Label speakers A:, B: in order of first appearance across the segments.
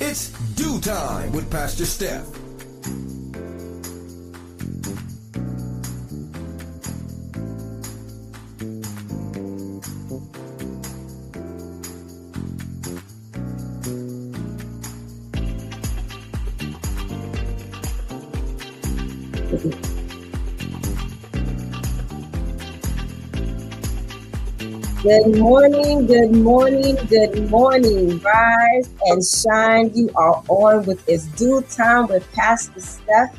A: It's DEW Time with Pastor Steph.
B: Good morning, good morning, good morning. Rise and shine. You are on with It's DEW Time with Pastor Steph.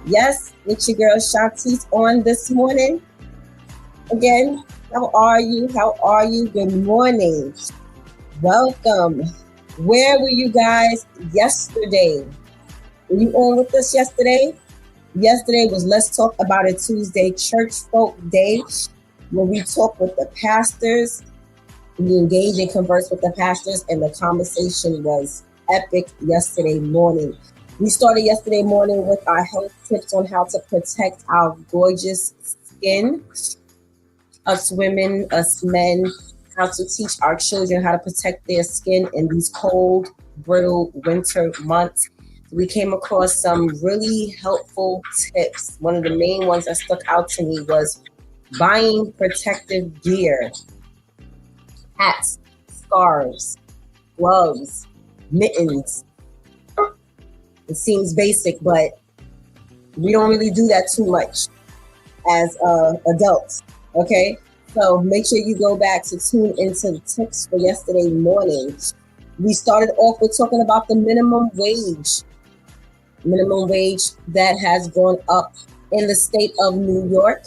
B: Yes, it's your girl Shontyce on this morning. Again, how are you? How are you? Good morning. Welcome. Where were you guys yesterday? Were you on with us yesterday? Yesterday was Let's Talk About It Tuesday, Church Folk Day, where we talk with the pastors, we engage and converse with the pastors, and the conversation was epic yesterday morning. We started yesterday morning with our health tips on how to protect our gorgeous skin, us women, us men, how to teach our children how to protect their skin in these cold, brittle winter months. We came across some really helpful tips. One of the main ones that stuck out to me was buying protective gear, hats, scarves, gloves, mittens. It seems basic, but we don't really do that too much as adults, okay? So make sure you go back to tune into the tips for yesterday morning. We started off with talking about the minimum wage that has gone up in the state of New York.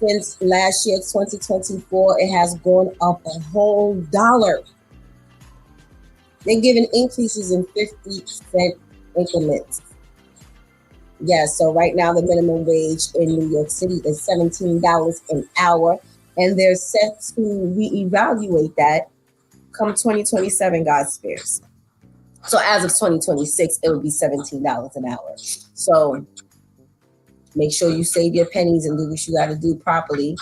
B: Since last year, 2024, it has gone up a whole $1. They're giving increases in 50-cent increments. Yeah, so right now the minimum wage in New York City is $17 an hour, and they're set to reevaluate that come 2027, God spares. So as of 2026, it would be $17 an hour. So make sure you save your pennies and do what you got to do properly.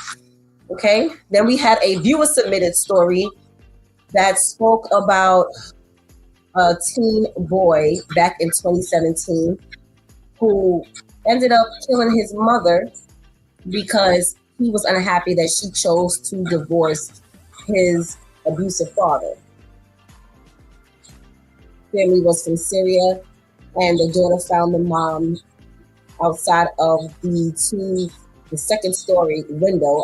B: Okay. Then we had a viewer submitted story that spoke about a teen boy back in 2017 who ended up killing his mother because he was unhappy that she chose to divorce his abusive father. Family was from Syria, and the daughter found the mom outside of the second story window.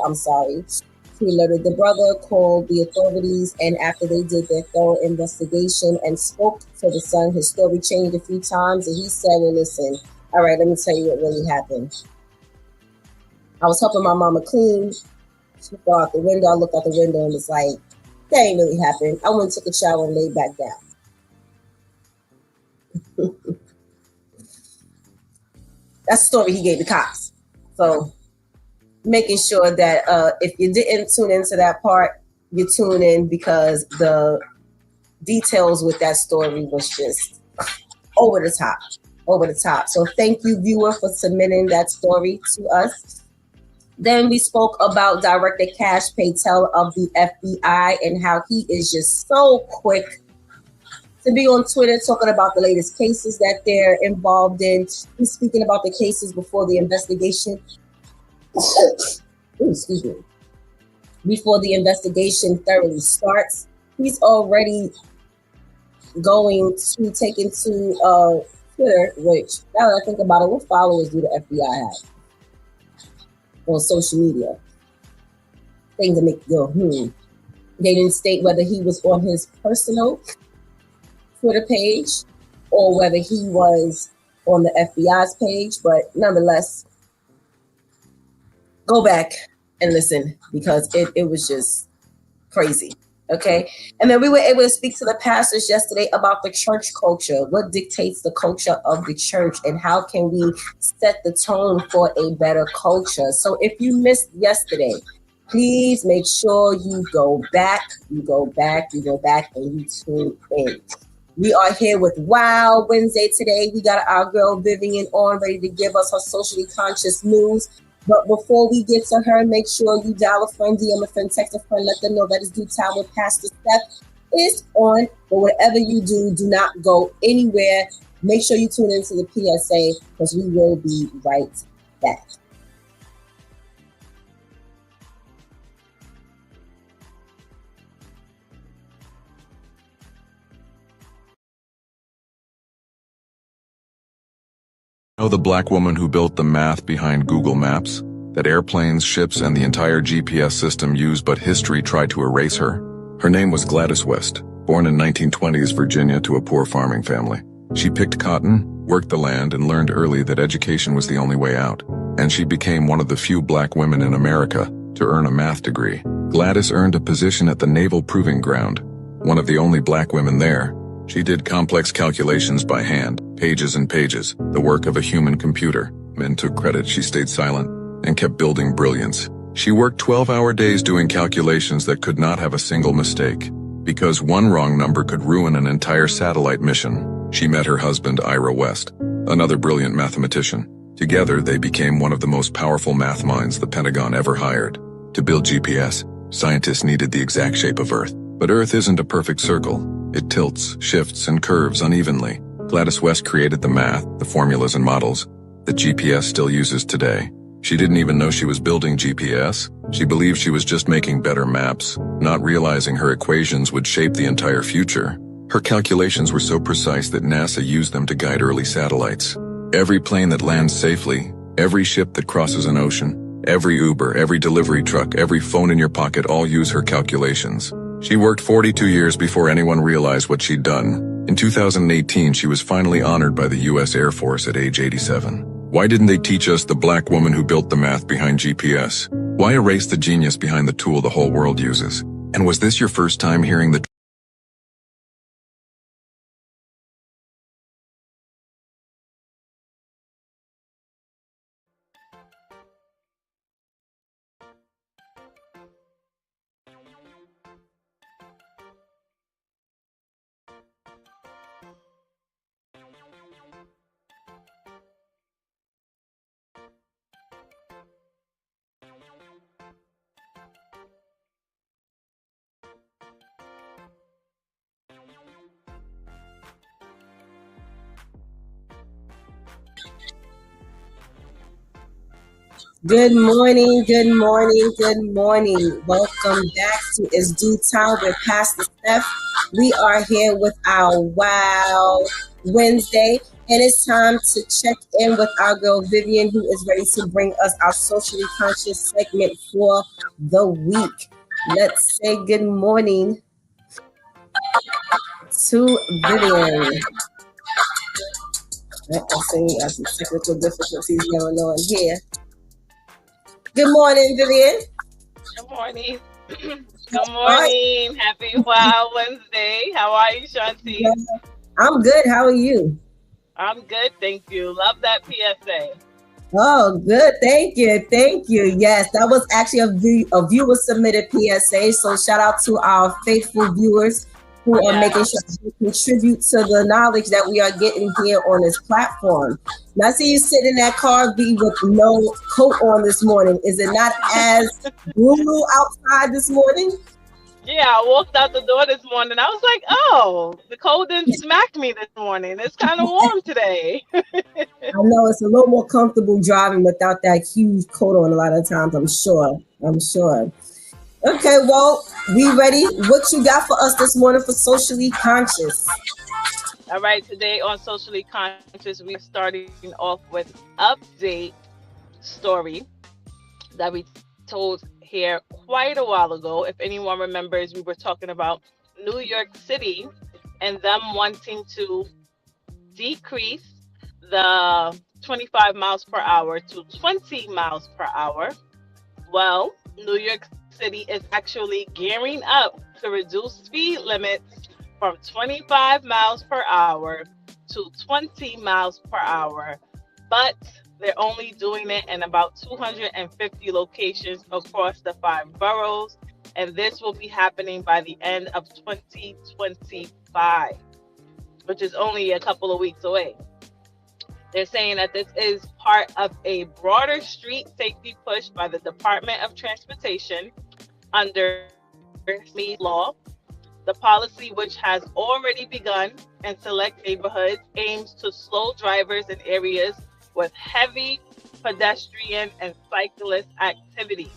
B: He alerted the brother, called the authorities, and after they did their thorough investigation and spoke to the son, his story changed a few times, and he said, well, listen, all right, let me tell you what really happened. I was helping my mama clean. She fell out the window. I looked out the window and was like, that ain't really happened. I went and took a shower and laid back down. That's the story he gave the cops. So making sure that if you didn't tune into that part, you tune in, because the details with that story was just over the top. So thank you, viewer, for submitting that story to us. Then we spoke about Director Cash Patel of the FBI and how he is just so quick to be on Twitter talking about the latest cases that they're involved in. He's speaking about the cases before the investigation. Excuse me. Before the investigation thoroughly starts, he's already going to take into Twitter, which, now that I think about it, what followers do the FBI have on social media? Things that make you go, They didn't state whether he was on his personal Twitter page or whether he was on the FBI's page, but nonetheless, go back and listen, because it was just crazy. Okay. And then we were able to speak to the pastors yesterday about the church culture, what dictates the culture of the church, and how can we set the tone for a better culture. So if you missed yesterday, please make sure you go back, and you tune in. We are here with Wow Wednesday today. We got our girl Vivian on, ready to give us her socially conscious news. But before we get to her, make sure you dial a friend, DM a friend, text a friend, let them know that it's Due Time with Pastor Steph is on. But whatever you do, do not go anywhere. Make sure you tune into the PSA because we will be right back.
C: Know the black woman who built the math behind Google Maps? That airplanes, ships, and the entire GPS system used, but history tried to erase her? Her name was Gladys West, born in 1920s Virginia to a poor farming family. She picked cotton, worked the land, and learned early that education was the only way out. And she became one of the few black women in America to earn a math degree. Gladys earned a position at the Naval Proving Ground, one of the only black women there. She did complex calculations by hand, pages and pages, the work of a human computer. Men took credit, she stayed silent, and kept building brilliance. She worked 12-hour days doing calculations that could not have a single mistake, because one wrong number could ruin an entire satellite mission. She met her husband, Ira West, another brilliant mathematician. Together, they became one of the most powerful math minds the Pentagon ever hired. To build GPS, scientists needed the exact shape of Earth. But Earth isn't a perfect circle. It tilts, shifts, and curves unevenly. Gladys West created the math, the formulas and models that GPS still uses today. She didn't even know she was building GPS. She believed she was just making better maps, not realizing her equations would shape the entire future. Her calculations were so precise that NASA used them to guide early satellites. Every plane that lands safely, every ship that crosses an ocean, every Uber, every delivery truck, every phone in your pocket all use her calculations. She worked 42 years before anyone realized what she'd done. In 2018, she was finally honored by the U.S. Air Force at age 87. Why didn't they teach us the black woman who built the math behind GPS? Why erase the genius behind the tool the whole world uses? And was this your first time hearing the
B: Good morning, good morning, good morning. Welcome back to It's Due Time with Pastor Steph. We are here with our Wow Wednesday, and it's time to check in with our girl Vivian, who is ready to bring us our socially conscious segment for the week. Let's say good morning to Vivian. I see we got some technical difficulties going on here. Good morning, Vivian.
D: Good morning. Good morning. Happy Wow Wednesday. How are you, Shontyce?
B: I'm good. How are you?
D: I'm good, thank you. Love that PSA.
B: Oh, good. Thank you. Thank you. Yes, that was actually a viewer submitted PSA. So shout out to our faithful viewers who are making sure to contribute to the knowledge that we are getting here on this platform. Now, I see you sitting in that car V with no coat on this morning. Is it not as brutal outside this morning?
D: Yeah, I walked out the door this morning. I was like, oh, the cold didn't smack me this morning. It's kind of warm today.
B: I know it's a little more comfortable driving without that huge coat on a lot of times, I'm sure. Okay, well, we ready? What you got for us this morning for Socially Conscious?
D: All right, today on Socially Conscious, we're starting off with update story that we told here quite a while ago. If anyone remembers, we were talking about New York City and them wanting to decrease the 25 miles per hour to 20 miles per hour. Well, New York City is actually gearing up to reduce speed limits from 25 miles per hour to 20 miles per hour, but they're only doing it in about 250 locations across the 5 boroughs, and this will be happening by the end of 2025, which is only a couple of weeks away. They're saying that this is part of a broader street safety push by the Department of Transportation under SME law. The policy, which has already begun in select neighborhoods, aims to slow drivers in areas with heavy pedestrian and cyclist activity,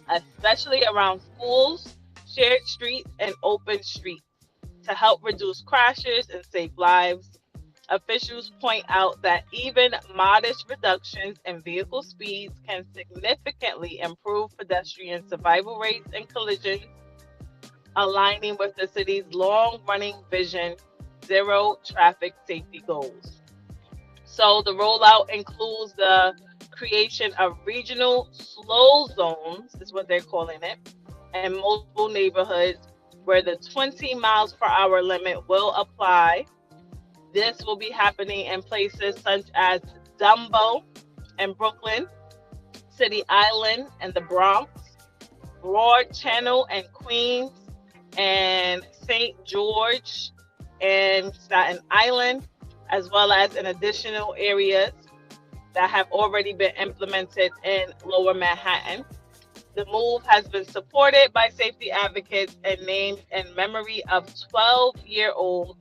D: especially around schools, shared streets, and open streets, to help reduce crashes and save lives. Officials point out that even modest reductions in vehicle speeds can significantly improve pedestrian survival rates and collisions, aligning with the city's long-running vision, zero traffic safety goals. So the rollout includes the creation of regional slow zones, is what they're calling it, in multiple neighborhoods where the 20 miles per hour limit will apply. This will be happening in places such as Dumbo in Brooklyn, City Island and the Bronx, Broad Channel and Queens, and St. George and Staten Island, as well as in additional areas that have already been implemented in Lower Manhattan. The move has been supported by safety advocates and named in memory of 12-year-old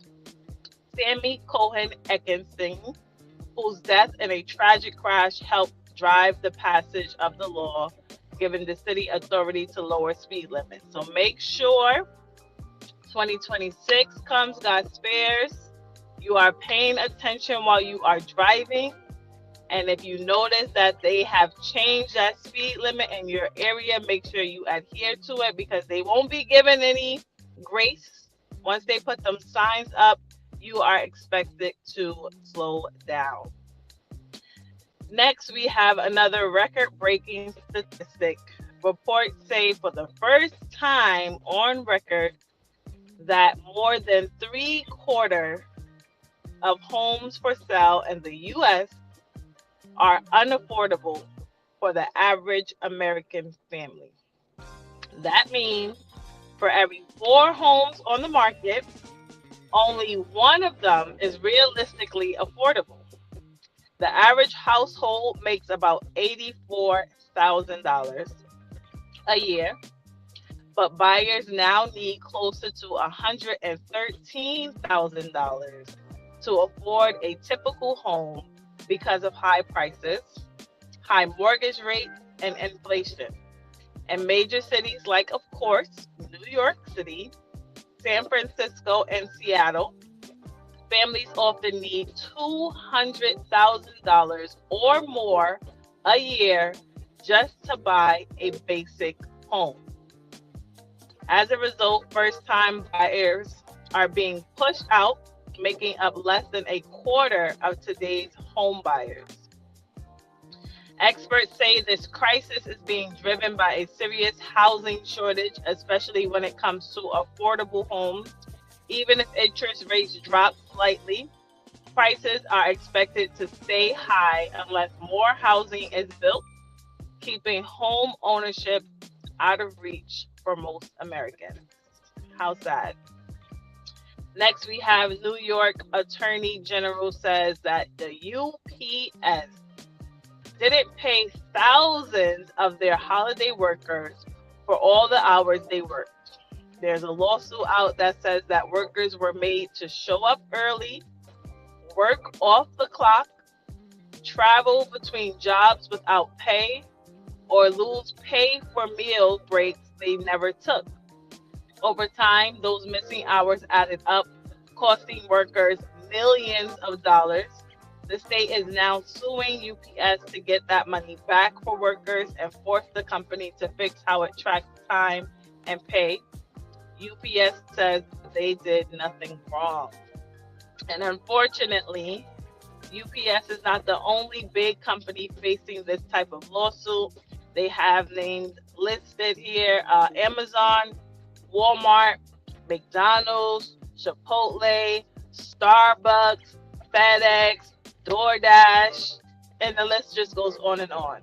D: Sammy Cohen Ekinson, whose death in a tragic crash helped drive the passage of the law, giving the city authority to lower speed limits. So make sure 2026 comes, God spares, you are paying attention while you are driving. And if you notice that they have changed that speed limit in your area, make sure you adhere to it, because they won't be given any grace. Once they put them signs up, you are expected to slow down. Next, we have another record-breaking statistic. Reports say for the first time on record that more than 3/4 of homes for sale in the U.S. are unaffordable for the average American family. That means for every 4 homes on the market, only one of them is realistically affordable. The average household makes about $84,000 a year, but buyers now need closer to $113,000 to afford a typical home because of high prices, high mortgage rates, and inflation. In major cities like, of course, New York City, San Francisco, and Seattle, families often need $200,000 or more a year just to buy a basic home. As a result, first-time buyers are being pushed out, making up less than 1/4 of today's home buyers. Experts say this crisis is being driven by a serious housing shortage, especially when it comes to affordable homes. Even if interest rates drop slightly, prices are expected to stay high unless more housing is built, keeping home ownership out of reach for most Americans. How sad. Next, we have New York Attorney General says that the UPS didn't pay thousands of their holiday workers for all the hours they worked. There's a lawsuit out that says that workers were made to show up early, work off the clock, travel between jobs without pay, or lose pay for meal breaks they never took. Over time, those missing hours added up, costing workers millions of dollars. The state is now suing UPS to get that money back for workers and force the company to fix how it tracks time and pay. UPS says they did nothing wrong. And unfortunately, UPS is not the only big company facing this type of lawsuit. They have named listed here Amazon, Walmart, McDonald's, Chipotle, Starbucks, FedEx, DoorDash, and the list just goes on and on.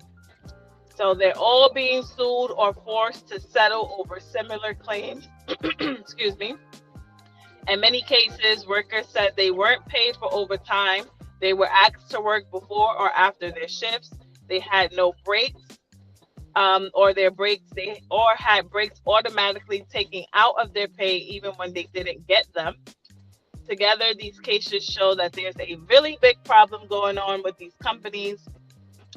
D: So they're all being sued or forced to settle over similar claims. Excuse me. In many cases, workers said they weren't paid for overtime, They were asked to work before or after their shifts. They had no breaks, or their breaks they or had breaks automatically taken out of their pay even when they didn't get them. Together, these cases show that there's a really big problem going on with these companies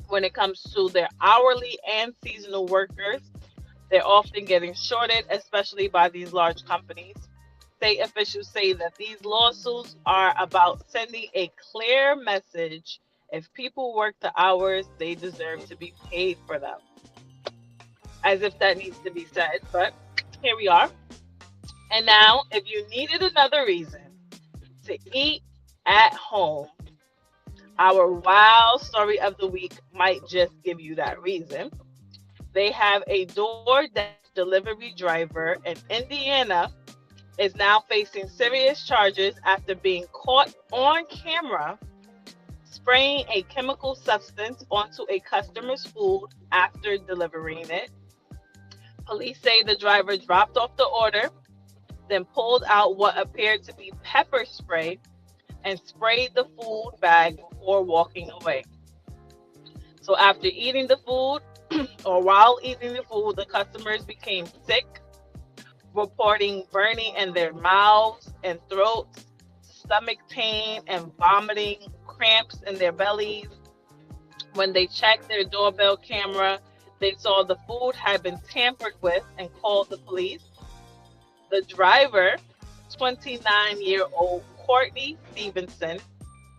D: when it comes to their hourly and seasonal workers. They're often getting shorted, especially by these large companies. State officials say that these lawsuits are about sending a clear message. If people work the hours, they deserve to be paid for them. As if that needs to be said, but here we are. And now, if you needed another reason to eat at home, our wow story of the week might just give you that reason. They have a DoorDash delivery driver in Indiana is now facing serious charges after being caught on camera spraying a chemical substance onto a customer's food after delivering it. Police say the driver dropped off the order, then pulled out what appeared to be pepper spray and sprayed the food bag before walking away. So after eating the food, or while eating the food, the customers became sick, reporting burning in their mouths and throats, stomach pain and vomiting, cramps in their bellies. When they checked their doorbell camera, they saw the food had been tampered with and called the police. The driver, 29-year-old Courtney Stevenson,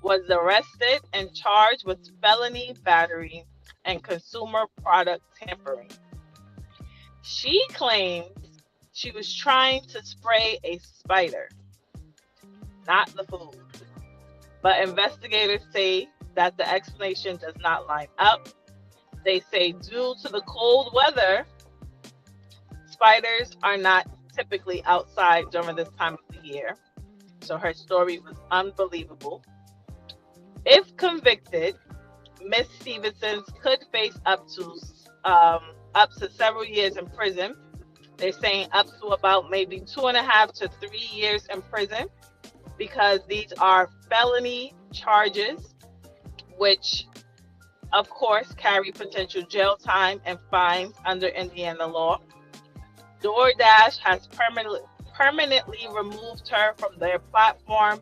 D: was arrested and charged with felony battery and consumer product tampering. She claims she was trying to spray a spider, not the food. But investigators say that the explanation does not line up. They say due to the cold weather, spiders are not typically outside during this time of the year. So her story was unbelievable. If convicted, Miss Stevenson could face up to several years in prison. They're saying up to about maybe 2.5 to 3 years in prison, because these are felony charges, which of course carry potential jail time and fines under Indiana law. DoorDash has permanently removed her from their platform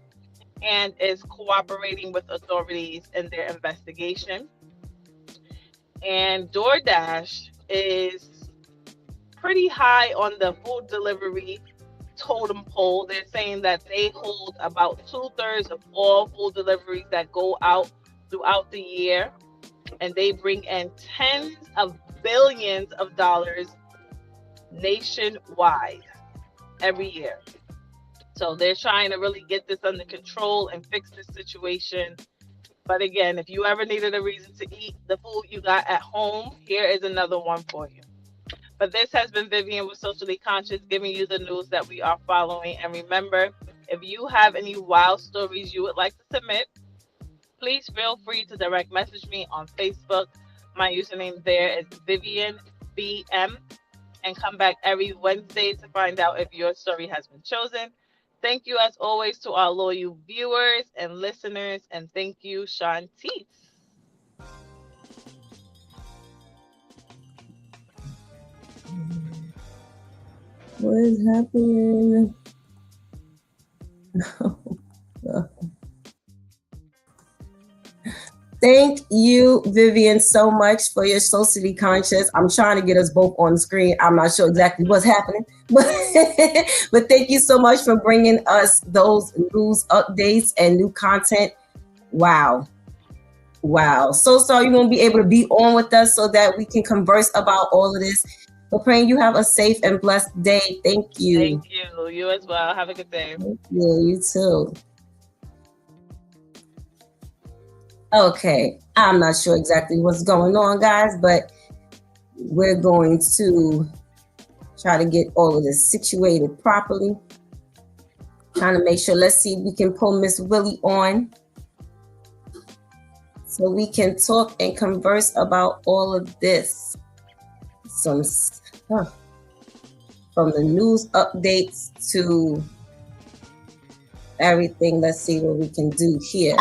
D: and is cooperating with authorities in their investigation. And DoorDash is pretty high on the food delivery totem pole. They're saying that they hold about 2/3 of all food deliveries that go out throughout the year, and they bring in tens of billions of dollars nationwide every year. So they're trying to really get this under control and fix this situation. But again, if you ever needed a reason to eat the food you got at home, here is another one for you. But this has been Vivian with Socially Conscious, giving you the news that we are following. And remember, if you have any wild stories you would like to submit, please feel free to direct message me on Facebook. My username there is Vivian BM. And come back every Wednesday to find out if your story has been chosen. Thank you, as always, to our loyal viewers and listeners. And thank you, Shontyce.
B: What is happening? Thank you, Vivian, so much for your Socially Conscious. I'm trying to get us both on the screen. I'm not sure exactly what's happening, but thank you so much for bringing us those news updates and new content. Wow. So sorry you won't be able to be on with us so that we can converse about all of this. We're praying you have a safe and blessed day. Thank you.
D: Thank you. You as well. Have a good day.
B: Yeah, you too. Okay, I'm not sure exactly what's going on, guys, but we're going to try to get all of this situated properly. Trying to make sure, let's see if we can pull Miss Willie on so we can talk and converse about all of this. From the news updates to everything. Let's see what we can do here.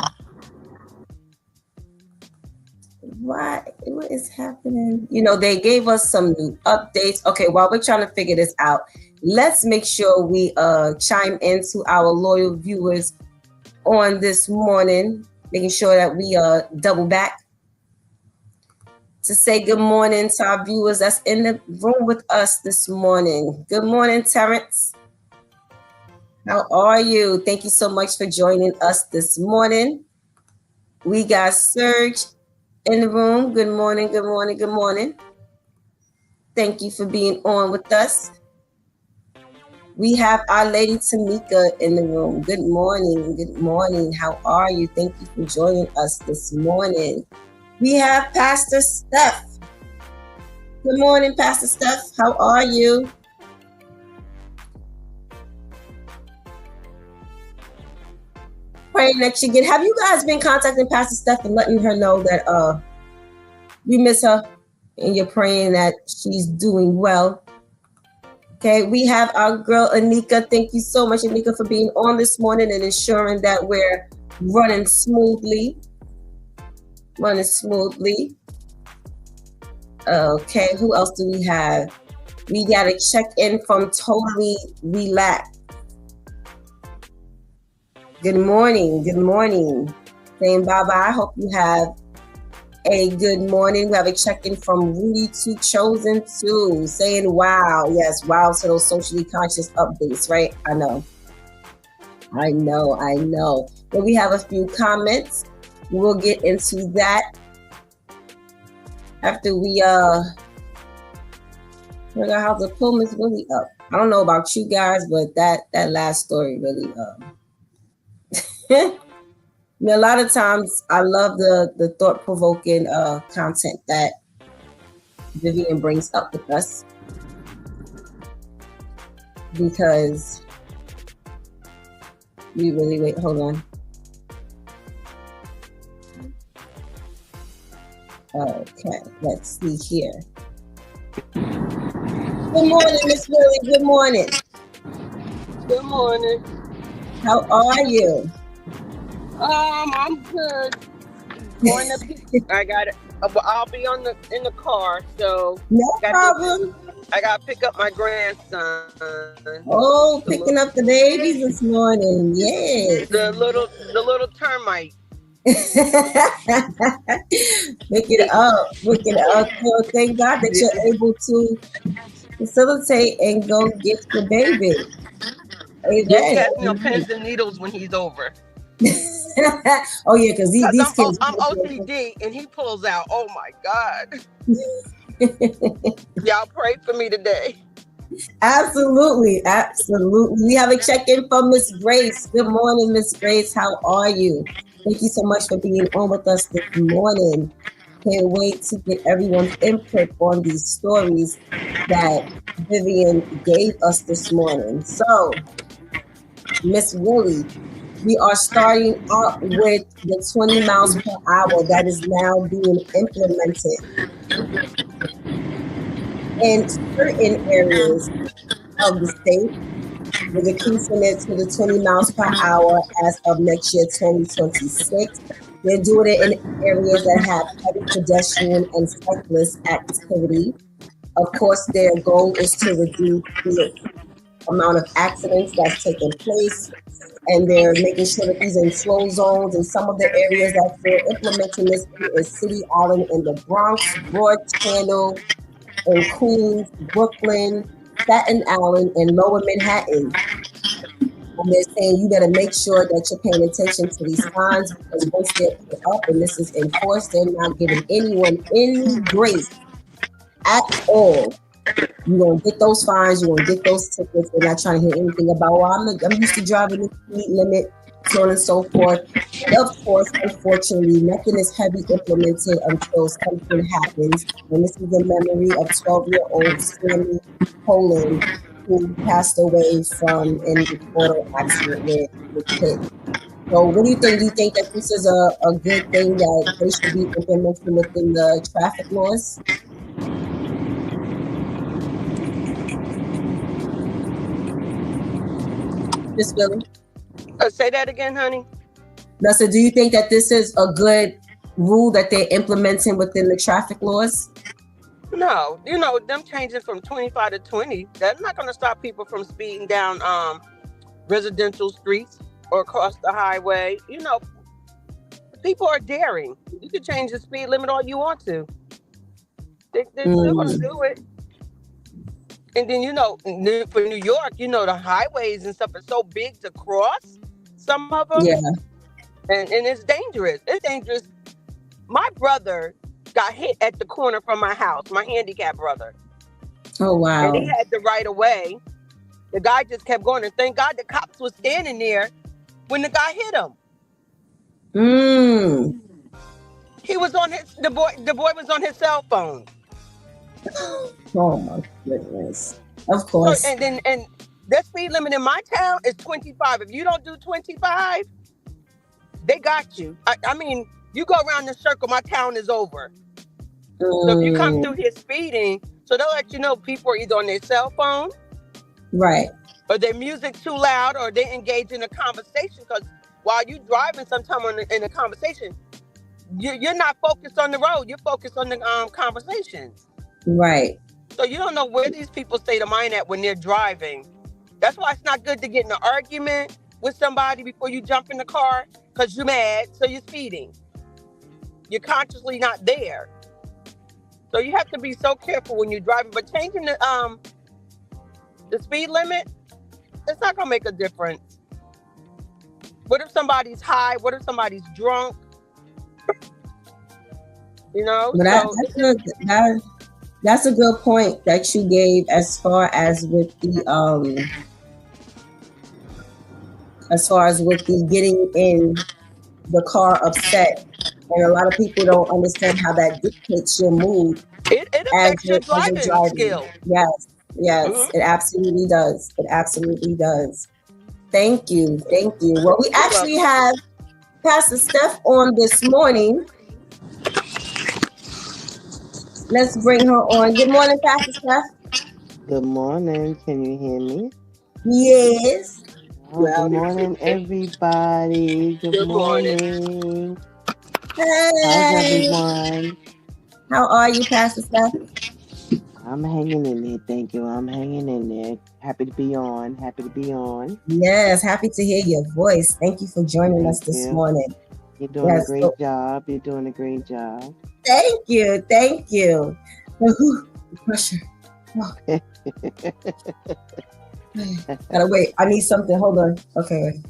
B: What is happening? You know, they gave us some new updates. Okay, while we're trying to figure this out, let's make sure we chime into our loyal viewers on this morning, making sure that we double back to say good morning to our viewers that's in the room with us this morning. Good morning, Terrence. How are you? Thank you so much for joining us this morning. We got Serge in the room. Good morning, good morning, good morning. Thank you for being on with us. We have our lady Tamika in the room. Good morning, good morning. How are you? Thank you for joining us this morning. We have Pastor Steph. Good morning, Pastor Steph. How are you? Praying that you get. Have you guys been contacting Pastor Steph and letting her know that you miss her and you're praying that she's doing well? Okay, we have our girl Anika. Thank you so much, Anika, for being on this morning and ensuring that we're running smoothly. Okay, who else do we have? We got a check-in from Totally Relax. Good morning. Saying bye-bye. I hope you have a good morning. We have a check-in from Rudy Too Chosen Too, saying wow. Yes, wow to those socially conscious updates, right? I know. But we have a few comments. We'll get into that after we figure out how to pull Miss Willie up. I don't know about you guys, but that last story really you know, a lot of times I love the thought-provoking content that Vivian brings up with us, because we really wait. Hold on. Okay, let's see here. Good morning, Miss Willie. Good morning.
E: Good morning.
B: How are you?
E: I'm good. Going to I got it. I'll be in the car, so
B: no problem.
E: I got to pick up my grandson.
B: Oh, picking up the babies this morning. Yes.
E: The little termite.
B: Pick it up. Well, thank God that you're able to facilitate and go get the baby. Amen.
E: Yeah, he has pins and needles when he's over.
B: Oh yeah, because these kids.
E: I'm OCD and he pulls out. Oh my God. Y'all pray for me today.
B: Absolutely. We have a check-in from Miss Grace. Good morning, Miss Grace. How are you? Thank you so much for being on with us this morning. Can't wait to get everyone's input on these stories that Vivian gave us this morning. So, Miss Willie, we are starting out with the 20 miles per hour that is now being implemented in certain areas of the state. We're decreasing it to the 20 miles per hour as of next year, 2026. They're doing it in areas that have heavy pedestrian and cyclist activity. Of course, their goal is to reduce the amount of accidents that's taking place, and they're making sure that these are in slow zones. And some of the areas that they're implementing this is City Island in the Bronx, Broad Channel in Queens, Brooklyn, Staten Island, and Lower Manhattan. And they're saying you better make sure that you're paying attention to these signs, because once they're put up and this is enforced, they're not giving anyone any grace at all. You're going to get those fines, you're going to get those tickets. They're not trying to hear anything about, well, I'm used to driving the speed limit, so on and so forth. And of course, unfortunately, nothing is heavy implemented until something happens. And this is the memory of 12-year-old Sammy Poland, who passed away from an auto accident with his kid. So what do you think? Do you think that this is a good thing that they should be implementing within the traffic laws? Miss Billy?
E: Say that again, honey.
B: Now, so do you think that this is a good rule that they're implementing within the traffic laws?
E: No, them changing from 25 to 20, that's not going to stop people from speeding down residential streets or across the highway. People are daring. You can change the speed limit all you want to. They're still going to do it. And then, for New York, the highways and stuff are so big to cross, some of them.
B: Yeah.
E: And it's dangerous. It's dangerous. My brother got hit at the corner from my house, my handicapped brother.
B: Oh, wow.
E: And he had the right of way. The guy just kept going. And thank God the cops was standing there when the guy hit him. He was on the boy was on his cell phone.
B: Oh my goodness. Of course.
E: So, and the speed limit in my town is 25. If you don't do 25, they got you. I mean, you go around the circle, my town is over. So if you come through here speeding, so they'll let you know people are either on their cell phone,
B: right,
E: or their music too loud, or they engage in a conversation. Because while you driving, sometime in a conversation, you're not focused on the road. You're focused on the conversations.
B: Right.
E: So you don't know where these people state of mind at when they're driving. That's why it's not good to get in an argument with somebody before you jump in the car because you're mad, so you're speeding. You're consciously not there. So you have to be so careful when you're driving. But changing the speed limit, it's not gonna make a difference. What if somebody's high? What if somebody's drunk?
B: But that's a good point that you gave as far as with the getting in the car upset. And a lot of people don't understand how that dictates your mood.
E: It affects your driving skill.
B: Yes, It absolutely does. It absolutely does. Thank you. Well, we actually have Pastor Steph on this morning. Let's bring her on. Good morning, Pastor Steph.
F: Good morning. Can you hear me?
B: Yes.
F: Good morning, everybody. Good morning.
B: Hey.
F: How's everyone?
B: How are you, Pastor Steph?
F: I'm hanging in there. Thank you. I'm hanging in there. Happy to be on.
B: Yes, happy to hear your voice. Thank you for joining us this morning.
F: You're doing a great job.
B: Thank you. Pressure. Oh. Gotta wait. I need something. Hold on. Okay.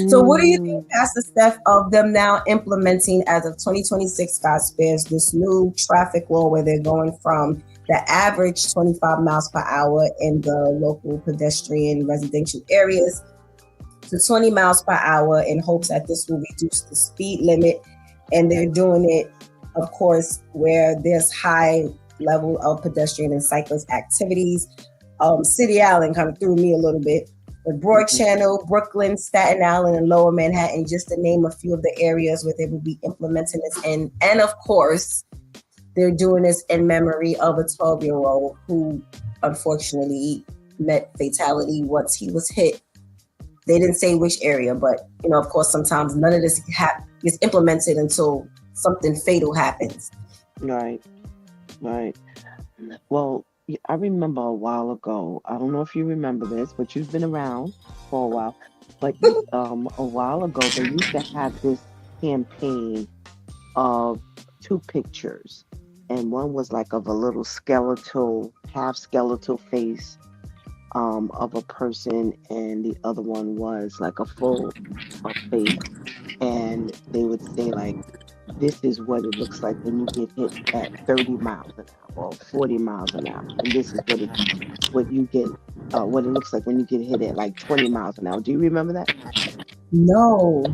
B: So what do you think, Pastor Steph, of them now implementing as of 2026 God spares this new traffic law where they're going from the average 25 miles per hour in the local pedestrian residential areas to 20 miles per hour in hopes that this will reduce the speed limit? And they're doing it, of course, where there's high level of pedestrian and cyclist activities. City Island kind of threw me a little bit. But Broad Channel, Brooklyn, Staten Island, and Lower Manhattan, just to name a few of the areas where they will be implementing this in. And of course, they're doing this in memory of a 12-year-old who unfortunately met fatality once he was hit. They didn't say which area, but of course, sometimes none of this gets implemented until something fatal happens.
F: Right. Well, I remember a while ago, I don't know if you remember this, but you've been around for a while, but a while ago, they used to have this campaign of two pictures, and one was like of a little half skeletal face of a person, and the other one was like a full face, and they would say like, this is what it looks like when you get hit at 30 miles an hour or 40 miles an hour. And this is what it looks like when you get hit at like 20 miles an hour. Do you remember that?
B: No.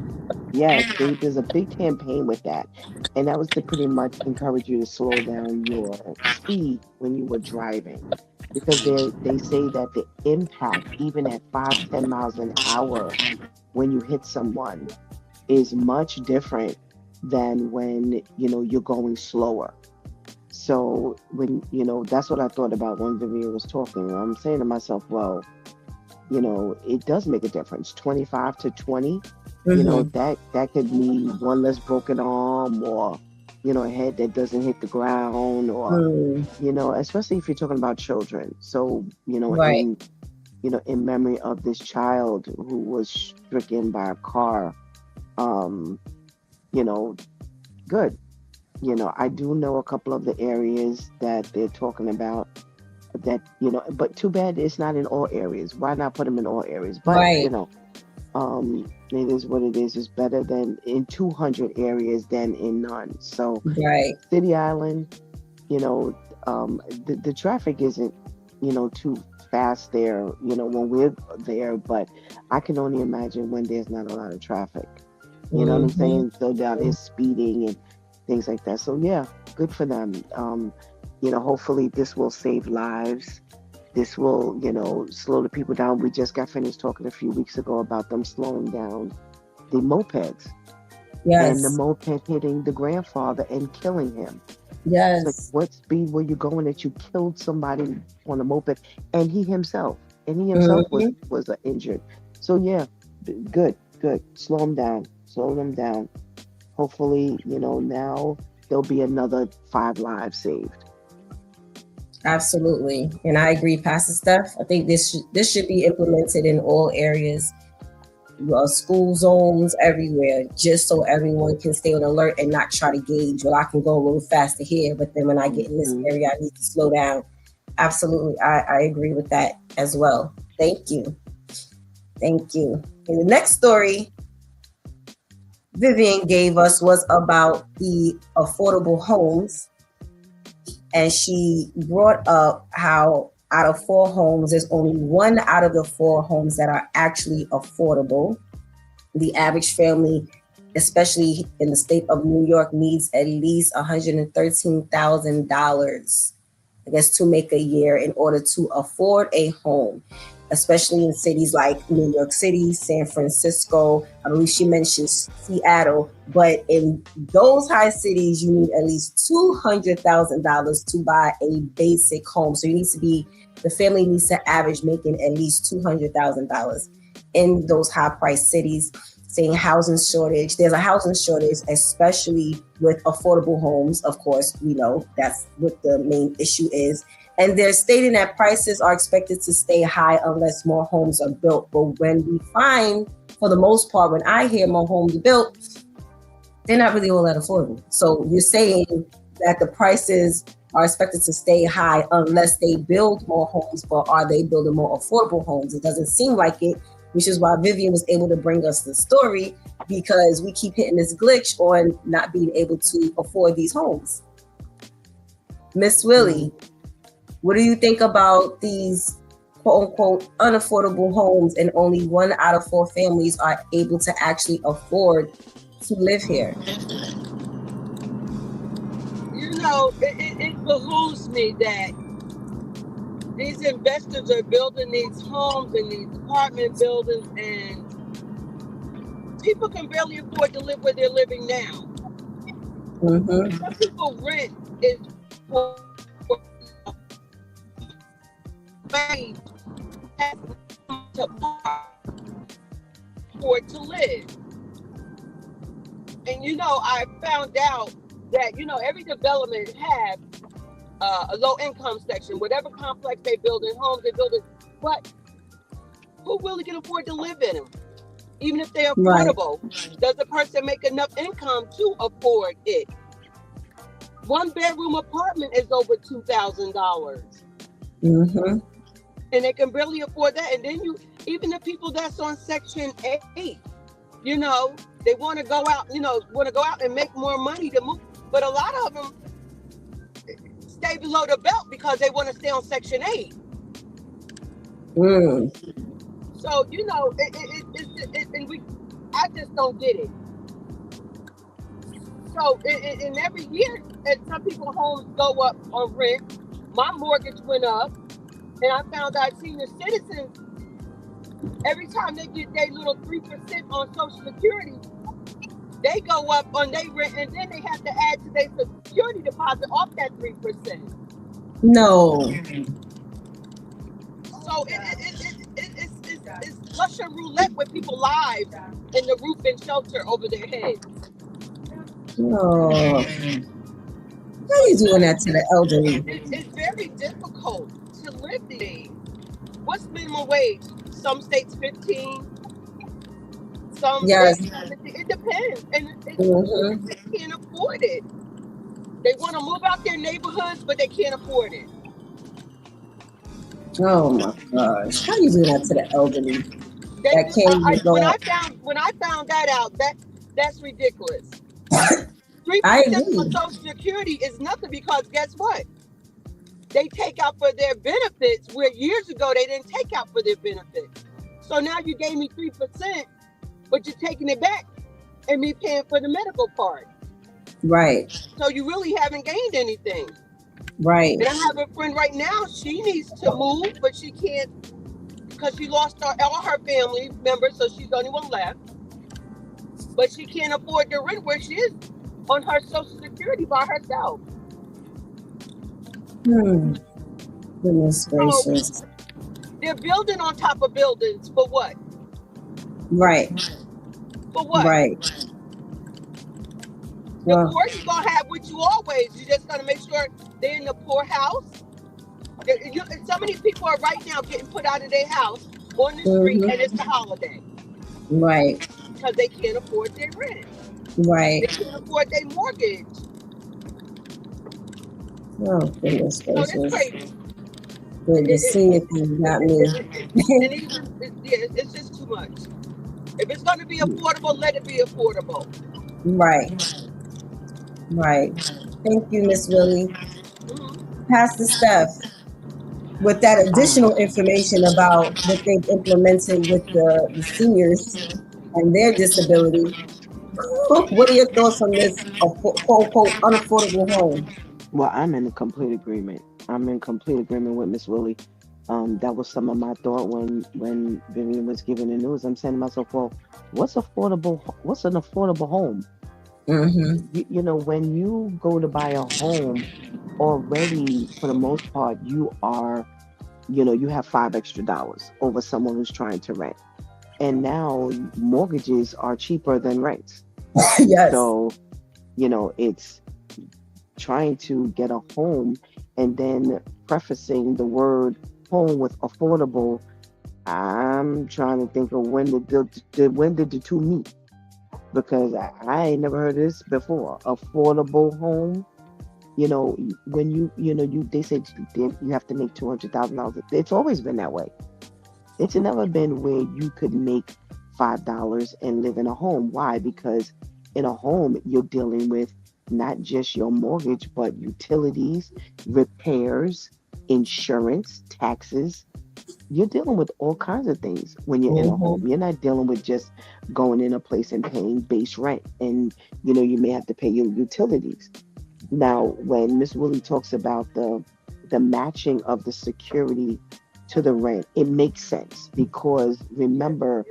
F: Yes, there's a big campaign with that. And that was to pretty much encourage you to slow down your speed when you were driving. Because they say that the impact, even at 5-10 miles an hour, when you hit someone, is much different than when you're going slower. So when that's what I thought about when Vivian was talking. I'm saying to myself, well, it does make a difference. 25 to 20 That could mean one less broken arm, or a head that doesn't hit the ground, or
B: Mm,
F: especially if you're talking about children. So
B: right,
F: in memory of this child who was stricken by a car, um, you know, good. I do know a couple of the areas that they're talking about, that, but too bad it's not in all areas. Why not put them in all areas? But,
B: right,
F: it is what it is. It's better than in 200 areas than in none. So,
B: right.
F: City Island, the traffic isn't, too fast there, when we're there, but I can only imagine when there's not a lot of traffic. You know what I'm
B: Mm-hmm.
F: saying? So down is speeding and things like that. So yeah, good for them. Hopefully this will save lives. This will, slow the people down. We just got finished talking a few weeks ago about them slowing down the mopeds, and the
B: Yes,
F: moped hitting the grandfather and killing him. It's like,
B: yes.
F: what speed were you going that you killed somebody on a moped, and he himself
B: Mm-hmm.
F: was injured. So yeah, good, good. Slow them down. Hopefully, now there'll be another 5 lives saved.
B: Absolutely. And I agree, Pastor Steph. I think this should be implemented in all areas, school zones, everywhere, just so everyone can stay on alert and not try to gauge, well, I can go a little faster here, but then when I get in this
F: Hmm.
B: area, I need to slow down. Absolutely. I agree with that as well. Thank you. Thank you. And the next story Vivian gave us was about the affordable homes. And she brought up how out of 4 homes, there's only 1 out of the 4 homes that are actually affordable. The average family, especially in the state of New York, needs at least $113,000, I guess, to make a year in order to afford a home, especially in cities like New York City, San Francisco. I believe she mentioned Seattle, but in those high cities, you need at least $200,000 to buy a basic home. So the family needs to average making at least $200,000 in those high price cities. Saying housing shortage. There's a housing shortage, especially with affordable homes. Of course, we know that's what the main issue is. And they're stating that prices are expected to stay high unless more homes are built. But when we find, for the most part, when I hear more homes built, they're not really all that affordable. So you're saying that the prices are expected to stay high unless they build more homes, but are they building more affordable homes? It doesn't seem like it, which is why Vivian was able to bring us the story, because we keep hitting this glitch on not being able to afford these homes. Miss Willie, what do you think about these quote unquote unaffordable homes, and only 1 out of 4 families are able to actually afford to live here?
E: It behooves me that these investors are building these homes and these apartment buildings, and people can barely afford to live where they're living now.
B: Mm-hmm.
E: Some people rent is for wage to afford to live. And I found out that every development has a low income section. Whatever complex they build in homes, they build it. But who really can afford to live in them? Even if they're affordable, does the person make enough income to afford it? 1-bedroom apartment is over $2,000.
B: Mm-hmm.
E: And they can barely afford that. And then even the people that's on Section 8, they want to go out, and make more money to move. But a lot of them stay below the belt because they want to stay on Section 8. So, I just don't get it. So, in every year, and some people's homes go up on rent. My mortgage went up, and I found out senior citizens, every time they get their little 3% on Social Security, they go up on their rent, and then they have to add to their security deposit off that 3%.
B: No.
E: So it's Russian roulette with people lives and the roof and shelter over their heads.
B: Oh, how
E: So
B: you
E: it's
B: doing
E: very
B: that to the elderly?
E: it's very difficult to live these days. What's minimum wage? Some states 15, some
B: Yes.
E: states 17. It depends, and
B: Mm-hmm.
E: they can't afford it. They want to move out their neighborhoods, but they can't afford it.
B: Oh my gosh, how you doing that to the elderly
E: They
B: that
E: do.
B: can't even go out?
E: When I found that out, that's ridiculous. Three
B: I
E: percent on
B: agree.
E: Social Security is nothing because guess what? They take out for their benefits where years ago they didn't take out for their benefits. So now you gave me 3%, but you're taking it back and me paying for the medical part.
B: Right,
E: So you really haven't gained anything.
B: right.
E: And I have a friend right now. She needs to move, but she can't because she lost all her family members, so she's the only one left. But she can't afford the rent where she is on her Social Security by herself.
B: Hmm. Goodness
E: So
B: gracious.
E: they're building on top of buildings for what?
B: Right,
E: For what?
B: right.
E: The
B: Well,
E: poor, you're gonna have what you always. You just gotta make sure they're in the poor house. So many people are right now getting put out of their house on the street, and
B: mm-hmm.
E: it's the holiday
B: Right,
E: because they can't afford their rent.
B: right.
E: They can't afford their mortgage.
B: Oh, goodness
E: So that's
B: gracious.
E: crazy.
B: Good, the
E: It,
B: senior thing got me.
E: and even yeah, it's just too much. If it's gonna be affordable, let it be affordable.
B: Right, right. Thank you, Miss Willie.
E: Hmm.
B: Pastor Steph, with that
F: Um,
B: additional information about what they've implemented with the seniors and their disability, what are your thoughts on this quote unquote unaffordable home?
F: well, I'm in complete agreement. I'm in complete agreement with Miss Willie. That was some of my thought when Vivian was giving the news. I'm saying to myself, well, what's affordable? What's an affordable home?
B: Mm-hmm.
F: When you go to buy a home, already for the most part, you have $5 extra over someone who's trying to rent. And now mortgages are cheaper than rents.
B: Yes.
F: So, it's trying to get a home and then prefacing the word home with affordable. I'm trying to think of when did the two meet, because I ain't never heard of this before. Affordable home. When they said you have to make $200,000. It's always been that way. It's never been where you could make $5 and live in a home. Why? Because in a home, you're dealing with not just your mortgage, but utilities, repairs, insurance, taxes. You're dealing with all kinds of things when you're in a home.
B: Mm-hmm.
F: You're not dealing with just going in a place and paying base rent. And, you may have to pay your utilities. Now, when Miss Willie talks about the matching of the security to the rent, it makes sense because remember,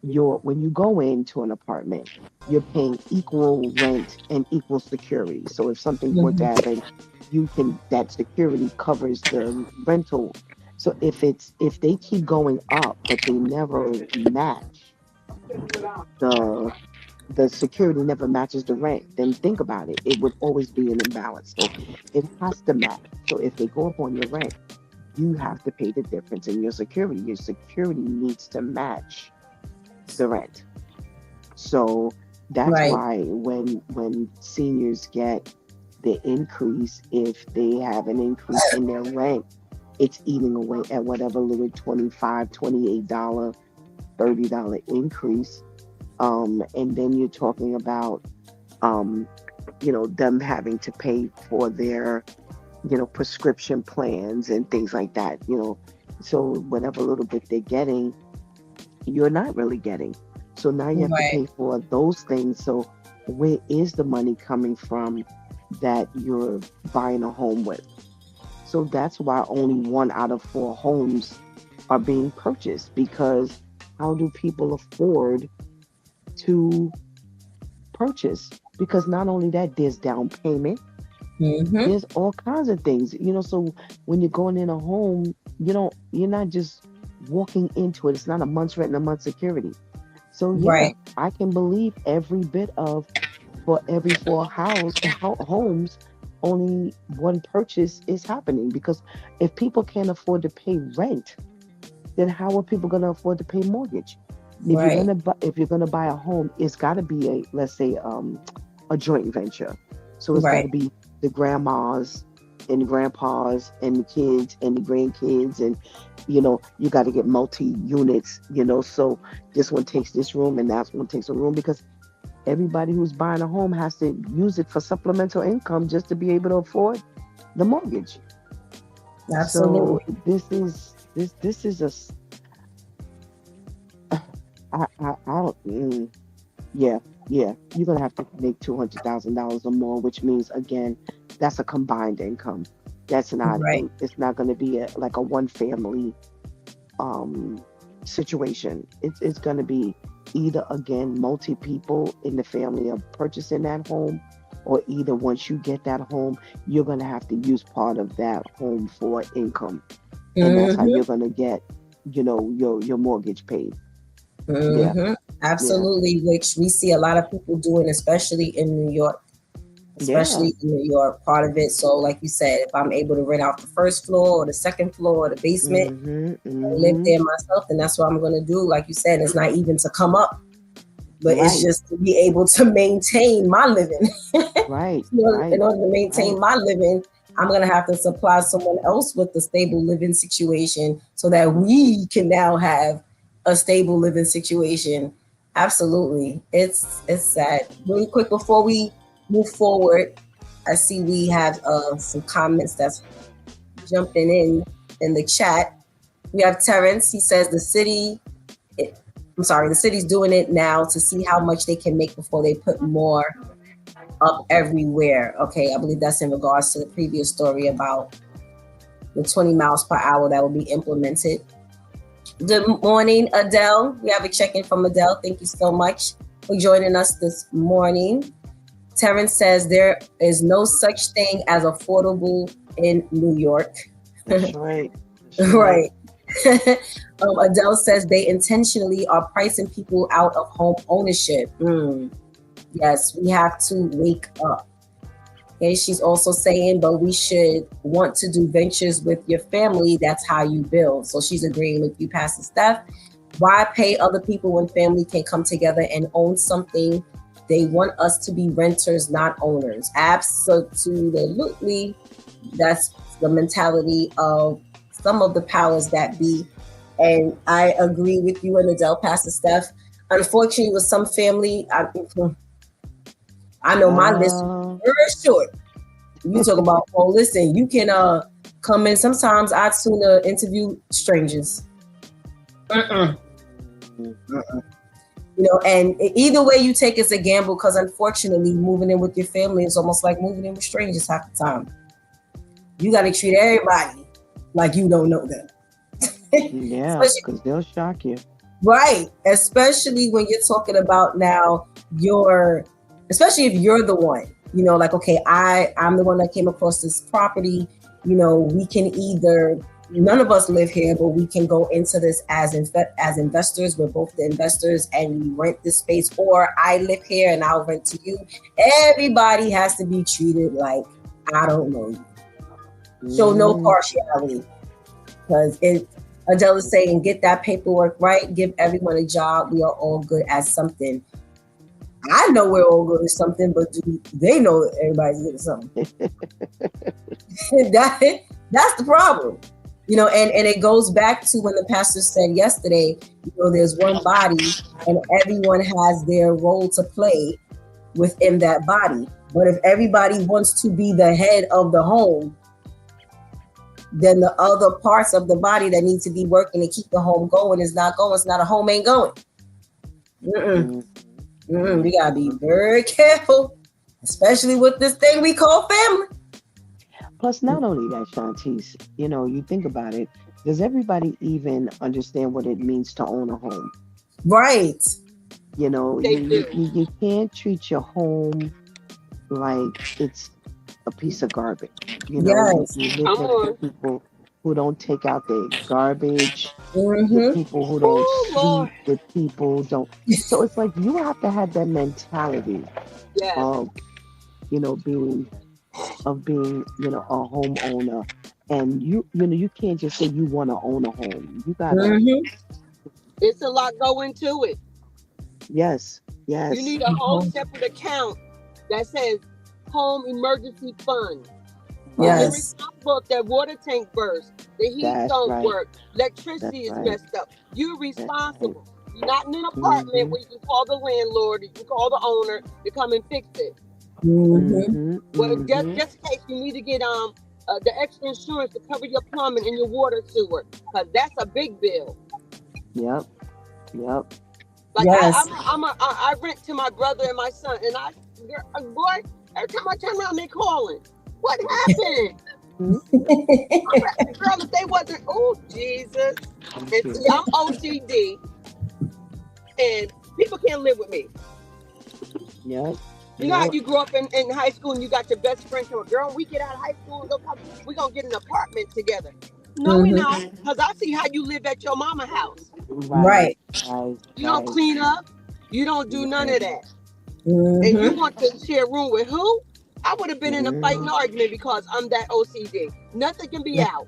F: when you go into an apartment, you're paying equal rent and equal security. So if something were to
B: Mm-hmm.
F: happen, that security covers the rental. So if they keep going up, but they never match the the security never matches the rent, then think about it. It would always be an imbalance. So it has to match. So if they go up on your rent, you have to pay the difference in your security. Your security needs to match the rent. So that's
B: Right.
F: why when seniors get the increase, if they have an increase in their rent, it's eating away at whatever little 25, $28, $30 increase. And then you're talking about um, them having to pay for their, prescription plans and things like that. So whatever little bit they're getting, you're not really getting. So now you have to
B: Right.
F: pay for those things. So where is the money coming from that you're buying a home with? So that's why only 1 out of 4 homes are being purchased, because how do people afford to purchase? Because not only that, there's down payment,
B: Mm-hmm.
F: there's all kinds of things. So when you're going in a home, you're not just walking into it. It's not a month's rent and a month's security. So yeah,
B: Right.
F: I can believe every bit of, for every homes, only one purchase is happening, because if people can't afford to pay rent, then how are people going to afford to pay mortgage?
B: Right.
F: If you're gonna buy a home, it's got to be a, let's say, a joint venture. So it's got to
B: Right.
F: be the grandmas and the grandpas and the kids and the grandkids, and you got to get multi units. So this one takes this room and that one takes a room, because everybody who's buying a home has to use it for supplemental income just to be able to afford the mortgage. So
B: Absolutely.
F: this is I don't. Yeah, yeah, you're gonna have to make $200,000 or more, which means, again, that's a combined income. That's not
B: Right.
F: it's not gonna be like a one family um situation. It's gonna be either, again, multi people in the family are purchasing that home, or either once you get that home, you're gonna have to use part of that home for income, and that's how
B: Mm-hmm.
F: you're gonna get your mortgage paid. Yeah,
B: Mm-hmm.
F: yeah,
B: Absolutely, which we see a lot of people doing, especially in New York.
F: yeah.
B: Especially in New York, part of it. So, like you said, if I'm able to rent out the first floor or the second floor or the basement
F: Mm-hmm.
B: and live
F: Mm-hmm.
B: there myself, then that's what I'm going to do. Like you said, it's not even to come up, but it's
F: Right,
B: just to be able to maintain my living.
F: right,
B: In
F: right,
B: order to
F: right.
B: maintain my living, I'm going to have to supply someone else with a stable living situation so that we can now have a stable living situation. Absolutely. It's sad. Really quick before we move forward, I see we have some comments that's jumping in the chat. We have Terrence. He says I'm sorry, the city's doing it now to see how much they can make before they put more up everywhere. Okay, I believe that's in regards to the previous story about the 20 miles per hour that will be implemented. Good morning, Adele. We have a check-in from Adele. Thank you so much for joining us this morning. Terrence says there is no such thing as affordable in New York.
F: That's right. That's right.
B: Right. Adele says they intentionally are pricing people out of home ownership. Yes, we have to wake up. Okay, she's also saying, but we should want to do ventures with your family. That's how you build. So she's agreeing with you, Pastor Steph. Why pay other people when family can come together and own something? They want us to be renters, not owners. Absolutely. That's the mentality of some of the powers that be. And I agree with you and Adele, Pastor Steph. Unfortunately, with some family, I know my list is
F: Uh,
B: very short. You talk about, oh, listen, you can come in. Sometimes I'd sooner interview strangers. Mm-mm. Mm-mm. And either way you take it's a gamble, because unfortunately, moving in with your family is almost like moving in with strangers half the time. You got to treat everybody like you don't know them.
F: yeah,
B: Especially,
F: because they'll shock you.
B: right. Especially when you're talking about now especially if you're the one, like, okay, I'm the one that came across this property, we can either, none of us live here, but we can go into this as investors. We're both the investors and we rent this space, or I live here and I'll rent to you. Everybody has to be treated like I don't know you. Show no
F: Mm,
B: partiality, because Adele is saying, get that paperwork right, give everyone a job. We are all good at something. I know we're all good at something, but do they know that everybody's good at something? That's the problem. And it goes back to when the pastor said yesterday, there's one body and everyone has their role to play within that body. But if everybody wants to be the head of the home, then the other parts of the body that need to be working to keep the home going is not going. It's not, a home ain't going.
F: mm,
B: We gotta be very careful, especially with this thing we call family.
F: Plus, not only that, Shontyce, you think about it, does everybody even understand what it means to own a home?
B: Right.
D: They
F: You,
D: do.
F: you can't treat your home like it's a piece of garbage.
B: Yes.
F: You live
D: Come
F: next to
D: on.
F: people who don't take out their garbage, the
B: Mm-hmm.
F: people who don't
E: Oh
F: sweep,
E: Lord.
F: the people don't. So it's like you have to have that mentality
E: Yes.
F: of, you know, being, you know, a homeowner. And you know, you can't just say you want to own a home. You gotta,
B: Mm-hmm.
E: It's a lot go into it.
F: yes,
E: You
F: yes,
E: need a whole separate account that says home emergency fund. You're
F: right.
B: Yes.
E: responsible if that water tank bursts, the heat
F: That's
E: don't
F: right.
E: work,
F: That's
E: electricity is
F: right.
E: messed up. You're
F: That's right.
E: responsible. You're not in an apartment
F: Mm-hmm.
E: where you can call the landlord, you can call the owner to come and fix it.
B: Mm-hmm.
F: Mm-hmm.
E: Well,
F: Mm-hmm.
E: just in case you need to get the extra insurance to cover your plumbing and your water sewer, because that's a big bill.
F: Yep. Yep.
E: Like
B: Yes.
E: I rent to my brother and my son, and boy, every time I turn around, they calling. What happened? Girl, if they wasn't, oh Jesus. And
F: Mm-hmm.
E: see, I'm OCD, and people can't live with me.
F: Yep.
E: You know how
F: Yep.
E: you grew up in high school and you got your best friend to a girl, we get out of high school and we gonna get an apartment together. No, we're
B: Mm-hmm.
E: not. Because I see how you live at your mama house.
F: Right.
B: Right.
F: Right.
E: You don't
F: Right.
E: clean up, you don't do none
F: Right.
E: of that. And you
B: Mm-hmm.
E: want to share a room with who? I would have been in a fight
F: Mm-hmm.
E: and argument because I'm that OCD. Nothing can be out.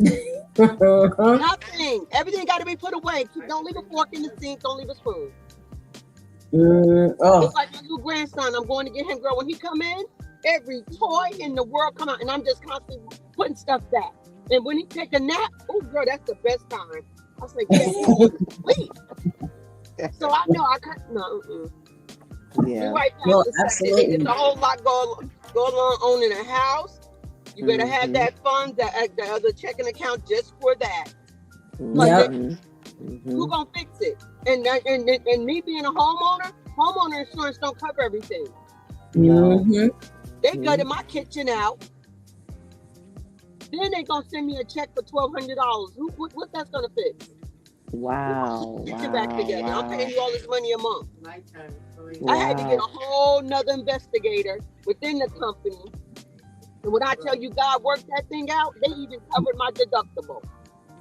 B: Mm-hmm.
E: Nothing. Everything got to be put away. Don't leave a fork in the sink. Don't leave a spoon.
B: Oh.
E: It's like my new grandson. I'm going to get him, girl. When he come in, every toy in the world come out, and I'm just constantly putting stuff back. And when he take a nap, oh girl, that's the best time. I was like, yeah, he needs to sleep. So I know I can't. No, you're
F: Yeah.
E: right,
B: No,
E: Pastor Steph. It's
B: absolutely.
E: a whole lot go along owning a house. You better have
F: Mm-hmm.
E: that fund, the other checking account just for that. Cause
B: Yep.
F: Mm-hmm.
E: who
F: Mm-hmm.
E: gonna fix it? And me being a homeowner insurance don't cover everything.
F: No.
B: Mm-hmm.
E: They
F: Mm-hmm.
E: gutted my kitchen out. Then they gonna send me a check for $1,200. What that's gonna fix? Who gonna put
F: Wow.
E: the kitchen back
F: Wow.
E: together? I'm paying
F: Wow.
E: you all this money a month. I had to get a
F: Wow.
E: whole nother investigator within the company. And when I tell you God worked that thing out, they even covered my deductible.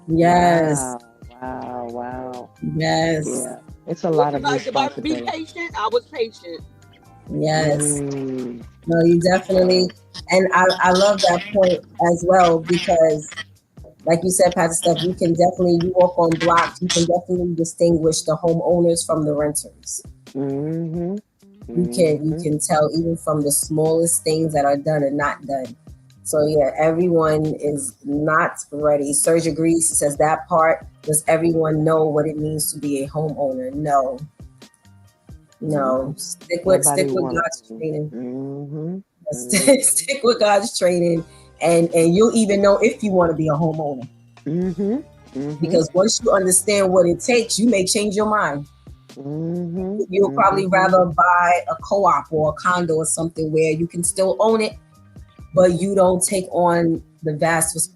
B: Yes.
F: Wow. Wow. Wow.
B: Yes.
F: Yeah. It's a
E: What
F: lot
E: you
F: of
E: guys about be
F: responsibility.
E: patient? I was patient.
B: Yes.
F: Mm.
B: No, you definitely, and I love that point as well because, like you said, Pastor Steph, you walk on blocks, you can definitely distinguish the homeowners from the renters.
F: Mm-hmm.
B: You
F: Mm-hmm.
B: can tell even from the smallest things that are done and not done. So yeah, everyone is not ready. Serge agrees. He says that part. Does everyone know what it means to be a homeowner? No, no.
F: Mm-hmm.
B: Stick
F: Nobody
B: with
F: wants
B: God's
F: to.
B: training.
F: Mm-hmm. Mm-hmm.
B: Stick with God's training, and you'll even know if you want to be a homeowner.
F: Mm-hmm. Mm-hmm.
B: Because once you understand what it takes, you may change your mind.
F: Mm-hmm.
B: You'll probably
F: Mm-hmm.
B: rather buy a co-op or a condo or something where you can still own it, but you don't take on the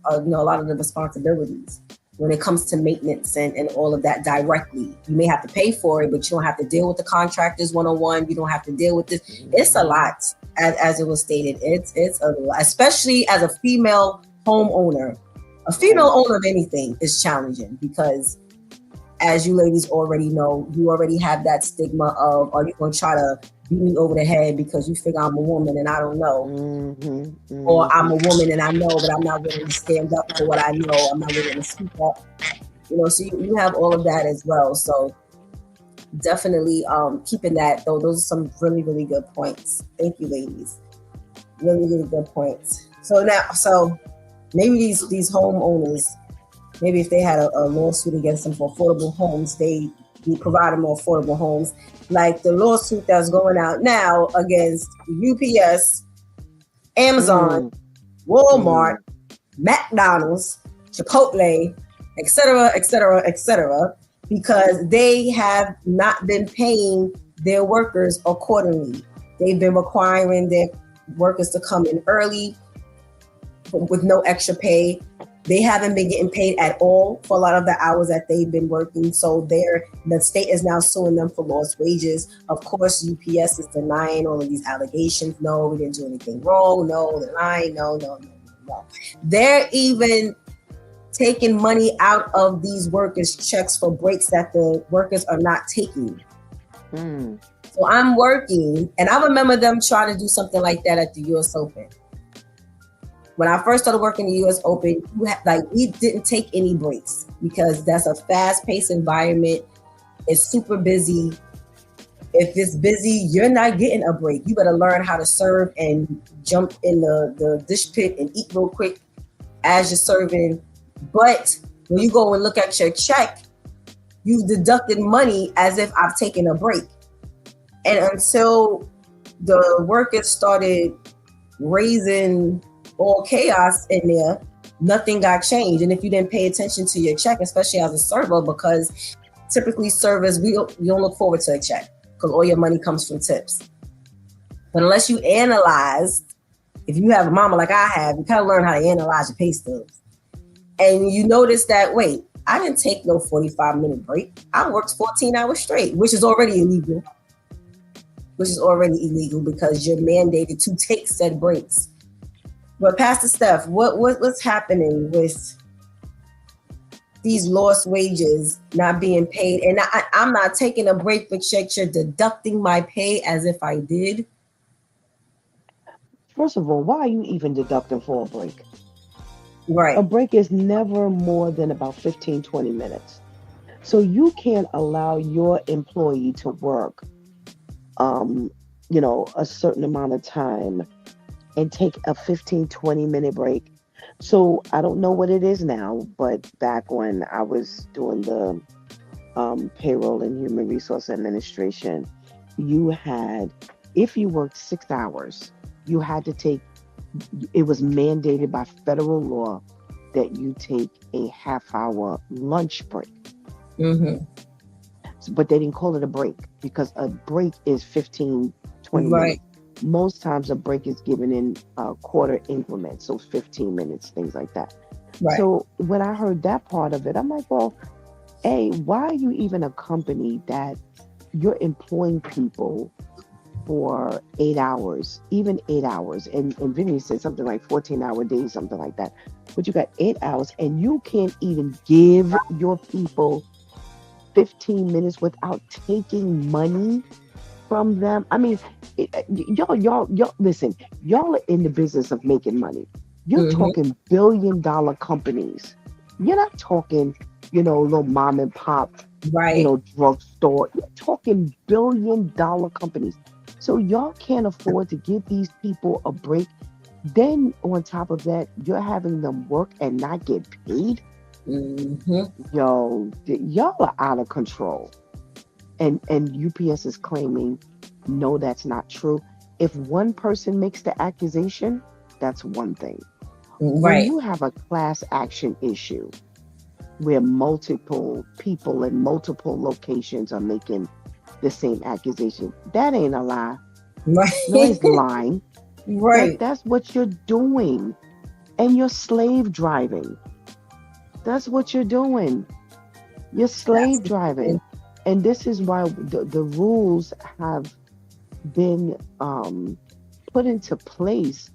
B: a lot of the responsibilities when it comes to maintenance and all of that directly. You may have to pay for it, but you don't have to deal with the contractors one-on-one. You don't have to deal with this. It's a lot, as it was stated. It's a lot, especially as a female homeowner. A female
F: Right.
B: owner of anything is challenging because, as you ladies already know, you already have that stigma of, are you going to try to beat me over the head because you figure I'm a woman and I don't know?
F: Mm-hmm.
B: Or I'm a
F: Mm-hmm.
B: woman and I know, but I'm not willing to stand up for what I know. I'm not willing to speak up. So you have all of that as well. So definitely keeping that, though, those are some really, really good points. Thank you, ladies. Really, really good points. So maybe these homeowners, maybe if they had a lawsuit against them for affordable homes, they provide them more affordable homes. Like the lawsuit that's going out now against UPS, Amazon, Walmart, McDonald's, Chipotle, etc., etc., etc., because they have not been paying their workers accordingly. They've been requiring their workers to come in early with no extra pay. They haven't been getting paid at all for a lot of the hours that they've been working. So the state is now suing them for lost wages. Of course, UPS is denying all of these allegations. No, we didn't do anything wrong. No, they're lying. No. They're even taking money out of these workers' checks for breaks that the workers are not taking. So I'm working, and I remember them trying to do something like that at the U.S. Open. When I first started working the U.S. Open, we didn't take any breaks because that's a fast-paced environment. It's super busy. If it's busy, you're not getting a break. You better learn how to serve and jump in the dish pit and eat real quick as you're serving. But when you go and look at your check, you've deducted money as if I've taken a break. And until the workers started raising all chaos in there, nothing got changed. And if you didn't pay attention to your check, especially as a server, because typically servers, we don't look forward to a check because all your money comes from tips. But unless you analyze, if you have a mama like I have, you kind of learn how to analyze your pay stubs. And you notice that, wait, I didn't take no 45-minute break. I worked 14 hours straight, which is already illegal. Because you're mandated to take said breaks. But Pastor Steph, what's happening with these lost wages not being paid? And I'm not taking a break, but you're deducting my pay as if I did.
F: First of all, why are you even deducting for a break?
B: Right.
F: A break is never more than about 15, 20 minutes. So you can't allow your employee to work a certain amount of time and take a 15, 20-minute break. So I don't know what it is now, but back when I was doing the payroll and human resource administration, you had, if you worked 6 hours, you had to take, it was mandated by federal law that you take a half-hour lunch break.
B: Mm-hmm.
F: But they didn't call it a break because a break is 15, 20 minutes. Most times a break is given in quarter increments, so 15 minutes, things like that. Right. So when I heard that part of it, I'm like, well, A, why are you even a company that you're employing people for 8 hours, even 8 hours? And Vinny said something like 14-hour days, something like that. But you got 8 hours and you can't even give your people 15 minutes without taking money from them. I mean, y'all, listen, y'all are in the business of making money. You're talking billion-dollar companies. You're not talking, little mom and pop, drugstore. You're talking billion-dollar companies. So y'all can't afford to give these people a break. Then on top of that, you're having them work and not get paid. Yo, y'all are out of control. And UPS is claiming, no, that's not true. If one person makes the accusation, that's one thing. When you have a class action issue where multiple people in multiple locations are making the same accusation, that ain't a lie. Nobody's lying. That's what you're doing. And you're slave driving. That's what you're doing. You're slave driving. And this is why the rules have been put into place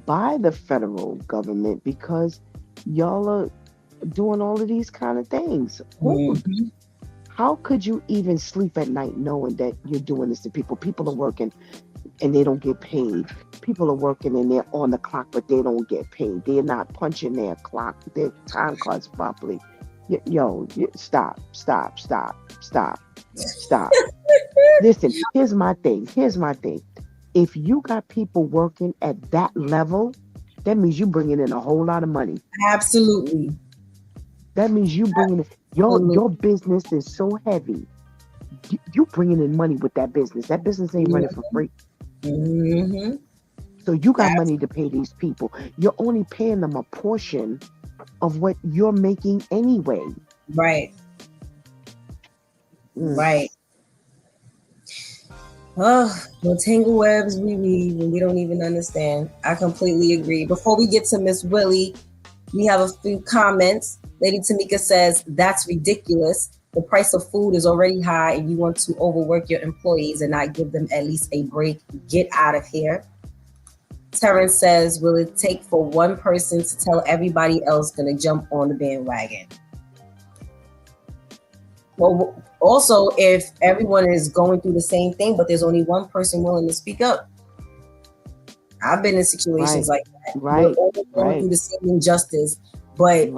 F: by the federal government because y'all are doing all of these kind of things. How could you even sleep at night knowing that you're doing this to people? People are working and they don't get paid. People are working and they're on the clock, but they don't get paid. They're not punching their clock, their time cards properly. Stop. Listen, here's my thing. If you got people working at that level, that means you bringing in a whole lot of money.
B: Absolutely.
F: That means you bringing in, your business is so heavy. You bringing in money with that business. That business ain't running for free. So you got money to pay these people. You're only paying them a portion of what you're making anyway. Right.
B: Oh, the tangle webs we weave and we don't even understand. I completely agree. Before we get to Miss Willie, we have a few comments. Lady Tamika says, that's ridiculous. The price of food is already high and you want to overwork your employees and not give them at least a break. Get out of here. Terrence says, will it take for one person to tell everybody else going to jump on the bandwagon? Well, also, if everyone is going through the same thing, but there's only one person willing to speak up. I've been in situations like that. We're all going through the same injustice, but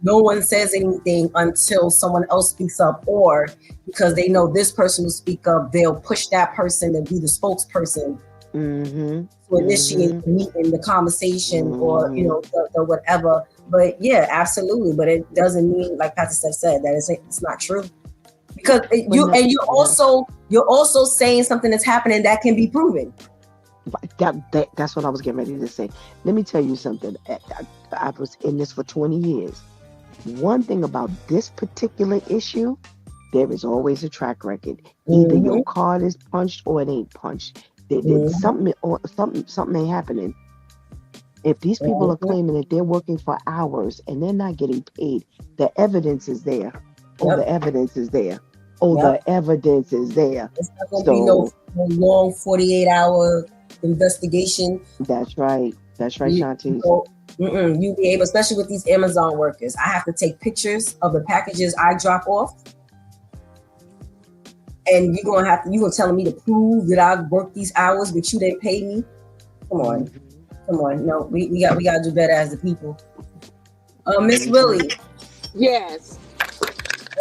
B: no one says anything until someone else speaks up, or because they know this person will speak up, they'll push that person and be the spokesperson to initiate the meeting, the conversation, or the whatever. But yeah, absolutely. But it doesn't mean, like Pastor Steph said, that it's not true. Because you're also saying something that's happening that can be proven.
F: That's what I was getting ready to say. Let me tell you something. I was in this for 20 years. One thing about this particular issue, there is always a track record. Either your card is punched or it ain't punched. Something ain't happening. If these people are claiming that they're working for hours and they're not getting paid, the evidence is there. The evidence is there. The evidence is there. It's not going to be no
B: long 48-hour investigation.
F: That's right, Shontyce.
B: You be able, especially with these Amazon workers, I have to take pictures of the packages I drop off, and you're gonna telling me to prove that I worked these hours, but you didn't pay me. Come on. No, we got to do better as the people. Miss Willie.
E: Yes.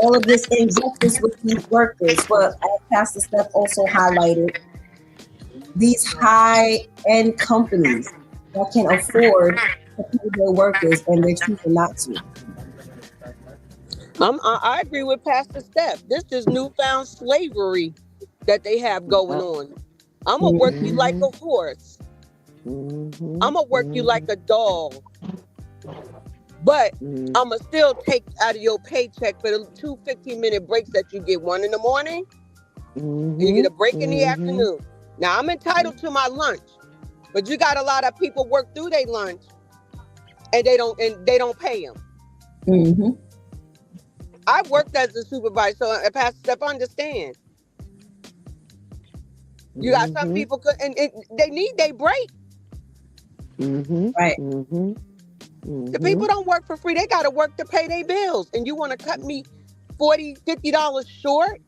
B: All of this injustice with these workers, but as Pastor Steph also highlighted, these high-end companies that can afford to pay their workers and they're choosing not to.
E: I agree with Pastor Steph. This is newfound slavery that they have going on. I'm going to work you like a horse. I'm going to work you like a dog. But I'm going to still take out of your paycheck for the 2 15-minute breaks that you get, one in the morning, and you get a break in the afternoon. Now, I'm entitled to my lunch, but you got a lot of people work through their lunch, and they don't pay them. I worked as a supervisor, so Pastor Steph, understand. You got some people, and they need their break.
B: Right.
E: The people don't work for free. They got to work to pay their bills. And you want to cut me $40, $50 short?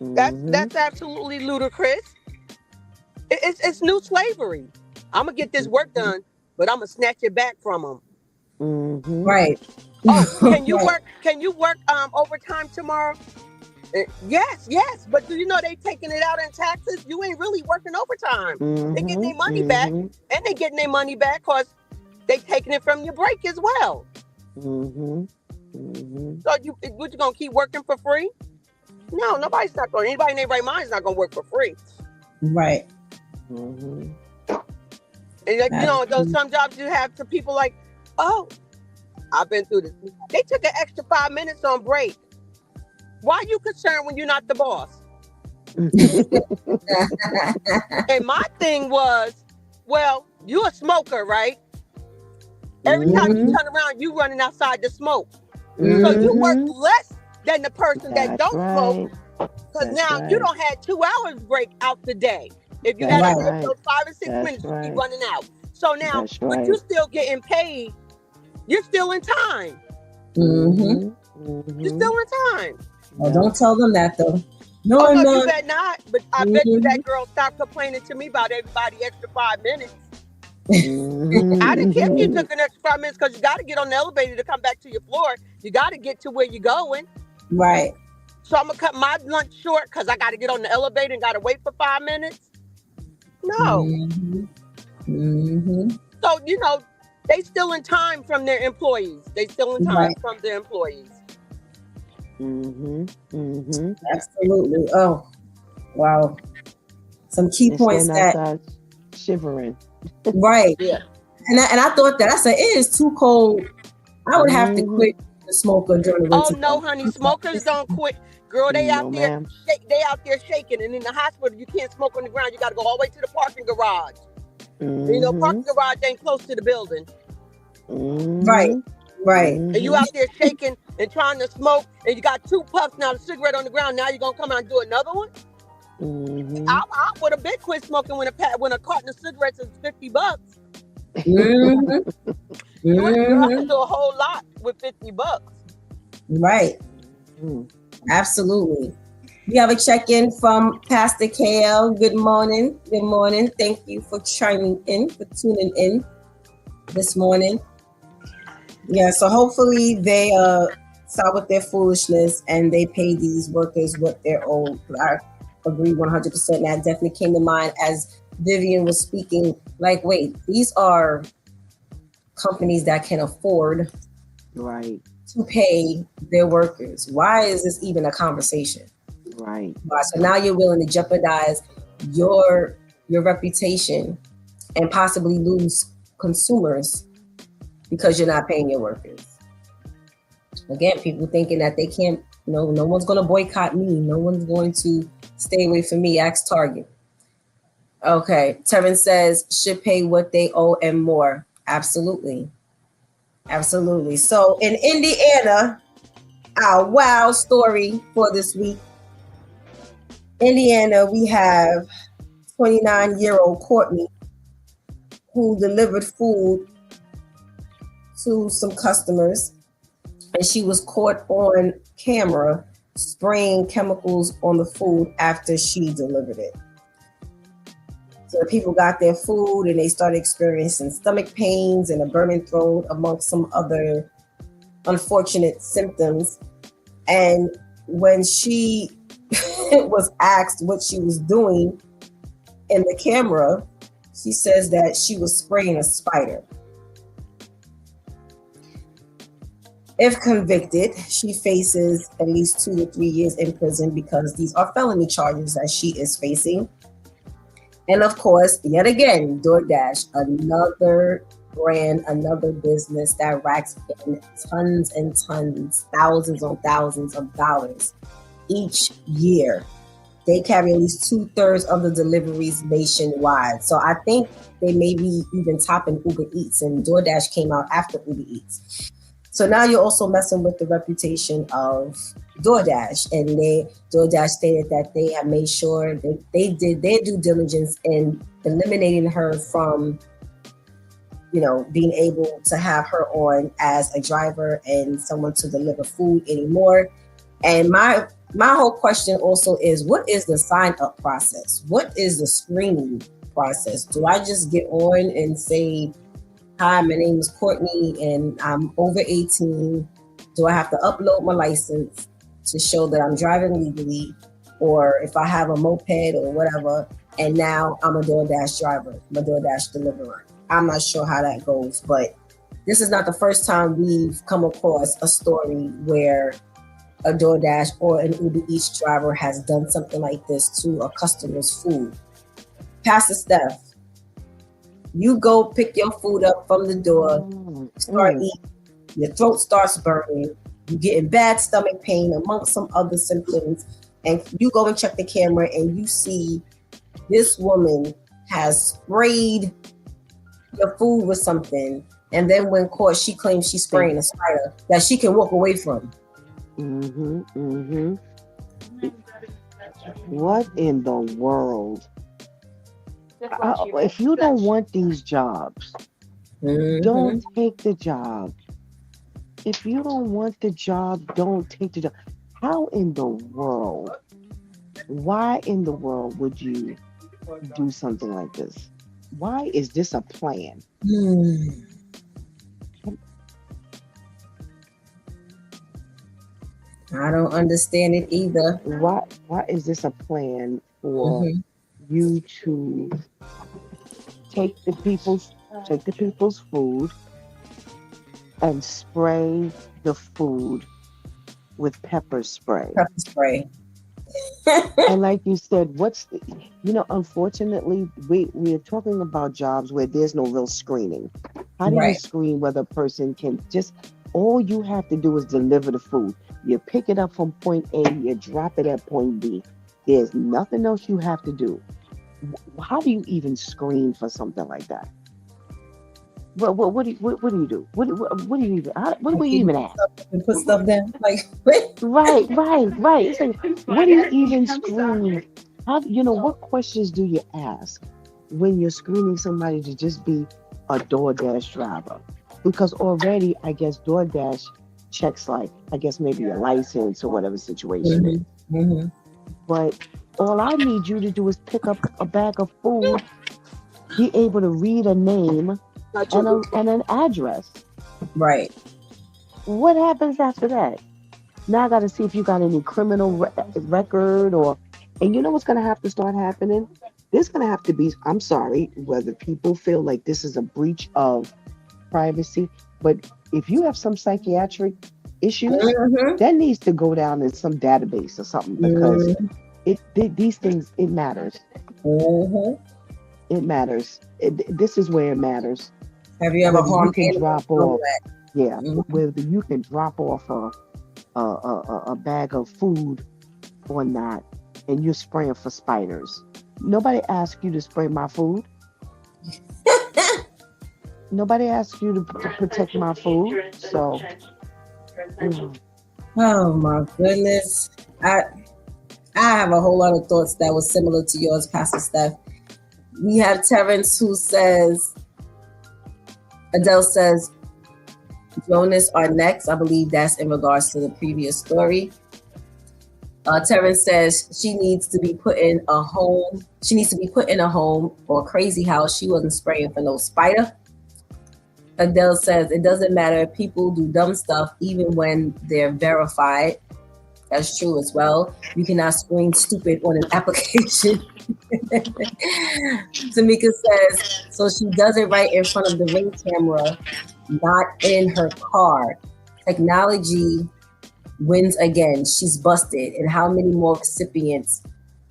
E: That's absolutely ludicrous. It's new slavery. I'm going to get this work done, but I'm going to snatch it back from them.
B: Right.
E: Oh, can you work overtime tomorrow? Yes, but do you know they taking it out in taxes? You ain't really working overtime. They getting their money back, and they getting their money back because they taking it from your break as well. So you gonna keep working for free? No, nobody's not going. Anybody in their right mind is not gonna work for free.
B: Right.
E: And those some jobs you have to people like, oh, I've been through this. They took an extra 5 minutes on break. Why are you concerned when you're not the boss? And my thing was, well, you a smoker, right? Every time you turn around, you running outside to smoke. So you work less than the person that don't smoke. Because now you don't have 2 hours break out the day. If you had to work those 5 or 6 minutes, you'd be running out. So now, but you're still getting paid. You're still in time. You're still in time.
B: Well, don't tell them that though.
E: No, you bet not. But I bet you that girl stopped complaining to me about everybody extra 5 minutes. I didn't care if you took an extra 5 minutes because you got to get on the elevator to come back to your floor. You got to get to where you're going.
B: Right.
E: So I'm going to cut my lunch short because I got to get on the elevator and got to wait for 5 minutes. No. So, they still in time from their employees. They still in time from their employees.
B: Absolutely. Oh, wow. Some key points that
F: shivering.
B: Right. Yeah. And I thought that I said it is too cold. I would have to quit the smoker during the winter.
E: Oh no, honey, smokers don't quit. Girl, they out there. They out there shaking, and in the hospital you can't smoke on the ground. You got to go all the way to the parking garage. Parking garage ain't close to the building.
B: Right. And
E: you out there shaking and trying to smoke, and you got 2 puffs now, the cigarette on the ground. Now you're gonna come out and do another one?
F: Mm-hmm.
E: I would have been quit smoking when a carton of cigarettes is $50.
B: Mhm.
E: I can
B: Mhm.
E: do a whole lot with $50.
B: Right.
F: Mm.
B: Absolutely. We have a check-in from Pastor KL. Good morning. Good morning. Thank you for chiming in, for tuning in this morning. Yeah, so hopefully they stop with their foolishness and they pay these workers what they're owed. I agree 100%. That definitely came to mind as Vivian was speaking. Like, wait, these are companies that can afford
F: Right.
B: to pay their workers. Why is this even a conversation?
F: Right.
B: So now you're willing to jeopardize your reputation and possibly lose consumers because you're not paying your workers. Again, people thinking that they can't, no one's going to boycott me. No one's going to stay away from me. Ask Target. Okay. Terrence says, should pay what they owe and more. Absolutely. Absolutely. So in Indiana, our wow story for this week. Indiana, we have 29-year-old Courtney who delivered food to some customers, and she was caught on camera spraying chemicals on the food after she delivered it. So the people got their food and they started experiencing stomach pains and a burning throat, amongst some other unfortunate symptoms. And when she was asked what she was doing in the camera, she says that she was spraying a spider. If convicted, she faces at least 2 to 3 years in prison because these are felony charges that she is facing. And of course, yet again, DoorDash, another brand, another business that racks in tons and tons, thousands on thousands of dollars each year. They carry at least 2/3 of the deliveries nationwide. So I think they may be even topping Uber Eats, and DoorDash came out after Uber Eats. So now you're also messing with the reputation of DoorDash, and DoorDash stated that they have made sure that they did their due diligence in eliminating her from, being able to have her on as a driver and someone to deliver food anymore. And my whole question also is, what is the sign up process? What is the screening process? Do I just get on and say, hi, my name is Courtney and I'm over 18. Do I have to upload my license to show that I'm driving legally? Or if I have a moped or whatever, and now I'm a DoorDash driver, I'm a DoorDash deliverer. I'm not sure how that goes, but this is not the first time we've come across a story where a DoorDash or an Uber Eats driver has done something like this to a customer's food. Pastor Steph, you go pick your food up from the door, start eating, your throat starts burning, you're getting bad stomach pain amongst some other symptoms, and you go and check the camera and you see this woman has sprayed your food with something, and then when caught, she claims she's spraying a spider that she can walk away from.
F: Mm-hmm. Mm-hmm. What in the world? If you don't want these jobs, don't take the job. If you don't want the job, don't take the job. How in the world? Why in the world would you do something like this? Why is this a plan?
B: I don't understand it either.
F: Why is this a plan for you to take the people's food and spray the food with pepper spray?
B: Pepper spray.
F: And like you said, unfortunately, we are talking about jobs where there's no real screening. How do you screen whether a person can all you have to do is deliver the food. You pick it up from point A, you drop it at point B. There's nothing else you have to do. How do you even screen for something like that? What do you do? What do you even? What do we even ask?
B: And put stuff down, like
F: right. It's like, what do you even screen? How what questions do you ask when you're screening somebody to just be a DoorDash driver? Because already, I guess DoorDash checks like I guess maybe your license or whatever situation is.
B: Hmm.
F: But all I need you to do is pick up a bag of food, be able to read a name
E: Not
F: and
E: true.
F: and an address.
B: Right.
F: What happens after that? Now I got to see if you got any criminal record and you know what's going to have to start happening? There's going to have to be, I'm sorry, whether people feel like this is a breach of privacy, but if you have some psychiatric issues,
B: Hmm.
F: that needs to go down in some database or something because
B: Hmm.
F: these things, it matters.
B: Hmm.
F: It matters. This is where it matters.
B: Have you ever
F: Whether you
B: harmed
F: can
B: animals?
F: drop
B: Know
F: off,
B: that.
F: yeah,
B: Mhm.
F: whether you can drop off a bag of food or not, and you're spraying for spiders. Nobody asked you to spray my food. Nobody asked you to protect my food. So, mm,
B: Oh my goodness. I I have a whole lot of thoughts that was similar to yours, Pastor Steph. We have Terrence who says, Adele says, Jonas are next. I believe that's in regards to the previous story. Terrence says she needs to be put in a home. She needs to be put in a home or a crazy house. She wasn't spraying for no spider. Adele says it doesn't matter. People do dumb stuff even when they're verified. That's true as well. You cannot screen stupid on an application. Tamika says, so she does it right in front of the ring camera, not in her car. Technology wins again. She's busted. And how many more recipients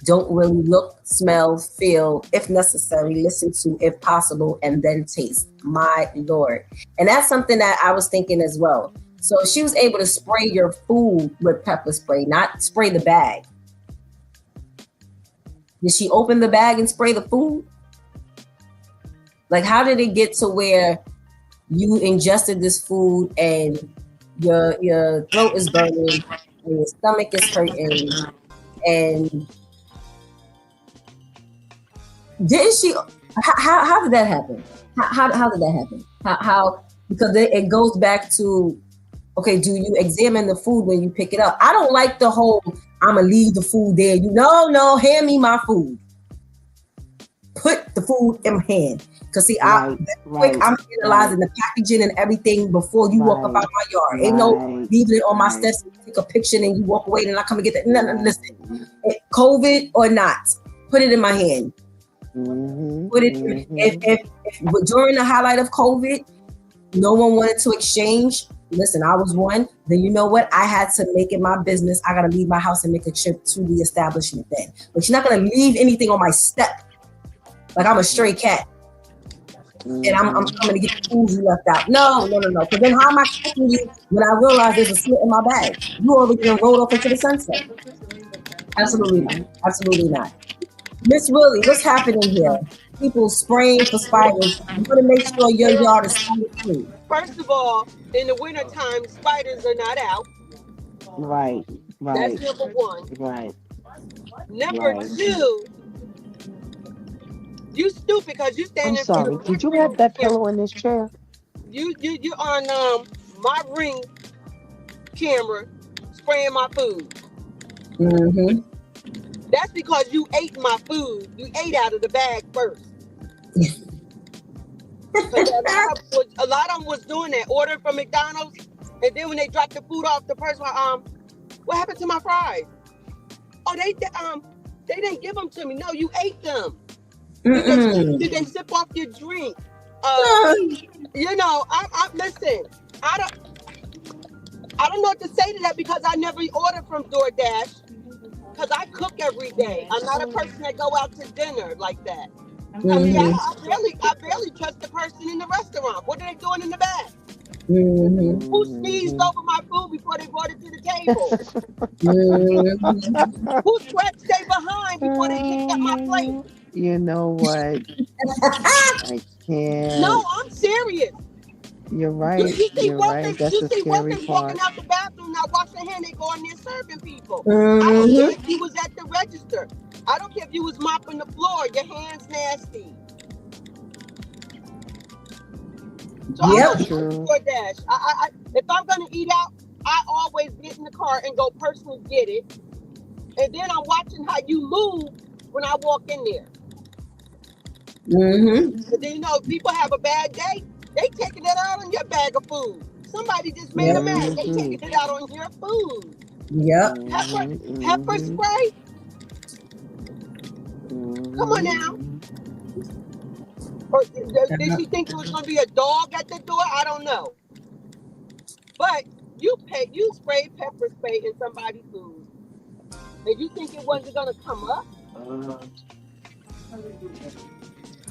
B: don't really look, smell, feel, if necessary, listen to, if possible, and then taste? My Lord. And that's something that I was thinking as well. So she was able to spray your food with pepper spray, not spray the bag. Did she open the bag and spray the food? Like, how did it get to where you ingested this food and your throat is burning and your stomach is hurting? And didn't she? How did that happen? How did that happen? How because it goes back to, okay, do you examine the food when you pick it up? I don't like the whole I'm gonna leave the food there. No, hand me my food. Put the food in my hand. Cause see, I'm analyzing the packaging and everything before you walk up out my yard. Ain't no leaving it on my steps, take a picture and you walk away and I come and get that. No, listen. COVID or not, put it in my hand. Put it if during the highlight of COVID, no one wanted to exchange. Listen, I was one. Then you know what? I had to make it my business. I gotta leave my house and make a trip to the establishment then. But you're not gonna leave anything on my step. Like I'm a stray cat. And I'm coming to get the food you left out. No. Because then how am I cooking you when I realize there's a slit in my bag? You already done rolled off into the sunset. Absolutely not. Miss Willie, what's happening here? People spraying for spiders. You want to make sure your yard is spider-free.
E: First of all, in the wintertime, spiders are not out.
F: Right.
E: That's number one.
F: Right.
E: Number two, you stupid because you standing
F: I'm sorry. Did you have that pillow in this chair?
E: You on my ring camera spraying my food.
B: Mm-hmm.
E: That's because you ate my food. You ate out of the bag first. A lot of them was doing that, ordering from McDonald's, and then when they dropped the food off, the person what happened to my fries? Oh, they didn't give them to me. No, you ate them. You can sip off your drink. I listen. I don't know what to say to that because I never ordered from DoorDash because I cook every day. I'm not a person that go out to dinner like that. I barely trust the person in the restaurant. What are they doing in the back? Who sneezed over my food before they brought it to the table? Who sweat stay behind before they picked up my plate?
F: You know what? I can't.
E: No, I'm serious.
F: You're right. You're right. That's a scary part.
E: Walking out the bathroom, not wash their hand, they go in there serving people. I don't care if he was at the register. I don't care if you was mopping the floor. Your hands nasty. So I
B: Yep.
E: don't do DoorDash. If I'm gonna eat out, I always get in the car and go personally get it, and then I'm watching how you move when I walk in there.
B: Mm-hmm.
E: But then people have a bad day. They taking it out on your bag of food. Somebody just made a
B: Yep.
E: mess. They taking it out on your food.
B: Yep.
E: Pepper spray. Come on now. Or did she think there was going to be a dog at the door? I don't know. But you sprayed pepper spray in somebody's food, and you think it wasn't going to come up?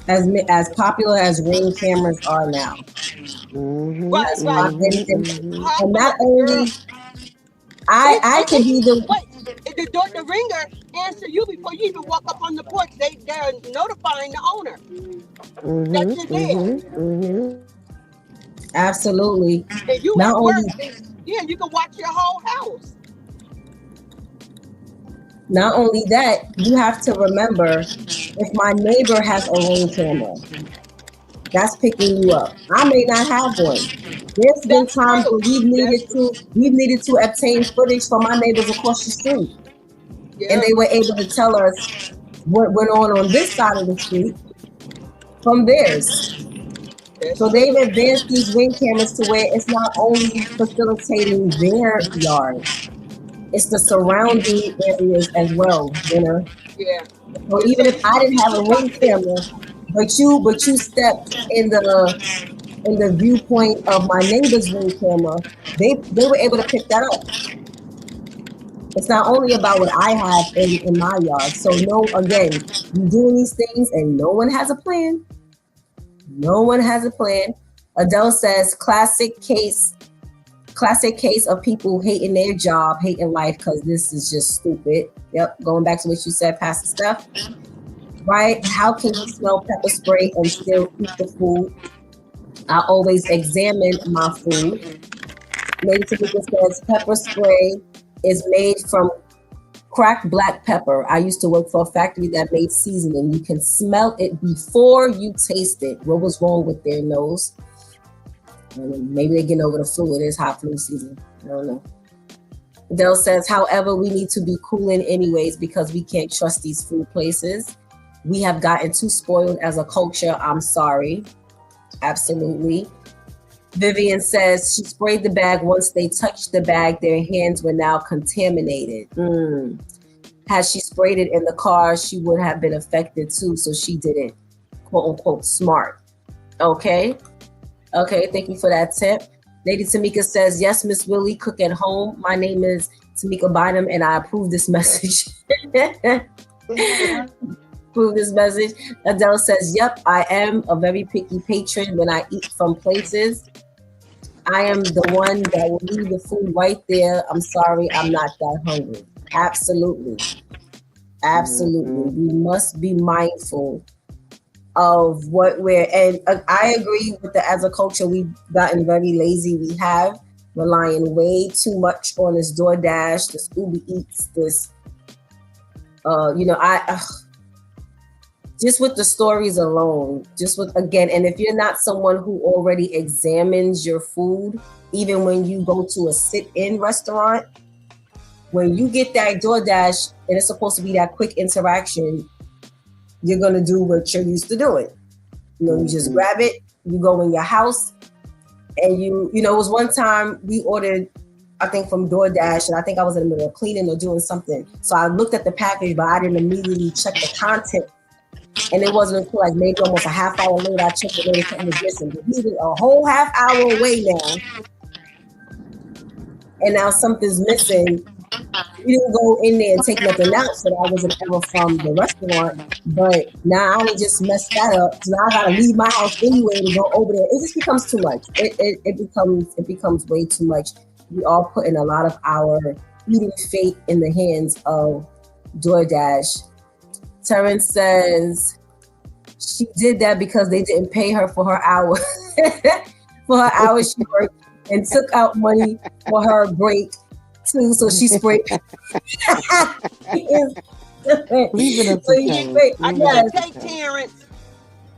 B: As popular as Ring cameras are now,
E: Right.
B: and not only I can be
E: the ringer answer you before you even walk up on the porch. They're notifying the owner that you're there.
B: Absolutely.
E: And you
B: not
E: at work,
B: only
E: you can watch your whole house.
B: Not only that, you have to remember, if my neighbor has a Ring camera, that's picking you up. I may not have one. There's been times where we've needed to obtain footage from my neighbors across the street, and they were able to tell us what went on this side of the street from theirs. So they've advanced these Ring cameras to where it's not only facilitating their yard, it's the surrounding areas as well,
E: Yeah.
B: So even if I didn't have a Ring camera, but you stepped in the viewpoint of my neighbor's Ring camera, they were able to pick that up. It's not only about what I have in my yard. So again, you're doing these things and no one has a plan. No one has a plan. Adele says, classic case of people hating their job, hating life, because this is just stupid. Yep, going back to what you said, Pastor Steph. Right? How can you smell pepper spray and still eat the food? I always examine my food. Lady Tamika says, pepper spray is made from cracked black pepper. I used to work for a factory that made seasoning. You can smell it before you taste it. What was wrong with their nose? Maybe they're getting over the flu. It is hot flu season. I don't know. Adele says, however, we need to be cooling anyways because we can't trust these food places. We have gotten too spoiled as a culture. I'm sorry. Absolutely. Vivian says she sprayed the bag. Once they touched the bag, their hands were now contaminated. Had she sprayed it in the car, she would have been affected too. So she did it, quote unquote, smart. Okay, thank you for that tip. Lady Tamika says, yes, Miss Willie, cook at home. My name is Tamika Bynum and I approve this message. Approve this message. Adele says, yep, I am a very picky patron when I eat from places. I am the one that will leave the food right there. I'm sorry, I'm not that hungry. Absolutely. We must be mindful of what and I agree with as a culture, we've gotten very lazy. We have relying way too much on this DoorDash, this Uber Eats, this, just with the stories alone, and if you're not someone who already examines your food, even when you go to a sit-in restaurant, when you get that DoorDash and it's supposed to be that quick interaction, you're going to do what you're used to doing. You just grab it, you go in your house, and it was one time we ordered, I think from DoorDash, and I think I was in the middle of cleaning or doing something. So I looked at the package, but I didn't immediately check the content. And it wasn't until like maybe almost a half hour later, I checked it and something was missing. But he's a whole half hour away now. And now something's missing. We didn't go in there and take nothing out, so that wasn't ever from the restaurant. But now I only just messed that up. So now I gotta leave my house anyway to go over there. It just becomes too much. It becomes way too much. We are putting a lot of our eating fate in the hands of DoorDash. Terrence says she did that because they didn't pay her for her hour. For her hours she worked and took out money for her break too. So she sprayed. He
F: Leave it up
B: So
F: to
B: you
E: Give,
F: Terrence.
B: wait,
E: I
F: Leave it
E: give
B: yes,
F: up
E: and
F: to
E: take,
F: Terrence.
E: Terrence.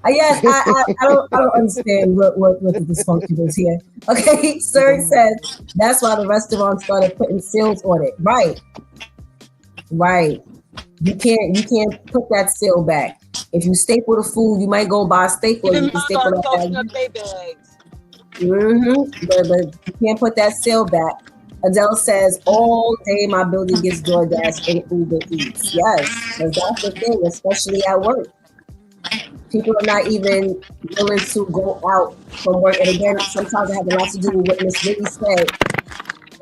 B: yes, I don't understand what the dysfunction is here. Okay, sir
F: Mhm.
B: says that's why the restaurant started putting seals on it. Right, right. You can't put that seal back. If you staple the food, you might go buy a stapler.
E: Even
B: You can
E: mine
B: staple
E: are
B: that
E: closing up
B: bag.
E: their bags.
B: But you can't put that seal back. Adele says all day my building gets DoorDash and Uber Eats. Yes, because that's the thing, especially at work. People are not even willing to go out from work. And again, sometimes it has a lot to do with what Miss Willie said.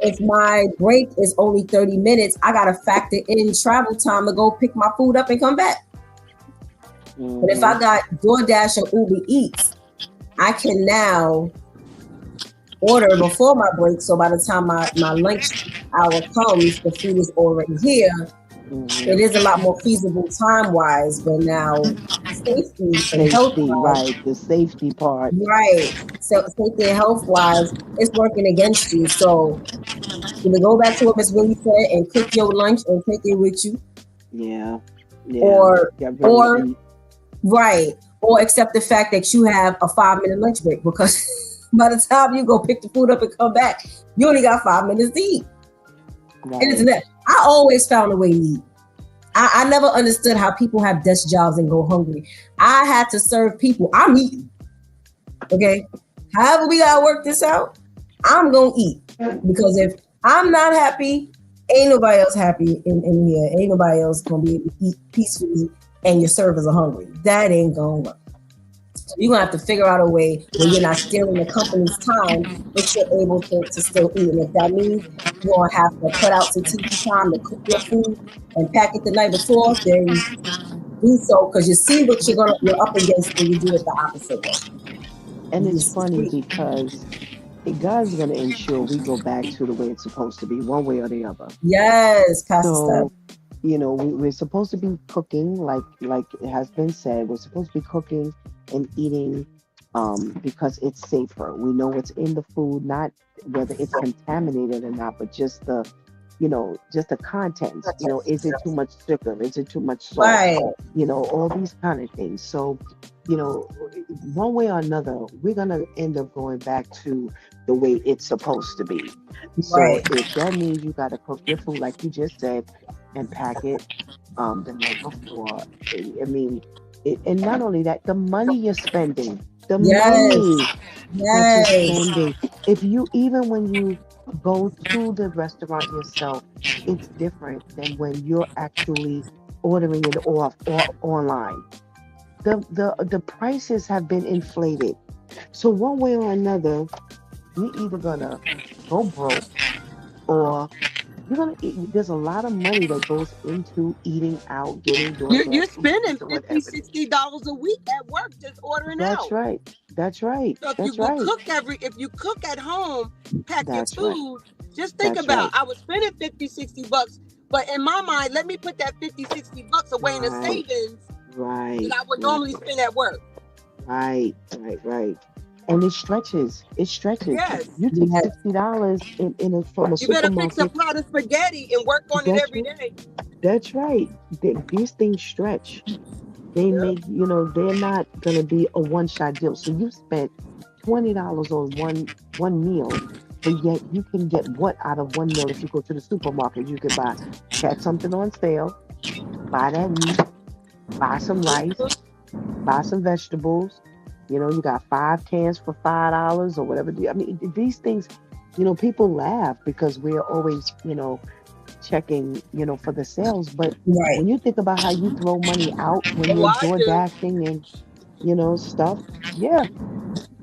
B: If my break is only 30 minutes, I gotta factor in travel time to go pick my food up and come back. But if I
F: Mhm.
B: got DoorDash or Uber Eats, I can now order before my break. So by the time my lunch hour comes, the food is already here. It
F: Mhm.
B: is a lot more feasible time wise, but now safety and health
F: Safety,
B: wise,
F: right? The safety part.
B: right. So safety and health wise, it's working against you. So either go back to what Miss Willie said and cook your lunch and take it with you,
F: Yeah. Yeah.
B: or
F: Get ready to
B: or
F: eat.
B: right, or accept the fact that you have a 5 minute lunch break because by the time you go pick the food up and come back, you only got 5 minutes to eat. And it's
F: Right.
B: that I always found a way to eat. I never understood how people have desk jobs and go hungry. I had to serve people. I'm eating. Okay. However, we gotta work this out. I'm gonna eat. Because if I'm not happy, ain't nobody else happy in here. Ain't nobody else gonna be able to eat peacefully and your servers are hungry. That ain't gonna work. So you're gonna have to figure out a way where you're not stealing the company's time, but you're able to still eat. And if that means you're gonna have to cut out some TV time to cook your food and pack it the night before, then do so because you see what you're up against and you do it the opposite way.
F: And
B: You
F: it's
B: just
F: funny
B: see.
F: because God's going to ensure we go back to the way it's supposed to be, one way or the other.
B: Yes, Pastor Steph.
F: So, we're supposed to be cooking, like it has been said. We're supposed to be cooking and eating, because it's safer. We know what's in the food, not whether it's contaminated or not, but just the contents. Is it too much sugar? Is it too much salt?
B: Right,
F: All these kind of things. So, you know, one way or another, we're gonna end up going back to the way it's supposed to be. So
B: right.
F: if that means you got to cook your food, like you just said, and pack it the night before, I mean, and not only that, the money you're spending, the
B: Yes,
F: money that you're
B: yes,
F: spending. If you even when you go to the restaurant yourself, it's different than when you're actually ordering it off or online. The prices have been inflated. So one way or another, you're either gonna go broke or there's a lot of money that goes into eating out, getting
E: You're
F: DoorDash, Uber
E: spending
F: Eats, or
E: 50
F: whatever it is.
E: $60 a week at work just ordering
F: That's
E: out.
F: right. That's right.
E: So
F: That's right.
E: if you cook at home, pack your
F: That's right.
E: food, just think
F: That's
E: about
F: right.
E: I was spending 50 $60, but in my mind, let me put that 50 $60 away in the
F: Right.
E: savings that
F: Right.
E: I would
F: Right.
E: normally spend at work.
F: Right. Right. Right. And it stretches. It stretches.
E: Yes.
F: You take
B: yes,
F: $60 from a
E: You better fix a
F: supermarket.
E: pot of spaghetti and work on it
F: That's
E: every
F: right.
E: day.
F: That's right. These things stretch. They
E: Yep.
F: make, they're not gonna be a one shot deal. So you spent $20 on one meal, but yet you can get what out of one meal if you go to the supermarket. You could catch something on sale, buy that meat, buy some rice, buy some vegetables. You got 5 cans for $5 or whatever. I mean, these things, people laugh because we're always, checking, for the sales. But
B: right.
F: when you think about how you throw money out when
E: Oh,
F: you're
E: I
F: door
E: do.
F: dashing and, stuff, yeah.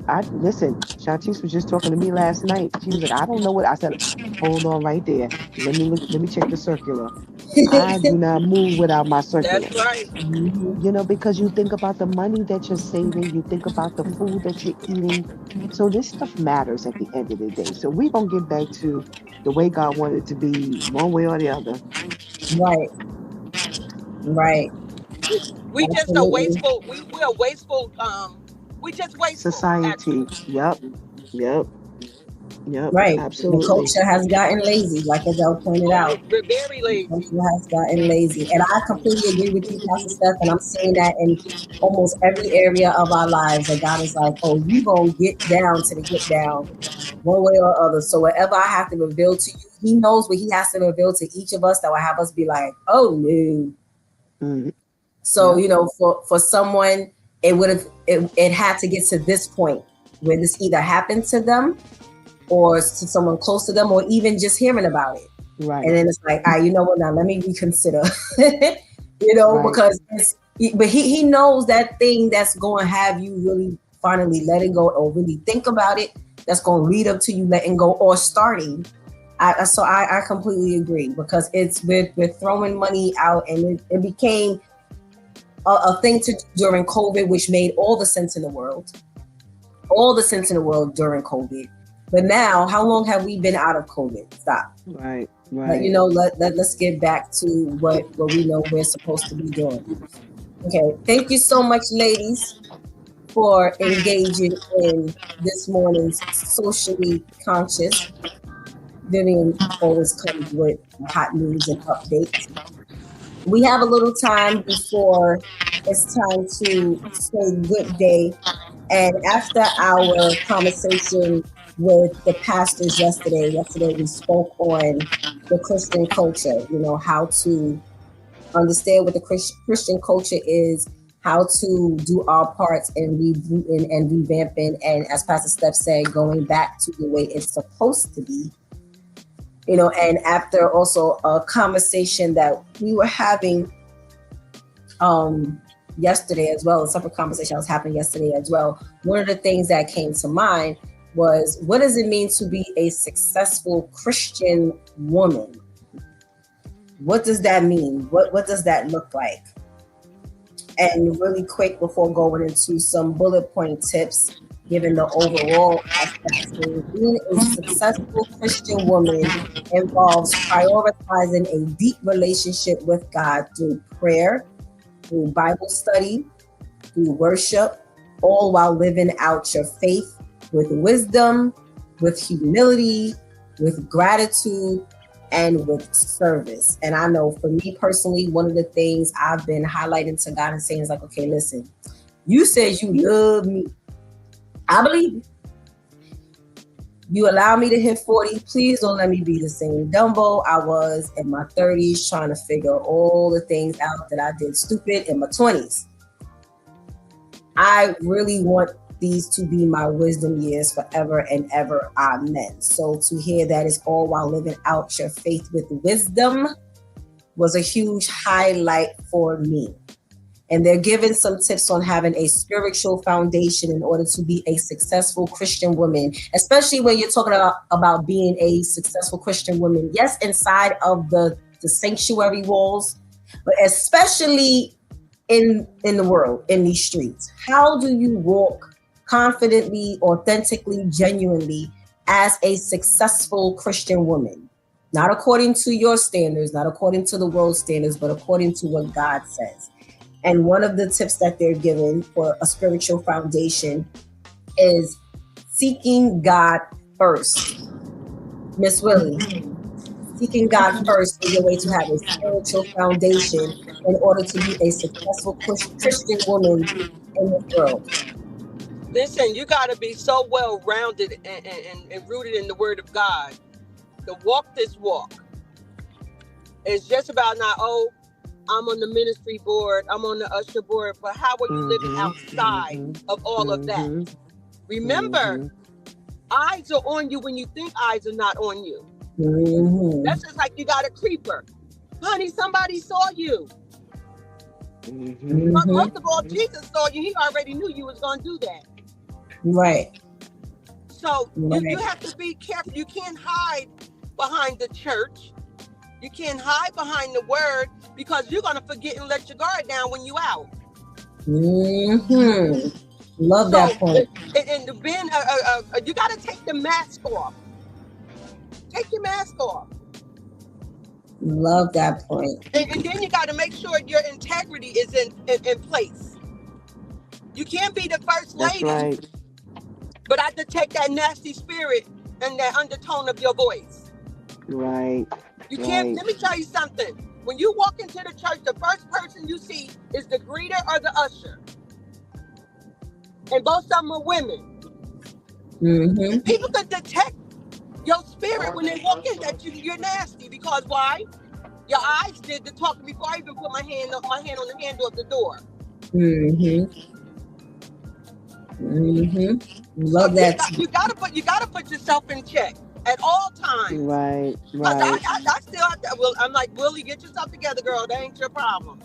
F: I listen, Shontyce was just talking to me last night. She was like, I don't know what I said. Hold on right there. Let me look, let me check the circular. I do not move without my
E: That's
F: circular.
E: right.
B: Mhm.
F: Because you think about the money that you're saving, you think about the food that you're eating. So this stuff matters at the end of the day. So we're gonna get back to the way God wanted it to be, one way or the other.
B: Right, right.
E: We just a
B: Absolutely.
E: wasteful. We're wasteful. We just wasteful.
F: Society.
E: Actually,
F: Yep. Yep. Yep,
B: Right. The
F: absolutely.
B: culture has gotten lazy, like Adele pointed
E: Oh,
B: out.
E: we're very
B: The
E: lazy.
B: culture has gotten lazy. And I completely agree with you, Pastor Steph, and I'm seeing that in almost every area of our lives. That God is like, oh, you gonna get down to the get down one way or other. So whatever I have to reveal to you, he knows what he has to reveal to each of us that will have us be like, oh no.
F: Hmm.
B: So,
F: Yep.
B: for someone, it had to get to this point where this either happened to them or to someone close to them, or even just hearing about it. And
F: Right.
B: then it's like, you know what, now let me reconsider.
F: Right.
B: Because but he knows that thing that's going to have you really finally letting go or really think about it, that's going to lead up to you letting go or starting. I completely agree, because we're throwing money out, and it became a thing to do during COVID, which made all the sense in the world during COVID. But now, how long have we been out of COVID? Stop.
F: Right.
B: But
F: Right.
B: let's get back to what we know we're supposed to be doing. Okay, thank you so much, ladies, for engaging in this morning's socially conscious. Vivian always comes with hot news and updates. We have a little time before it's time to say good day. And after our conversation with the pastors yesterday we spoke on the Christian culture, how to understand what the Christian culture is, how to do our parts in rebooting and revamping, and as Pastor Steph said, going back to the way it's supposed to be. And after also a conversation that we were having yesterday as well, a separate conversation that was happening yesterday as well, one of the things that came to mind was, what does it mean to be a successful Christian woman? What does that mean? What does that look like? And really quick, before going into some bullet point tips, given the overall aspect, being a successful Christian woman involves prioritizing a deep relationship with God through prayer, through Bible study, through worship, all while living out your faith with wisdom, with humility, with gratitude, and with service. And I know for me personally, one of the things I've been highlighting to God and saying is like, okay, listen, you said you love me. I believe you. You allow me to hit 40. Please don't let me be the same Dumbo I was in my 30s, trying to figure all the things out that I did stupid in my 20s. I really want these to be my wisdom years forever and ever. Amen. So to hear that is all while living out your faith with wisdom was a huge highlight for me. And they're giving some tips on having a spiritual foundation in order to be a successful Christian woman, especially when you're talking about being a successful Christian woman. Yes, inside of the sanctuary walls, but especially in the world, in these streets. How do you walk confidently, authentically, genuinely as a successful Christian woman? Not according to your standards, not according to the world standards, but according to what God says. And one of the tips that they're given for a spiritual foundation is seeking God first. Miss Willie, seeking God first is a way to have a spiritual foundation in order to be a successful Christian woman in this world.
E: Listen, you got to be so well rounded and rooted in the Word of God to walk this walk. It's just about not, I'm on the ministry board, I'm on the usher board, but how are you living outside of all of that? Remember, eyes are on you when you think eyes are not on you. That's just like you got a creeper. Honey, somebody saw you. Most of all, Jesus saw you. He already knew you was going to do that.
B: Right.
E: So you have to be careful. You can't hide behind the church. You can't hide behind the word, because you're going to forget and let your guard down when you out.
B: Love that point.
E: And being you got to take the mask off. Take your mask off.
B: Love that point.
E: And then you got to make sure your integrity is in place. You can't be the first lady,
F: That's right.
E: but I detect that nasty spirit and that undertone of your voice.
F: Right.
E: You can't,
F: Right.
E: let me tell you something. When you walk into the church, the first person you see is the greeter or the usher. And both of them are women.
B: Mm-hmm.
E: People can detect your spirit when they walk in that you're nasty. Because why? Your eyes did the talking before I even put my hand on the handle of the door.
B: Mm-hmm. Mm-hmm.
E: So
B: Love that.
E: you gotta put yourself in check at all times.
F: Right.
E: Cause
F: Right.
E: I still have to, well, I'm like, Willie, get yourself together, girl. That ain't your problem.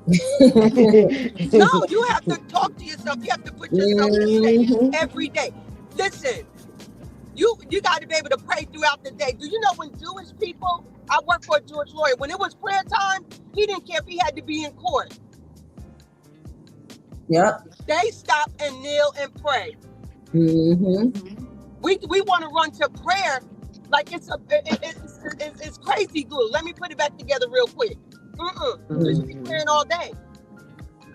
E: No, you have to talk to yourself. You have to put yourself in check
B: Mm-hmm.
E: every day. Listen, you got to be able to pray throughout the day. Do you know when Jewish people? I work for a Jewish lawyer. When it was prayer time, he didn't care if he had to be in court.
B: Yep.
E: They stop and kneel and pray.
B: Mm-hmm.
E: We want to run to prayer like it's crazy glue. Let me put it back together real quick. We should be
F: Mhm.
E: praying all day.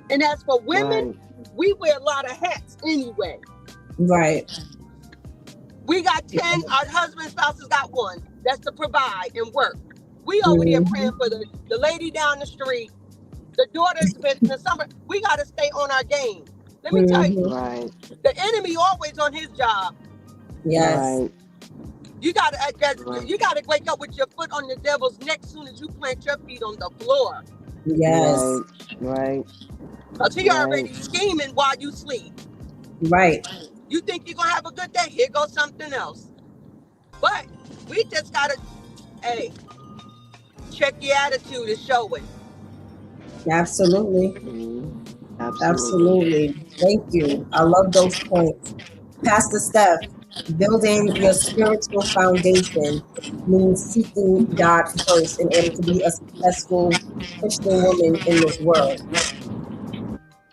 E: And as for women,
F: Right.
E: we wear a lot of hats anyway.
B: Right.
E: We got 10, our husband, spouses got one. That's to provide and work. We over here praying
B: Mm-hmm.
E: for the lady down the street, the daughter's business. We got to stay on our game. Let me tell you,
B: Mm-hmm.
F: Right.
E: the enemy always on his job.
B: Yes.
F: Right.
E: You gotta
F: Right.
E: wake up with your foot on the devil's neck as soon as you plant your feet on the floor.
B: Yes.
F: Right. Right.
E: Cause he
F: Right.
E: already scheming while you sleep.
B: Right.
E: You think you're gonna have a good day? Here goes something else. But we just gotta, hey, check your attitude and show it.
B: Absolutely.
F: Mhm. Absolutely.
B: Absolutely. Thank you. I love those points. Pastor Steph, building your spiritual foundation means seeking God first in order to be a successful Christian woman in this world.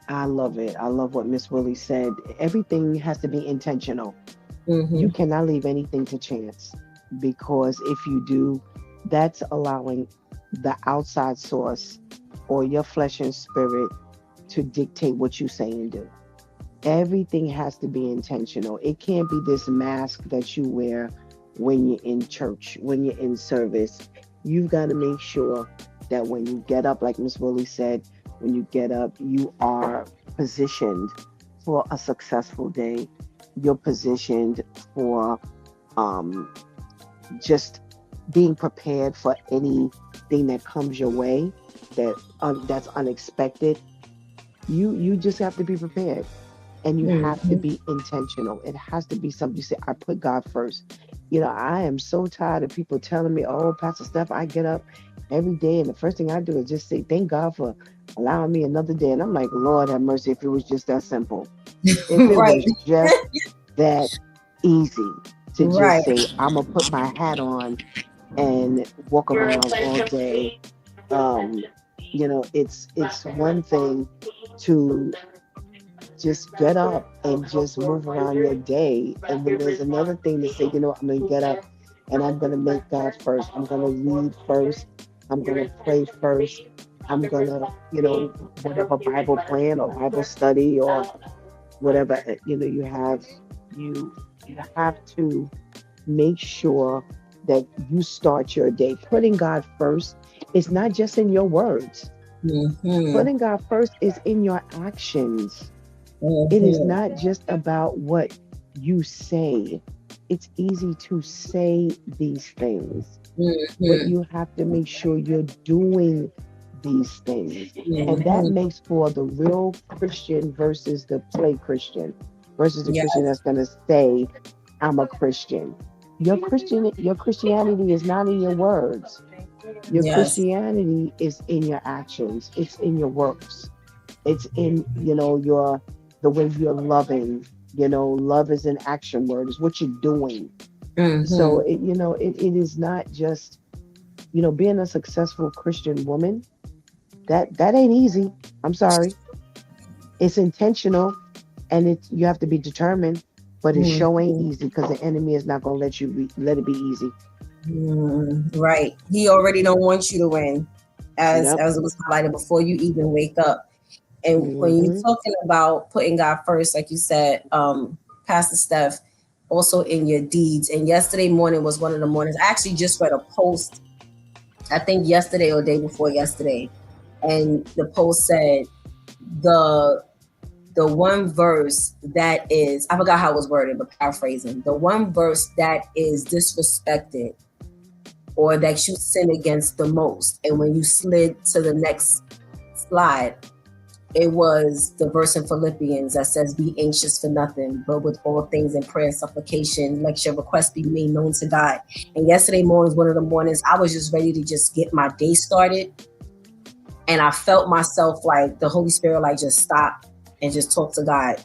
F: I love it. I love what Miss Willie said. Everything has to be intentional. You
B: Mm-hmm.
F: cannot leave anything to chance, because if you do, that's allowing the outside source or your flesh and spirit to dictate what you say and do. Everything has to be intentional. It can't be this mask that you wear when you're in church, when you're in service. You've got to make sure that when you get up, like Miss Willie said, when you get up, you are positioned for a successful day. You're positioned for um, just being prepared for anything that comes your way that's unexpected. You just have to be prepared, and you have to
B: Mm-hmm.
F: be intentional. It has to be something you say, I put God first. I am so tired of people telling me, oh, Pastor Steph, I get up every day and the first thing I do is just say, thank God for allowing me another day. And I'm like, Lord have mercy, if it was just that simple. If it
B: Right.
F: was just that easy to just
B: Right.
F: say, I'm going to put my hat on and walk around all day. Um, it's one thing to just get up and just move around your day. And then there's another thing to say, I'm going to get up and I'm going to make God first. I'm going to read first. I'm going to pray first. I'm going to, whatever Bible plan or Bible study or whatever, you you have to make sure that you start your day. Putting God first is not just in your words.
B: Mm-hmm.
F: Putting God first is in your actions. It is
B: Mm-hmm.
F: not just about what you say. It's easy to say these things, but
B: Mm-hmm.
F: you have to make sure you're doing these things. And that
B: Mm-hmm.
F: makes for the real Christian versus the play Christian, versus the Christian
B: Yes.
F: that's going to say, I'm a Christian. Your Christianity is not in your words. Your
B: Yes.
F: Christianity is in your actions. It's in your works. It's in, your the way you're loving. Love is an action word. It's what you're doing. So
B: Mm-hmm.
F: it is not just, being a successful Christian woman. That ain't easy. I'm sorry. It's intentional, and you have to be determined, but it sure ain't
B: Mm-hmm.
F: easy because the enemy is not gonna let it be easy.
B: Right. He already don't want you to win, as
F: Yep.
B: it was highlighted before you even wake up. And when you're
F: Hmm.
B: talking about putting God first, like you said, Pastor Steph, also in your deeds. And yesterday morning was one of the mornings. I actually just read a post, I think yesterday or day before yesterday, and the post said the one verse that is, I forgot how it was worded, but paraphrasing, the one verse that is disrespected or that you sin against the most. And when you slid to the next slide, it was the verse in Philippians that says, be anxious for nothing, but with all things in prayer and supplication, let your requests be made known to God. And yesterday morning was one of the mornings I was just ready to just get my day started. And I felt myself like the Holy Spirit, like, just stop and just talk to God.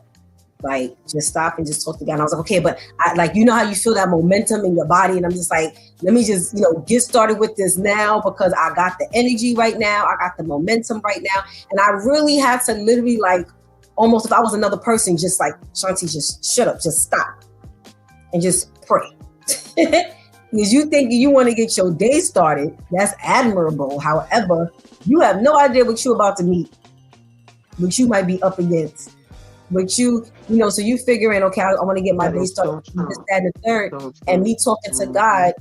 B: Like, just stop and just talk to God. And I was like, okay, but I, like, you know how you feel that momentum in your body? And I'm just like, let me just, get started with this now, because I got the energy right now. I got the momentum right now. And I really had to literally, like, almost if I was another person, just like, Shontyce, just shut up, just stop and just pray. Because you think you want to get your day started. That's admirable. However, you have no idea what you're about to meet, what you might be up against. But so you figuring, okay, I want to get my day started, this, that, and the third, and me talking to God,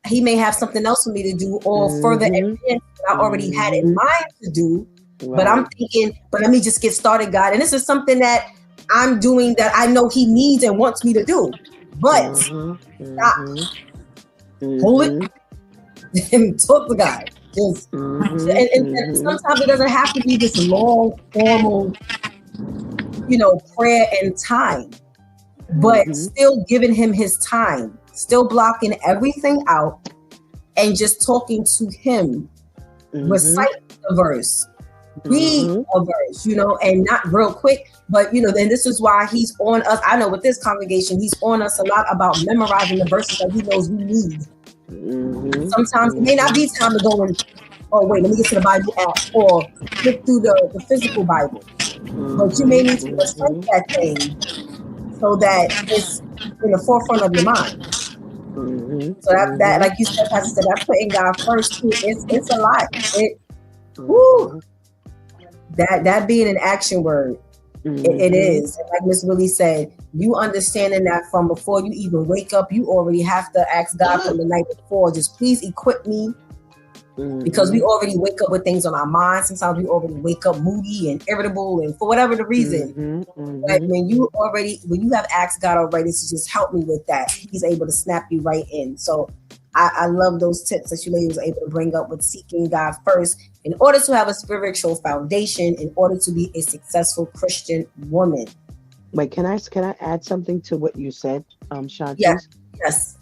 B: he may have something else for me to do, or further advance what I already had in mind to do. Right. But I'm thinking, but let me just get started, God. And this is something that I'm doing that I know he needs and wants me to do. But stop. Hold it and talk to God. Just, and sometimes it doesn't have to be this long, formal, prayer and time, but still giving him his time, still blocking everything out and just talking to him, recite the verse, read a verse, and not real quick, but and this is why he's on us. I know with this congregation, he's on us a lot about memorizing the verses that he knows we need. Sometimes it may not be time to go and, oh wait, let me get to the Bible app or flip through the physical Bible. But you may need to recite that thing so that it's in the forefront of your mind. So that like you said, Pastor said, that putting God first too, it's a lot. That being an action word, it is. And like Miss Willie said, you understanding that from before you even wake up, you already have to ask God from the night before, just please equip me. Because we already wake up with things on our minds. Sometimes we already wake up moody and irritable, and for whatever the reason. But when you have asked God already to just help me with that, he's able to snap you right in. So I love those tips that you ladies were able to bring up with seeking God first in order to have a spiritual foundation, in order to be a successful Christian woman.
F: Wait, can I add something to what you said, Shontyce?
B: Yes.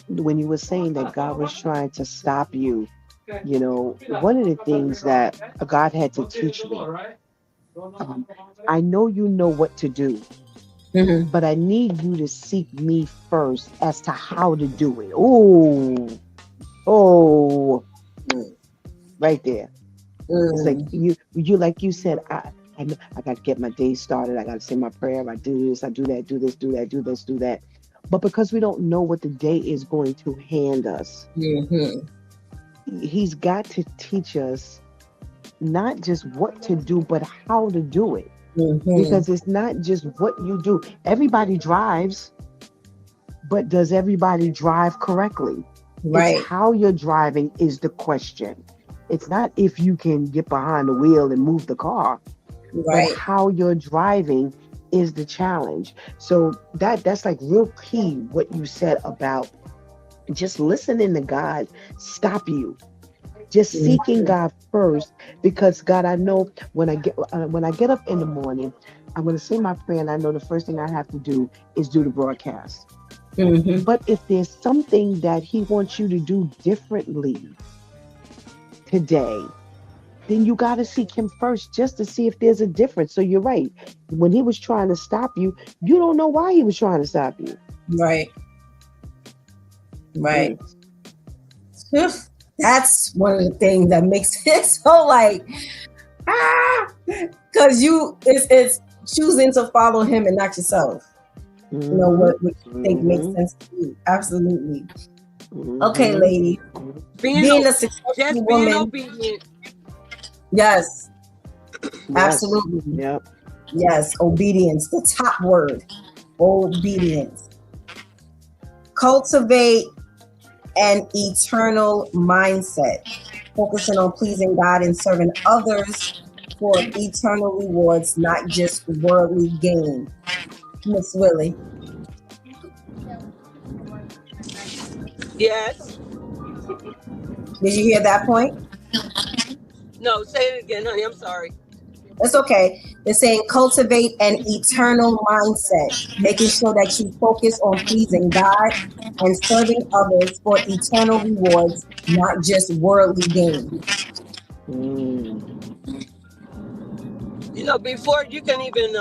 F: When you were saying that God was trying to stop you, one of the things that God had to teach me, I know you know what to do, but I need you to seek me first as to how to do it. Oh, right there. It's like you like you said, I got to get my day started. I got to say my prayer. I do this, I do that, do this, do that, do this, do that. But because we don't know what the day is going to hand us, he's got to teach us not just what to do, but how to do it. Because it's not just what you do. Everybody drives, but does everybody drive correctly? Right. It's how you're driving is the question. It's not if you can get behind the wheel and move the car, but how you're driving is the challenge. So that's like real key what you said about just listening to God stop you. Just seeking God first, because God, I know when I get up in the morning, I'm going to say my prayer, and I know the first thing I have to do is do the broadcast. But if there's something that he wants you to do differently today, then you got to seek him first just to see if there's a difference. So you're right. When he was trying to stop you, you don't know why he was trying to stop you.
B: Right. That's one of the things that makes it so like, because it's choosing to follow him and not yourself. What you think makes sense to you. Absolutely. Okay, lady. Being a successful woman.
E: Being obedient.
B: Yes. Absolutely.
F: Yep.
B: Yes. Obedience. The top word. Obedience. Cultivate an eternal mindset, focusing on pleasing God and serving others for eternal rewards, not just worldly gain. Miss Willie.
E: Yes.
B: Did you hear that point?
E: No, say it again, honey. I'm sorry.
B: That's okay. They're saying cultivate an eternal mindset, making sure that you focus on pleasing God and serving others for eternal rewards, not just worldly gain.
E: You know, before you can even,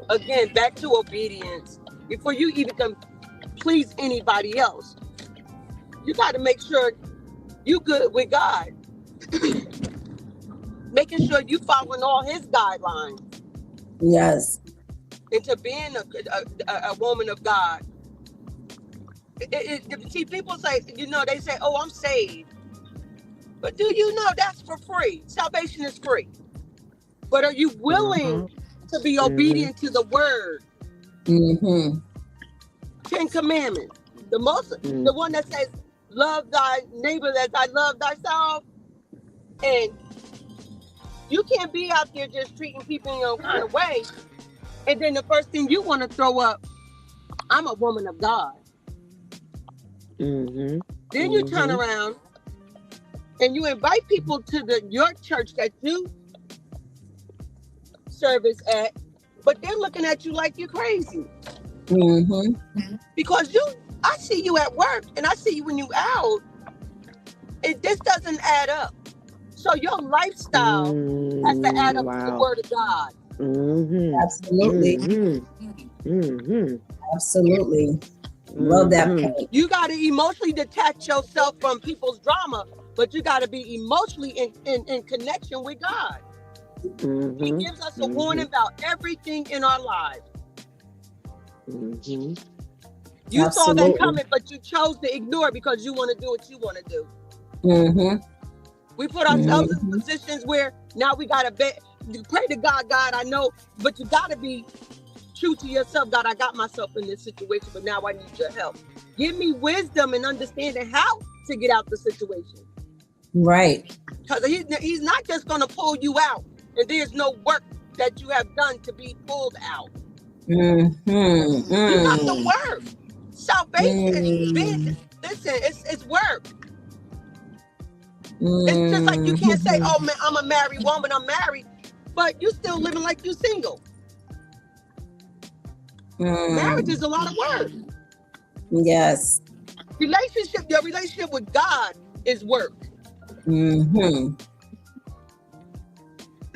E: again, back to obedience, before you even can please anybody else, you got to make sure you good with God. Making sure you following all his guidelines.
B: Yes.
E: Into being a woman of God. See, people say, they say, oh, I'm saved. But do you know that's for free? Salvation is free. But are you willing to be obedient to the word? 10 Commandments. The one that says, love thy neighbor as I love thyself. And you can't be out there just treating people in your kind of way. And then the first thing you want to throw up, I'm a woman of God. Then you turn around and you invite people to your church that you service at, but they're looking at you like you're crazy. Because I see you at work and I see you when you out. This doesn't add up. So your lifestyle has to add up to the word of God.
B: Absolutely. Absolutely. Love that point.
E: You got to emotionally detach yourself from people's drama, but you got to be emotionally in connection with God. He gives us a warning about everything in our lives. You saw that coming, but you chose to ignore it because you want to do what you want to do. We put ourselves in positions where now we got to pray to God, I know, but you got to be true to yourself. God, I got myself in this situation, but now I need your help. Give me wisdom and understanding how to get out the situation.
B: Right.
E: Because he's not just going to pull you out and there's no work that you have done to be pulled out. You got to work. Salvation, listen, it's work. It's just like you can't say, oh man, I'm a married woman, I'm married, but you still living like you're single. Marriage is a lot of work.
B: Yes.
E: Your relationship with God is work.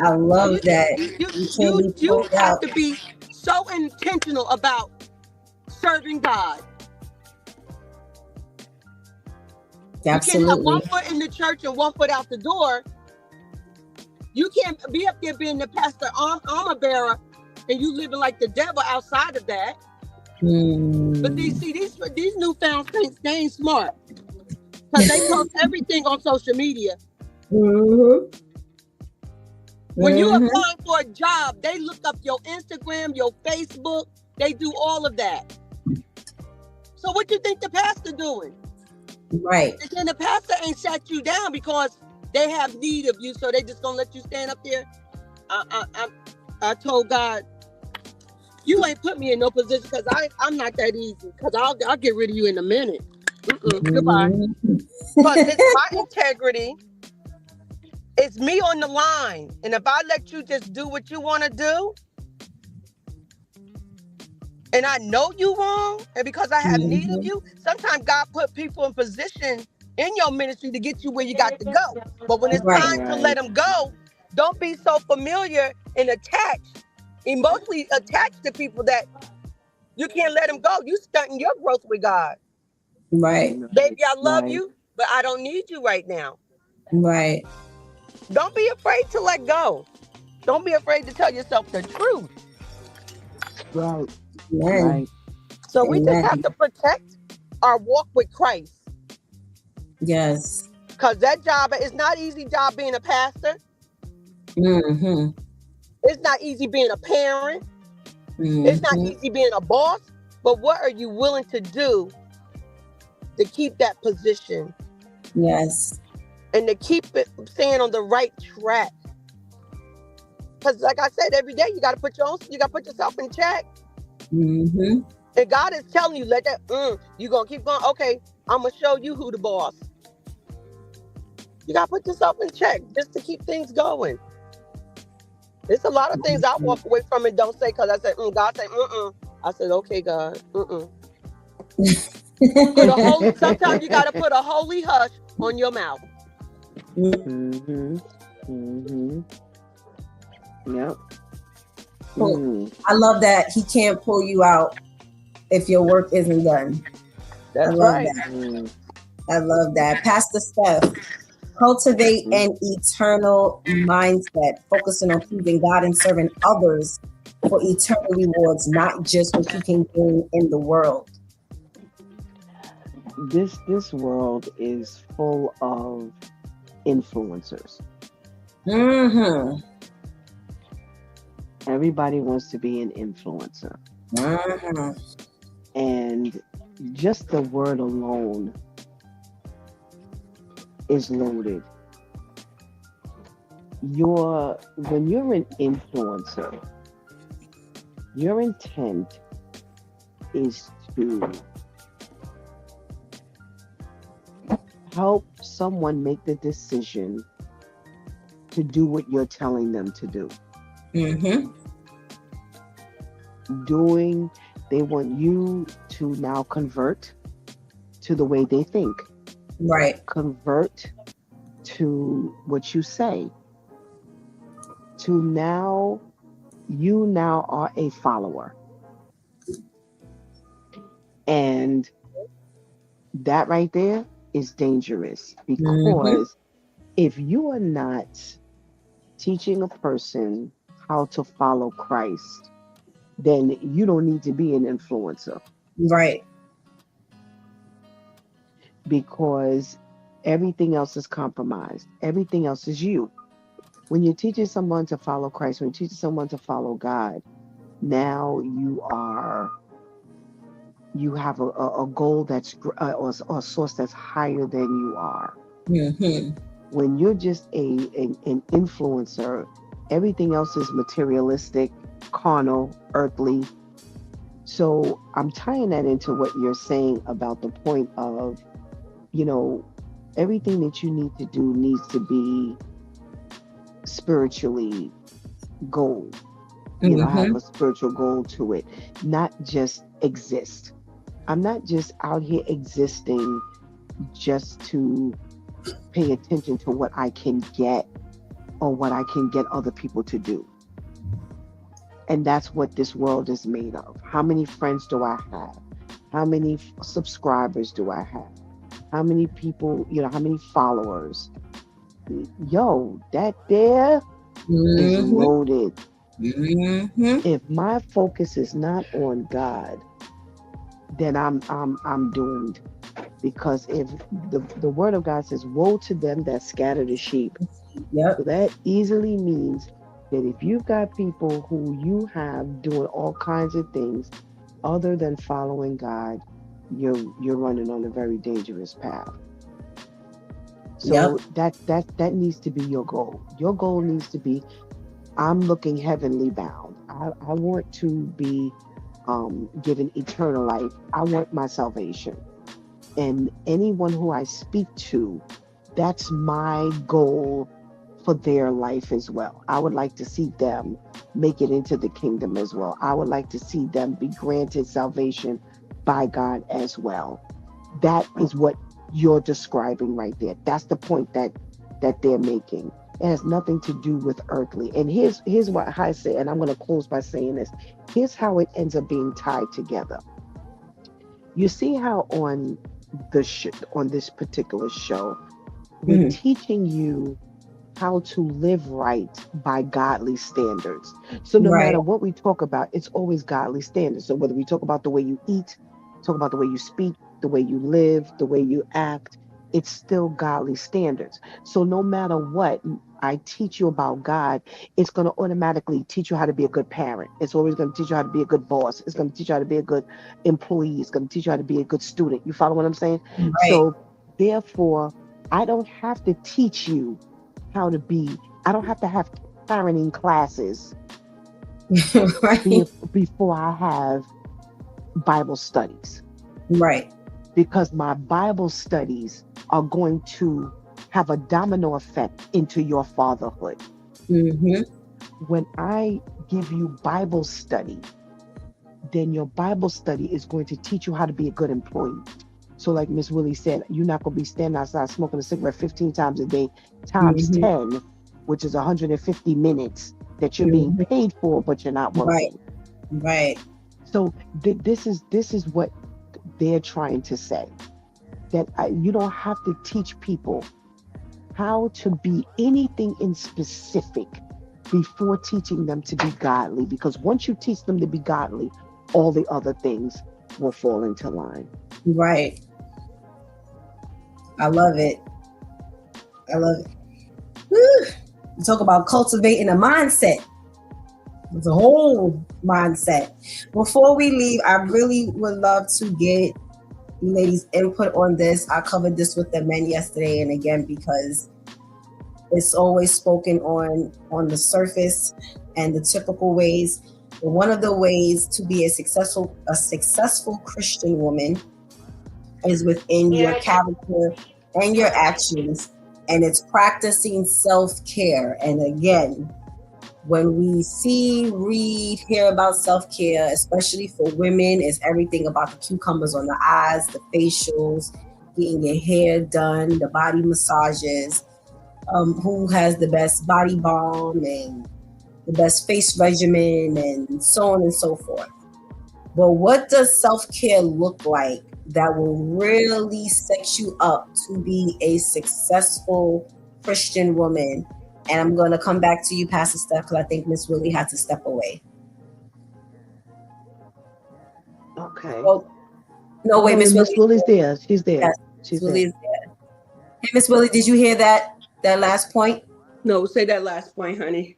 B: I love that.
E: You have to be so intentional about serving God.
B: Absolutely.
E: You can't have one foot in the church and one foot out the door. You can't be up there being the pastor armor bearer and you living like the devil outside of that. But these newfound saints, they ain't smart. Because they post everything on social media. When you apply for a job, they look up your Instagram, your Facebook. They do all of that. So what you think the pastor doing?
B: Right.
E: And then the pastor ain't sat you down because they have need of you, so they just gonna let you stand up there. I told God, you ain't put me in no position because I'm not that easy. Because I'll get rid of you in a minute. Goodbye. Because it's my integrity. It's me on the line, and if I let you just do what you want to do, and I know you wrong, and because I have need of you, sometimes God put people in position in your ministry to get you where you got to go. But when it's time to let them go, don't be so familiar and emotionally attached to people that you can't let them go. You stunting your growth with God.
B: Right.
E: Baby, I love you, but I don't need you right now.
B: Right.
E: Don't be afraid to let go. Don't be afraid to tell yourself the truth.
F: Right.
B: Right.
E: So we just have to protect our walk with Christ.
B: Yes.
E: Because that job is not easy job being a pastor. It's not easy being a parent. It's not easy being a boss. but what are you willing to do to keep that position
B: Yes.
E: and to keep it staying on the right track? Because, like I said, every day you got to put yourself in check.
B: Mm-hmm.
E: And God is telling you, let that, you going to keep going. Okay, I'm going to show you who the boss. You got to put yourself in check just to keep things going. There's a lot of things I walk away from and don't say because I said, God said, I said, okay, God, Sometimes you got to put a holy hush on your mouth.
F: Mm-hmm. Mm-hmm. Yep.
B: I love that he can't pull you out if your work isn't done.
E: That's
B: I love
E: right.
B: that. I love that. Pastor Steph, cultivate an eternal mindset, focusing on pleasing God and serving others for eternal rewards, not just what you can gain in the world.
F: This world is full of influencers.
B: Mm-hmm.
F: Everybody wants to be an influencer.
B: Mm-hmm.
F: And just the word alone is loaded. When you're an influencer, your intent is to help someone make the decision to do what you're telling them to do.
B: Mm-hmm.
F: They want you to now convert to the way they think.
B: Right.
F: Convert to what you say. You now are a follower. And that right there is dangerous because if you are not teaching a person how to follow Christ, then you don't need to be an influencer.
B: Right.
F: Because everything else is compromised. Everything else is you. When you're teaching someone to follow Christ, when you're teaching someone to follow God, now you have a goal that's or a source that's higher than you are.
B: Mm-hmm.
F: When you're just an influencer, everything else is materialistic, carnal, earthly. So I'm tying that into what you're saying about the point of, everything that you need to do needs to be spiritually goal. Have a spiritual goal to it, not just exist. I'm not just out here existing just to pay attention to what I can get or what I can get other people to do. And that's what this world is made of. How many friends do I have? How many subscribers do I have? How many people, how many followers? Yo, that there is loaded. If my focus is not on God, then I'm doomed. Because if the word of God says, woe to them that scatter the sheep.
B: Yep.
F: So that easily means that if you've got people who you have doing all kinds of things other than following God, you're running on a very dangerous path. So that needs to be your goal. Your goal needs to be, I'm looking heavenly bound. I want to be given eternal life. I want my salvation. And anyone who I speak to, that's my goal for their life as well. I would like to see them make it into the kingdom as well. I would like to see them be granted salvation by God as well. That is what you're describing right there. That's the point that they're making. It has nothing to do with earthly. And here's what I say, and I'm going to close by saying this. Here's how it ends up being tied together. You see how on this particular show, we're teaching you how to live right by godly standards. So no matter what we talk about, it's always godly standards. So whether we talk about the way you eat, talk about the way you speak, the way you live, the way you act, it's still godly standards. So no matter what, I teach you about God, it's going to automatically teach you how to be a good parent. It's always going to teach you how to be a good boss. It's going to teach you how to be a good employee. It's going to teach you how to be a good student. You follow what I'm saying?
B: Right.
F: So, therefore, I don't have to teach you how to be, I don't have to have parenting classes
B: Right.
F: before I have Bible studies,
B: Right.
F: because my Bible studies are going to have a domino effect into your fatherhood.
B: Mm-hmm.
F: When I give you Bible study, then your Bible study is going to teach you how to be a good employee. So, like Miss Willie said, you're not going to be standing outside smoking a cigarette 15 times a day, times
B: Mm-hmm.
F: 10, which is 150 minutes that you're being
B: Mm-hmm.
F: paid for, but you're not
B: Right.
F: working.
B: Right.
F: So, this is what they're trying to say, that you don't have to teach people how to be anything in specific before teaching them to be godly. Because once you teach them to be godly, all the other things will fall into line.
B: Right. I love it. I love it. Whew. You talk about cultivating a mindset. It's a whole mindset. Before we leave, I really would love to get you ladies' input on this. I covered this with the men yesterday and again because it's always spoken on the surface and the typical ways. But one of the ways to be a successful Christian woman is within your character and your actions, and it's practicing self-care. And again, when we see, read, hear about self-care, especially for women, it's everything about the cucumbers on the eyes, the facials, getting your hair done, the body massages, who has the best body balm and the best face regimen, and so on and so forth. But what does self-care look like that will really set you up to be a successful Christian woman? And I'm going to come back to you, Pastor Steph, because I think Miss Willie had to step away.
F: Okay.
B: Oh, no, wait, Miss
F: Miss
B: Willie.
F: Willie's there. She's there.
B: Yes,
F: She's
B: Miss Willie
F: there.
B: is there. Hey, Miss Willie, did you hear that last point?
E: No, say that last point, honey.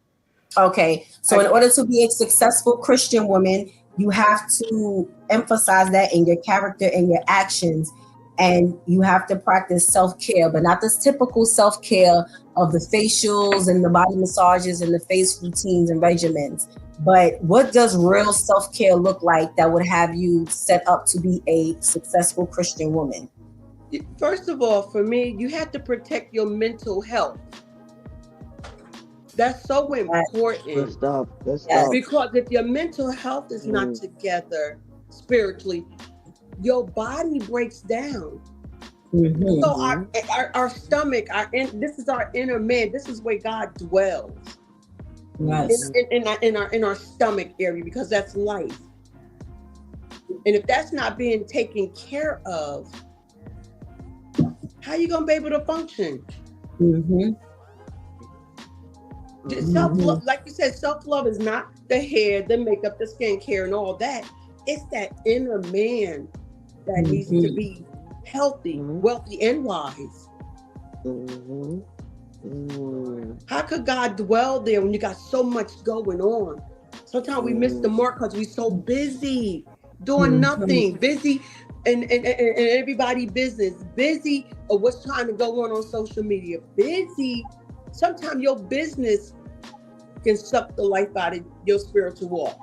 B: Okay, so in order to be a successful Christian woman, you have to emphasize that in your character and your actions, and you have to practice self-care, but not this typical self-care of the facials and the body massages and the face routines and regimens. But what does real self-care look like that would have you set up to be a successful Christian woman?
E: First of all, for me, you have to protect your mental health. That's so important.
F: Good stuff. Good
B: Yes.
F: stuff.
E: Because if your mental health is not together spiritually, your body breaks down.
B: Mm-hmm.
E: So our stomach, this is our inner man. This is where God dwells.
B: Yes.
E: In our stomach area, because that's life. And if that's not being taken care of, how are you gonna be able to function?
B: Mm-hmm.
E: Self-love, like you said, self-love is not the hair, the makeup, the skincare, and all that. It's that inner man that needs to be healthy, wealthy, and wise. How could God dwell there when you got so much going on? Sometimes we miss the mark because we're so busy doing nothing, busy and everybody business, busy of what's trying to go on social media, busy. Sometimes your business can suck the life out of your spiritual walk.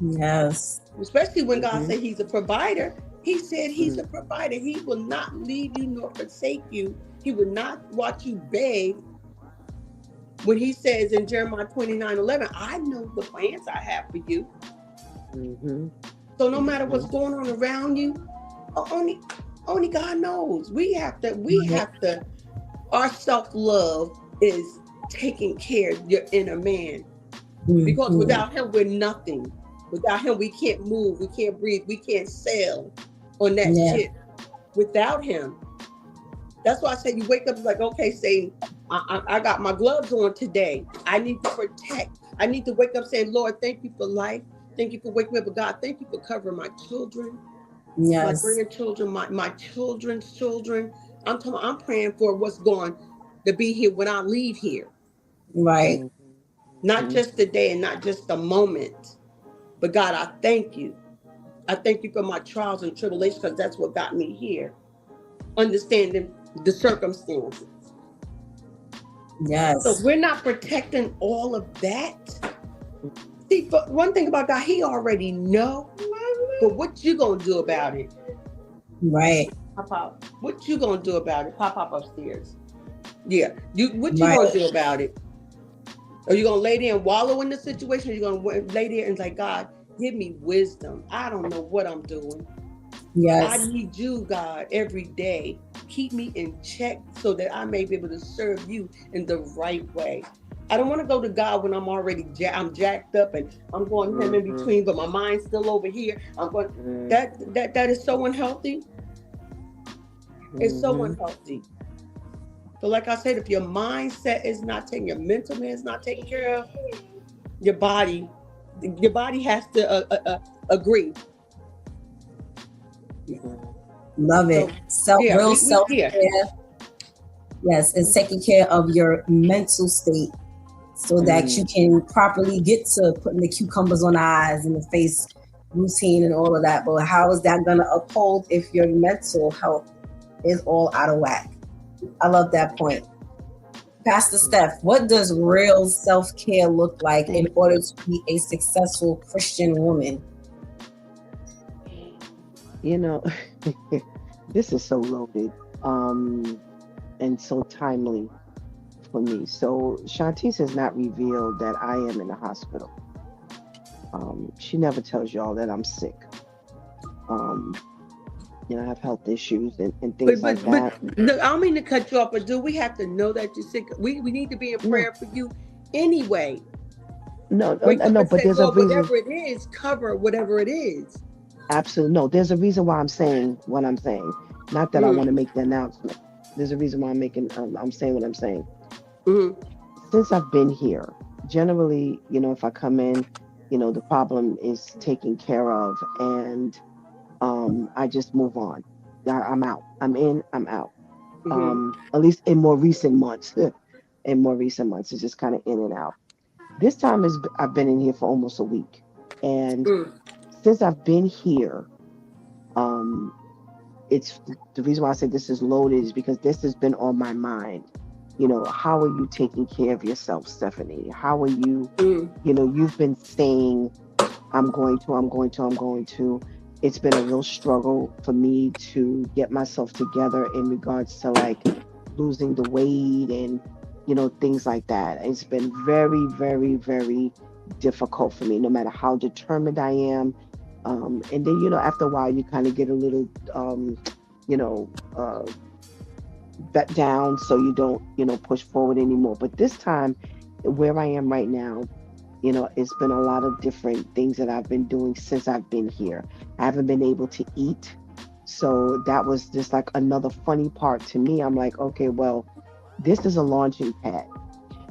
B: Yes.
E: Especially when God said he's a provider. He said he's a provider. He will not leave you nor forsake you. He will not watch you beg. When he says in Jeremiah 29:11, I know the plans I have for you. So no matter what's going on around you, only God knows. We have to, our self-love is taking care of your inner man. Because without him, we're nothing. Without him, we can't move, we can't breathe, we can't sail on that ship. Without him. That's why I say you wake up like, okay, Satan, I got my gloves on today. I need to protect. I need to wake up saying, Lord, thank you for life. Thank you for waking me up. But God, thank you for covering my children, my grandchildren, my children's children. I'm praying for what's going to be here when I leave here.
B: Right.
E: Not just the day and not just the moment, but God, I thank you. I thank you for my trials and tribulations because that's what got me here. Understanding the circumstances. So if
B: Yes.
E: we're not protecting all of that. See, but one thing about God, He already know. But what you gonna do about it?
B: Right.
E: Pop up. What you gonna do about it? Pop up upstairs. Yeah. You. What you gonna
B: Right.
E: do about it? Are you gonna lay there and wallow in the situation? Or you gonna lay there and like, God, give me wisdom. I don't know what I'm doing. I
B: Yes.
E: need you, God, every day. Keep me in check so that I may be able to serve you in the right way. I don't want to go to God when I'm already I'm jacked up and I'm going him in between, but my mind's still over here. I'm going that is so unhealthy. It's so unhealthy. So, like I said, if your mindset is not taken, your mental man is not taken care of, your body, has to agree.
B: Love it.
E: So, yeah,
B: Real
E: we
B: self
E: yeah.
B: care. Yes, it's taking care of your mental state so that you can properly get to putting the cucumbers on the eyes and the face routine and all of that. But how is that going to uphold if your mental health is all out of whack? I love that point. Pastor Steph, what does real self care look like in order to be a successful Christian woman?
F: You know, this is so loaded, and so timely for me. So Shontyce has not revealed that I am in the hospital. She never tells y'all that I'm sick. Um, I have health issues and things like that.
E: Look, I don't mean to cut you off, but do we have to know that you're sick? We need to be in
F: No,
E: prayer for you anyway.
F: no,
E: When
F: no.
E: God
F: But
E: said,
F: there's a
E: Lord,
F: reason.
E: whatever it is, cover whatever it is.
F: Absolutely no. There's a reason why I'm saying what I'm saying. Not that I want to
E: Mm-hmm.
F: make the announcement. There's a reason why I'm making. I'm saying what I'm saying.
E: Mm-hmm.
F: Since I've been here, generally, if I come in, the problem is taken care of, and I just move on. I'm out. I'm in. I'm out.
E: Mm-hmm.
F: At least in more recent months. In more recent months, it's just kind of in and out. This time is I've been in here for almost a week, and
E: Mm-hmm.
F: since I've been here, um, it's the reason why I say this is loaded is because this has been on my mind. How are you taking care of yourself, Stephanie? How are you? You've been saying, I'm going to. It's been a real struggle for me to get myself together in regards to like losing the weight and, things like that. It's been very, very, very difficult for me, no matter how determined I am. And then, after a while, you kind of get a little, you know, uh, bet down so you don't, push forward anymore. But this time, where I am right now, it's been a lot of different things that I've been doing since I've been here. I haven't been able to eat. So that was just like another funny part to me. I'm like, okay, well, this is a launching pad.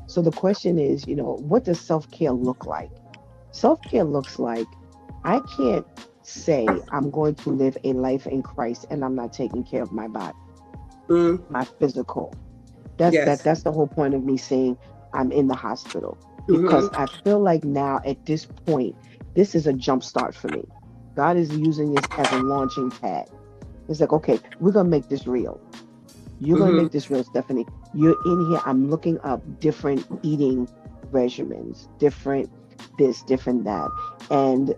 F: So the question is, what does self care look like? Self care looks like I can't say I'm going to live a life in Christ and I'm not taking care of my body,
E: Mm-hmm.
F: my physical. That's that.
E: Yes.
F: That's the whole point of me saying I'm in the hospital because
E: Mm-hmm.
F: I feel like now at this point, this is a jump start for me. God is using this as a launching pad. It's like, okay, we're gonna make this real. You're gonna make
E: Mm-hmm.
F: this real, Stephanie. You're in here. I'm looking up different eating regimens, different this, different that, and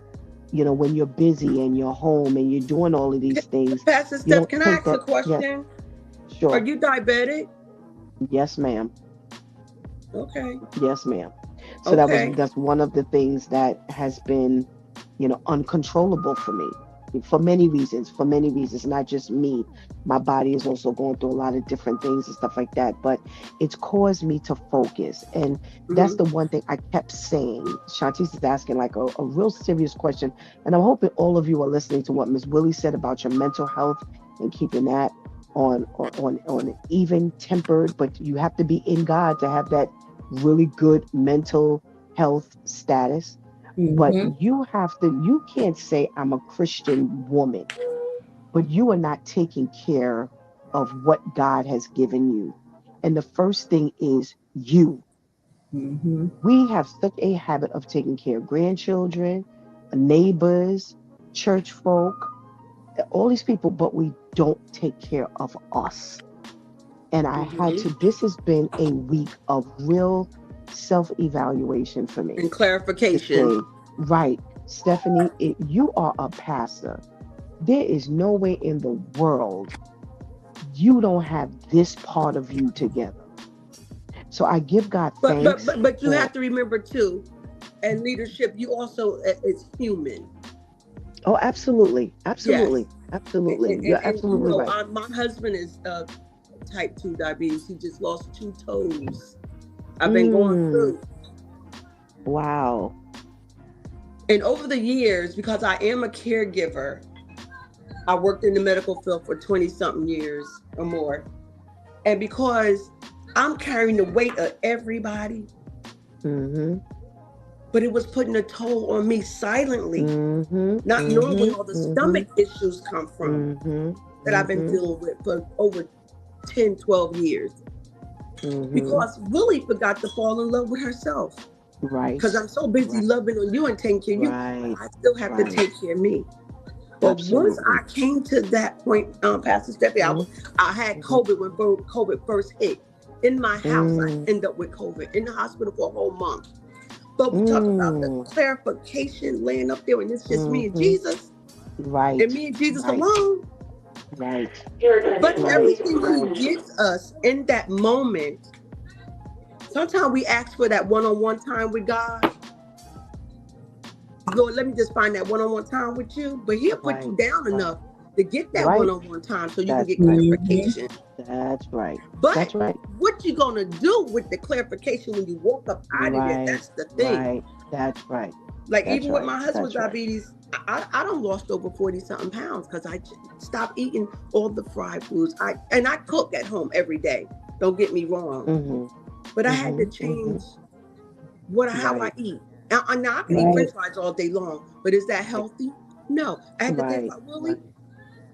F: when you're busy and you're home and you're doing all of these things,
E: Pastor
F: you
E: Steph,
F: don't
E: can I
F: take
E: ask a
F: that. Yes,
E: question? Are
F: sure.
E: you diabetic?
F: Yes, ma'am.
E: Okay.
F: Yes, ma'am. So
E: Okay.
F: that's one of the things that has been, uncontrollable for me for many reasons. For many reasons, not just me. My body is also going through a lot of different things and stuff like that. But it's caused me to focus, and that's the
E: Mm-hmm.
F: one thing I kept saying. Shantice is asking like a real serious question, and I'm hoping all of you are listening to what Ms. Willie said about your mental health and keeping that on even tempered. But you have to be in God to have that really good mental health status. But
B: Mm-hmm.
F: you can't say I'm a Christian woman, but you are not taking care of what God has given you. And the first thing is you.
B: Mm-hmm.
F: We have such a habit of taking care of grandchildren, neighbors, church folk, all these people, but we don't take care of us. And I had
E: Hmm.
F: to, this has been a week of real self evaluation for me
E: And
F: to
E: clarification.
F: say, right, Stephanie, you are a pastor. There is no way in the world you don't have this part of you together. So I give God
E: But but
F: thanks
E: but but you have
F: that,
E: to remember too, and leadership, you also is human.
F: oh, absolutely,
E: Yes.
F: absolutely,
E: And,
F: absolutely.
E: and,
F: You're
E: and, and, you
F: absolutely
E: know,
F: right.
E: my husband is type 2 diabetes. He just lost 2 toes. I've been going
F: Mm,
E: through.
F: wow.
E: And over the years, because I am a caregiver, I worked in the medical field for 20 something years or more. And because I'm carrying the weight of everybody,
F: Mm-hmm,
E: but it was putting a toll on me silently,
F: mm-hmm,
E: not knowing where
F: mm-hmm,
E: all the
F: mm-hmm,
E: stomach issues come from
F: mm-hmm,
E: that I've been
F: mm-hmm,
E: dealing with for over 10, 12 years.
F: mm-hmm.
E: Because Willie forgot to fall in love with herself. Because
F: Right,
E: I'm so busy
F: right,
E: loving on you and taking care of you,
F: right,
E: I still have to
F: right.
E: take care of me. But once
F: Absolutely.
E: I came to that point, Pastor Steffi, I had
F: Mm-hmm,
E: COVID when COVID first hit. In my house, I
F: mm,
E: ended up with COVID in the hospital for a whole month. But we talk about the
F: mm,
E: clarification laying up there, and it's just me and
F: mm-hmm.
E: Jesus, and
F: Right,
E: me and Jesus
F: right,
E: alone.
F: right,
E: But
F: right.
E: everything He gives us in that moment, sometimes we ask for that one-on-one time with God. Lord, let me just find that one-on-one time with you. But He'll put
F: Right,
E: you down
F: right,
E: enough to get that
F: right.
E: one-on-one time so you can
F: That's
E: get
F: right.
B: Mm-hmm.
E: clarification.
F: That's right. That's
E: But
F: right.
E: what you gonna do with the clarification when you walk up out of there?
F: Right,
E: That's the thing.
F: right. That's right.
E: Like
F: That's
E: even with
F: right.
E: my husband's
F: That's right.
E: diabetes, I don't lost over 40 something pounds because I stopped eating all the fried foods. I cook at home every day. Don't get me wrong,
F: Mm-hmm,
E: but I had to
F: mm-hmm, mm-hmm.
E: change how I
F: Right,
E: eat. Now I can eat
B: Right.
E: French fries all day long, but is that
F: right,
E: healthy? No. I had to think
F: right,
E: about Willie.
F: right.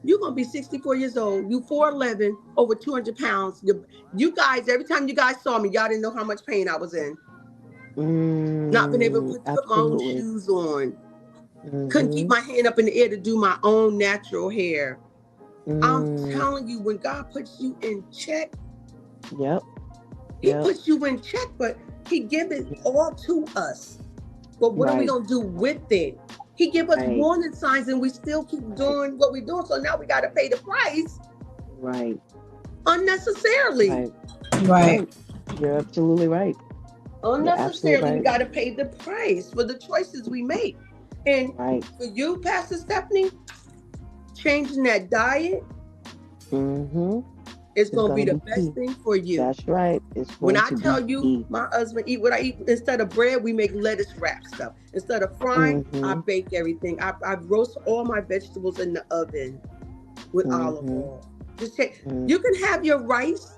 E: You're gonna be 64 years old. You 4'11", over 200 pounds. You guys, every time you guys saw me, y'all didn't know how much pain I was in. Not being able to put my own
F: Absolutely.
E: shoes on. Couldn't keep
F: Mm-hmm,
E: my hand up in the air to do my own natural hair. I'm
F: mm.
E: telling you, when God puts you in check,
F: Yep,
E: He
F: yep.
E: puts you in check, but He gives it all to us. But what are we
F: Right,
E: gonna do with it? He give us
F: right,
E: warning signs, and we still keep
F: right,
E: doing what we're doing. So now we got to pay the price
F: right,
E: unnecessarily.
F: right,
B: Right.
F: right. You're absolutely right. You're absolutely
E: Unnecessarily, we
F: right.
E: got to pay the price for the choices we make. And
F: Right.
E: for you, Pastor Stephanie, changing that diet
F: Mm-hmm.
E: is
F: It's
E: going to be
F: gonna
E: the
F: be
E: best
F: key.
E: thing for you.
F: That's right. It's
E: When
F: going
E: I
F: to be
E: tell you,
F: key.
E: my husband eat what I eat, instead of bread, we make lettuce wrap stuff. Instead of frying, I
F: Mm-hmm.
E: bake everything. I roast all my vegetables in the oven with olive
F: Mm-hmm.
E: oil. You can have your rice,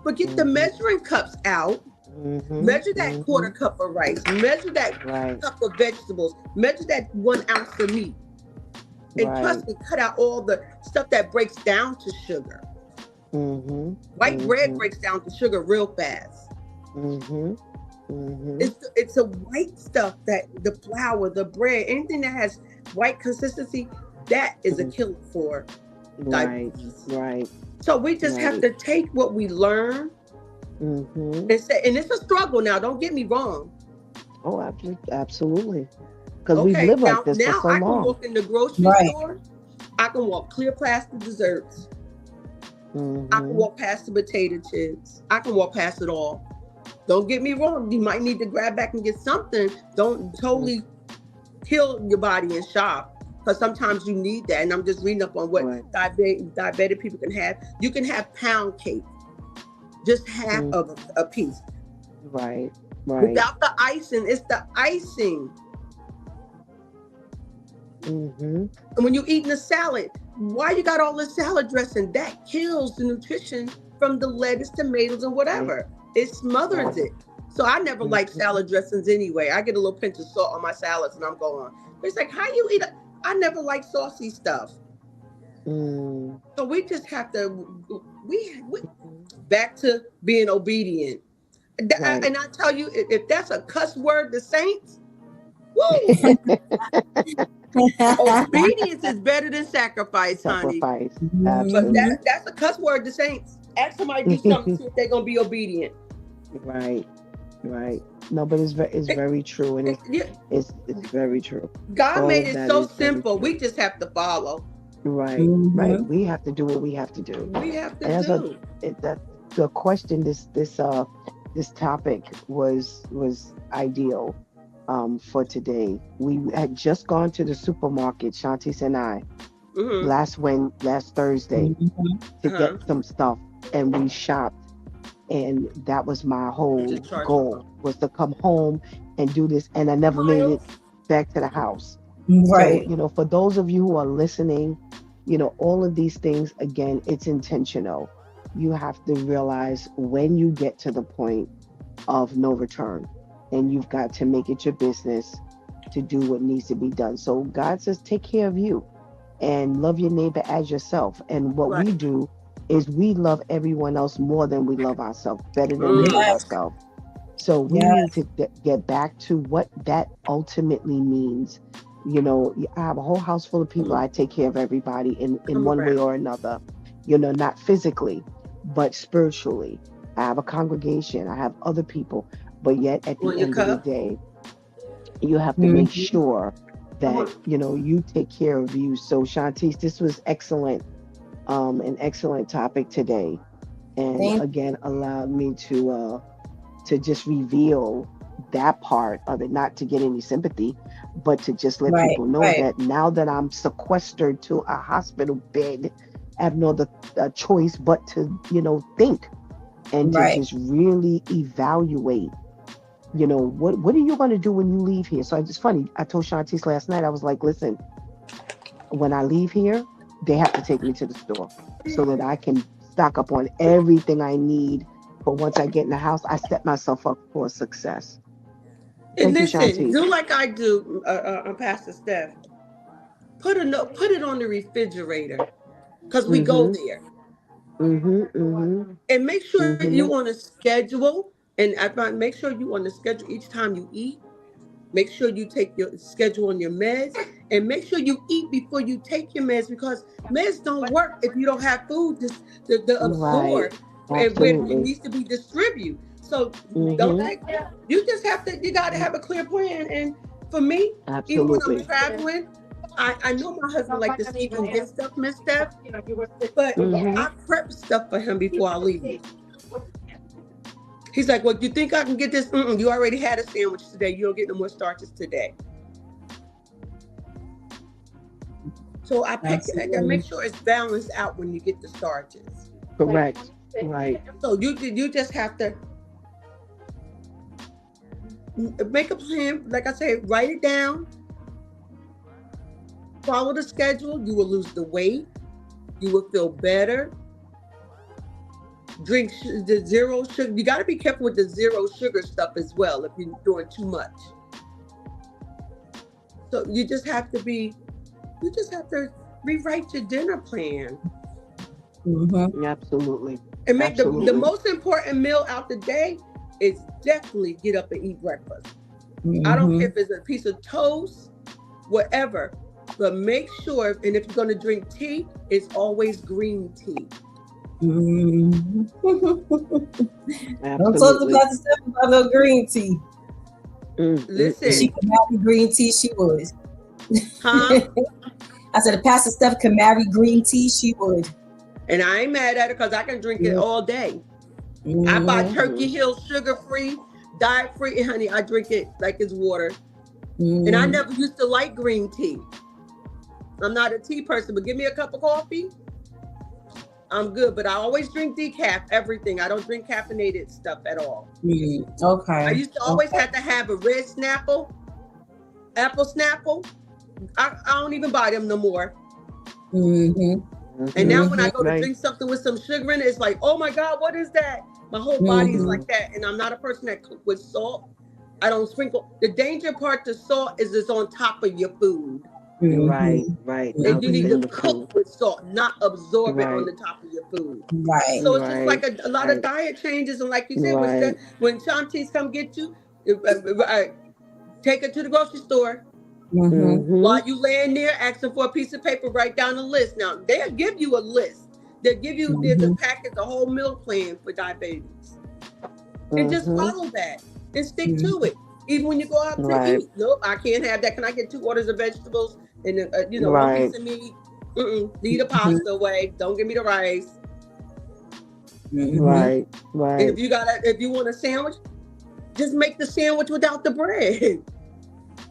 E: but get the
F: Mm-hmm.
E: measuring cups out.
F: Mm-hmm.
E: Measure that
F: Mm-hmm.
E: quarter cup of rice. Measure that
F: Right.
E: cup of vegetables. Measure that 1 ounce of meat. And
F: Right.
E: trust me, cut out all the stuff that breaks down to sugar.
F: Mm-hmm.
E: White bread
F: Mm-hmm.
E: breaks down to sugar real fast.
F: Mm-hmm. Mm-hmm.
E: It's a white stuff, that the flour, the bread, anything that has white consistency, that is a
F: Mm-hmm.
E: killer for
F: Right.
E: diabetes.
F: Right.
E: So we just have
F: Right.
E: to take what we learn
F: Mm-hmm.
E: and say, and it's a struggle now, don't get me wrong.
F: Oh, absolutely. Because we've
E: Okay,
F: lived like this for
E: now
F: so
E: I can
F: long.
E: walk in the grocery
B: Right.
E: store. I can walk clear past the desserts. I can
F: Mm-hmm.
E: walk past the potato chips. I can walk past it all. Don't get me wrong. You might need to grab back and get something. Don't totally kill your body and shop, because sometimes you need that. And I'm just reading up on what
F: Right.
E: diabetic people can have. You can have pound cake, just half
F: Mm.
E: of a piece,
F: Right. Right.
E: without the icing. It's the icing.
F: Mm-hmm.
E: And when you're eating a salad, why you got all this salad dressing? That kills the nutrition from the lettuce, tomatoes, and
F: Right.
E: whatever. It smothers
F: Right.
E: it. So I never like
F: Mm-hmm.
E: salad dressings anyway. I get a little pinch of salt on my salads and I'm going. But it's like, how you eat it? I never like saucy stuff.
F: Mm.
E: So we just have to, we back to being obedient.
F: Right.
E: And I tell you, if that's a cuss word, the saints, woo! Obedience is better than sacrifice, honey.
F: Sacrifice.
E: But
B: Mhm.
F: Absolutely.
E: that's a cuss word, the saints. Ask somebody to do something, see if they're gonna be obedient.
F: Right. Right. No, but it's very true, and
E: Yeah,
F: it's very true.
E: God
F: All
E: made
F: of
E: it
F: that
E: so
F: is very
E: simple.
F: true.
E: We just have to follow.
F: Right. Right.
B: Mhm.
F: We have to do what we have to do,
E: We have to
F: and that's what
E: do.
F: that the question. This topic was ideal for today. We had just gone to the supermarket, Shantice and I,
E: Mm-hmm.
F: last Thursday
B: Mhm.
F: to
E: Uh-huh.
F: get some stuff, and we shopped, and that was my whole
E: Just charge my
F: goal,
E: phone.
F: was to come home and do this, and I never made it
E: Miles.
F: back to the house. So,
B: Right.
F: for those of you who are listening, all of these things, again, it's intentional. You have to realize when you get to the point of no return, and you've got to make it your business to do what needs to be done. So God says, take care of you and love your neighbor as yourself. And what we
E: Right.
F: do is we love everyone else more than we love ourselves, better than we love
E: Mm.
B: Yes.
F: ourselves. So we need
B: Yes.
F: to get back to what that ultimately means. I have a whole house full of people. I take care of everybody in
E: Come
F: one way
E: around.
F: or another, not physically, but spiritually. I have a congregation, I have other people, but yet at the
E: Want your
F: end of the
E: cup?
F: day, you have to make
B: Mhm.
F: sure
E: Come
F: that,
E: on.
F: you take care of you. So Shantice, this was excellent, an excellent topic today. And
B: Thank
F: again, allowed me to just reveal that part of it, not to get any sympathy, but to just let
B: Right.
F: people know
B: Right.
F: that now that I'm sequestered to a hospital bed, I have no other choice but to, think and to
B: Right.
F: just really evaluate, what are you going to do when you leave here? So it's funny. I told Shantice last night, I was like, listen, when I leave here, they have to take me to the store so that I can stock up on everything I need. But once I get in the house, I set myself up for success.
E: And
F: Thank you,
E: listen,
F: Shantice.
E: do like I do, Pastor Steph. Put a note, put it on the refrigerator, because we go
F: Mm-hmm.
E: there.
F: Mm-hmm. Mm-hmm.
E: And make sure
F: Mm-hmm.
E: you on a schedule. And I find make sure you on the schedule each time you eat. Make sure you take your schedule on your meds, and make sure you eat before you take your meds, because meds don't work if you don't have food to
F: Right.
E: absorb and where it
F: Absolutely.
E: needs to be distributed. So don't
F: Mm-hmm.
E: take, you just have to, you got to have a clear plan. And for me, even when I'm
F: Absolutely.
E: traveling, I know my husband like to sleep and get stuff, Miss Steph, but
F: Mm-hmm.
E: I prep stuff for him before I leave. He's like, well, you think I can get this? Mm-mm, you already had a sandwich today. You don't get no more starches today. So I make
B: Absolutely.
E: sure it's balanced out when you get the starches.
F: Correct. Right.
E: So you just have to make a plan. Like I said, write it down, follow the schedule. You will lose the weight. You will feel better. Drink the zero sugar. You got to be careful with the zero sugar stuff as well if you're doing too much. So you just have to rewrite your dinner plan
B: Mhm.
F: Absolutely.
E: and make the
F: Absolutely.
E: most important meal out the day is definitely get up and eat breakfast. I don't care
B: Mhm.
E: if it's a piece of toast, whatever, but make sure, and if you're going to drink tea, it's always green tea.
B: Mhm. Don't talk to
F: Absolutely.
B: Pastor Steph about no green tea. If she
E: Listen,
F: Mm-mm-mm.
B: could marry green tea, she would.
E: huh?
B: I said, if Pastor Steph could marry green tea, she would.
E: And I ain't mad at her because I can drink it all day. I buy
B: Mm-hmm.
E: Turkey Hill sugar free, diet free, and honey, I drink it like it's water. And I
B: Mm-hmm.
E: never used to like green tea. I'm not a tea person, but give me a cup of coffee, I'm good. But I always drink decaf, everything. I don't drink caffeinated stuff at all. I
B: Okay.
E: used to always
B: Okay.
E: have to have a red Snapple, apple Snapple. I don't even buy them no more.
B: Mm-hmm.
E: And now
F: Mm-hmm.
E: when I
B: Mm-hmm.
E: go to
F: Right.
E: drink something with some sugar in it, it's like, oh my God, what is that? My whole body is
B: Mm-hmm.
E: like that. And I'm not a person that cook with salt. I don't sprinkle. The danger part to salt is it's on top of your food.
F: Right,
B: Mhm.
F: right. That
E: And
F: was
E: you
F: the
E: need
F: thing
E: to
F: with food.
E: cook with salt, not absorb it on
F: Right,
E: the top of your food.
B: Right.
E: So it's just like
F: right,
E: a lot of
F: right,
E: diet changes. And like you said,
F: right.
E: when Shontyce come get you, take her to the grocery store.
B: Mhm.
F: Mm-hmm.
E: While you laying there asking for a piece of paper, write down a list. Now they'll give you a list. They'll give you there's a
B: Mhm.
E: packet, the whole meal plan for diabetes, and just
F: Mm-hmm.
E: follow that and stick
B: Mhm.
E: to it. Even when you go out to
F: Right,
E: eat, nope, I can't have that. Can I get 2 orders of vegetables and one
F: right,
E: piece of meat? Leave the
B: Mhm.
E: pasta away. Don't give me the rice.
B: Mhm.
F: right,
E: And
F: right.
E: if you want a sandwich, just make the sandwich without the bread.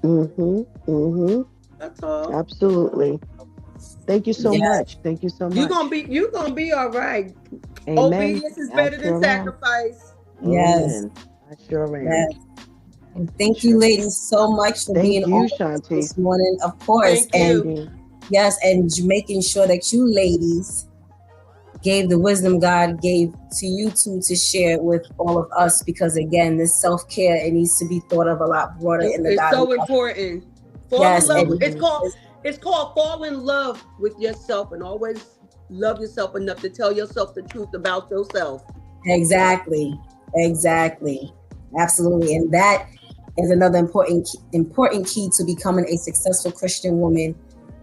F: Mm-hmm. Mm-hmm.
E: That's all.
F: Absolutely. Thank you so
B: Yes.
F: much. Thank you so much.
E: You gonna be all right.
F: Amen.
E: Obedience is
F: I
E: better than
F: sure am.
E: sacrifice.
B: Yes.
F: Amen. I sure am.
B: Yes. And
F: I
B: thank you,
F: sure am.
B: ladies, so much for being
F: Thank you,
B: on with us
F: Shontyce.
B: this morning, of course.
E: Thank
F: Thank
B: And
E: you.
F: you.
B: yes, and making sure that you ladies gave the wisdom God gave to you two to share with all of us, because again, this self-care, it needs to be thought of a lot broader in the
E: It's
B: God we
E: so
B: love.
E: important. Fall in
B: Yes,
E: love.
B: and
F: Mm-hmm.
E: It's called fall in love with yourself, and always love yourself enough to tell yourself the truth about yourself.
B: exactly, exactly, absolutely, and that is another important key to becoming a successful Christian woman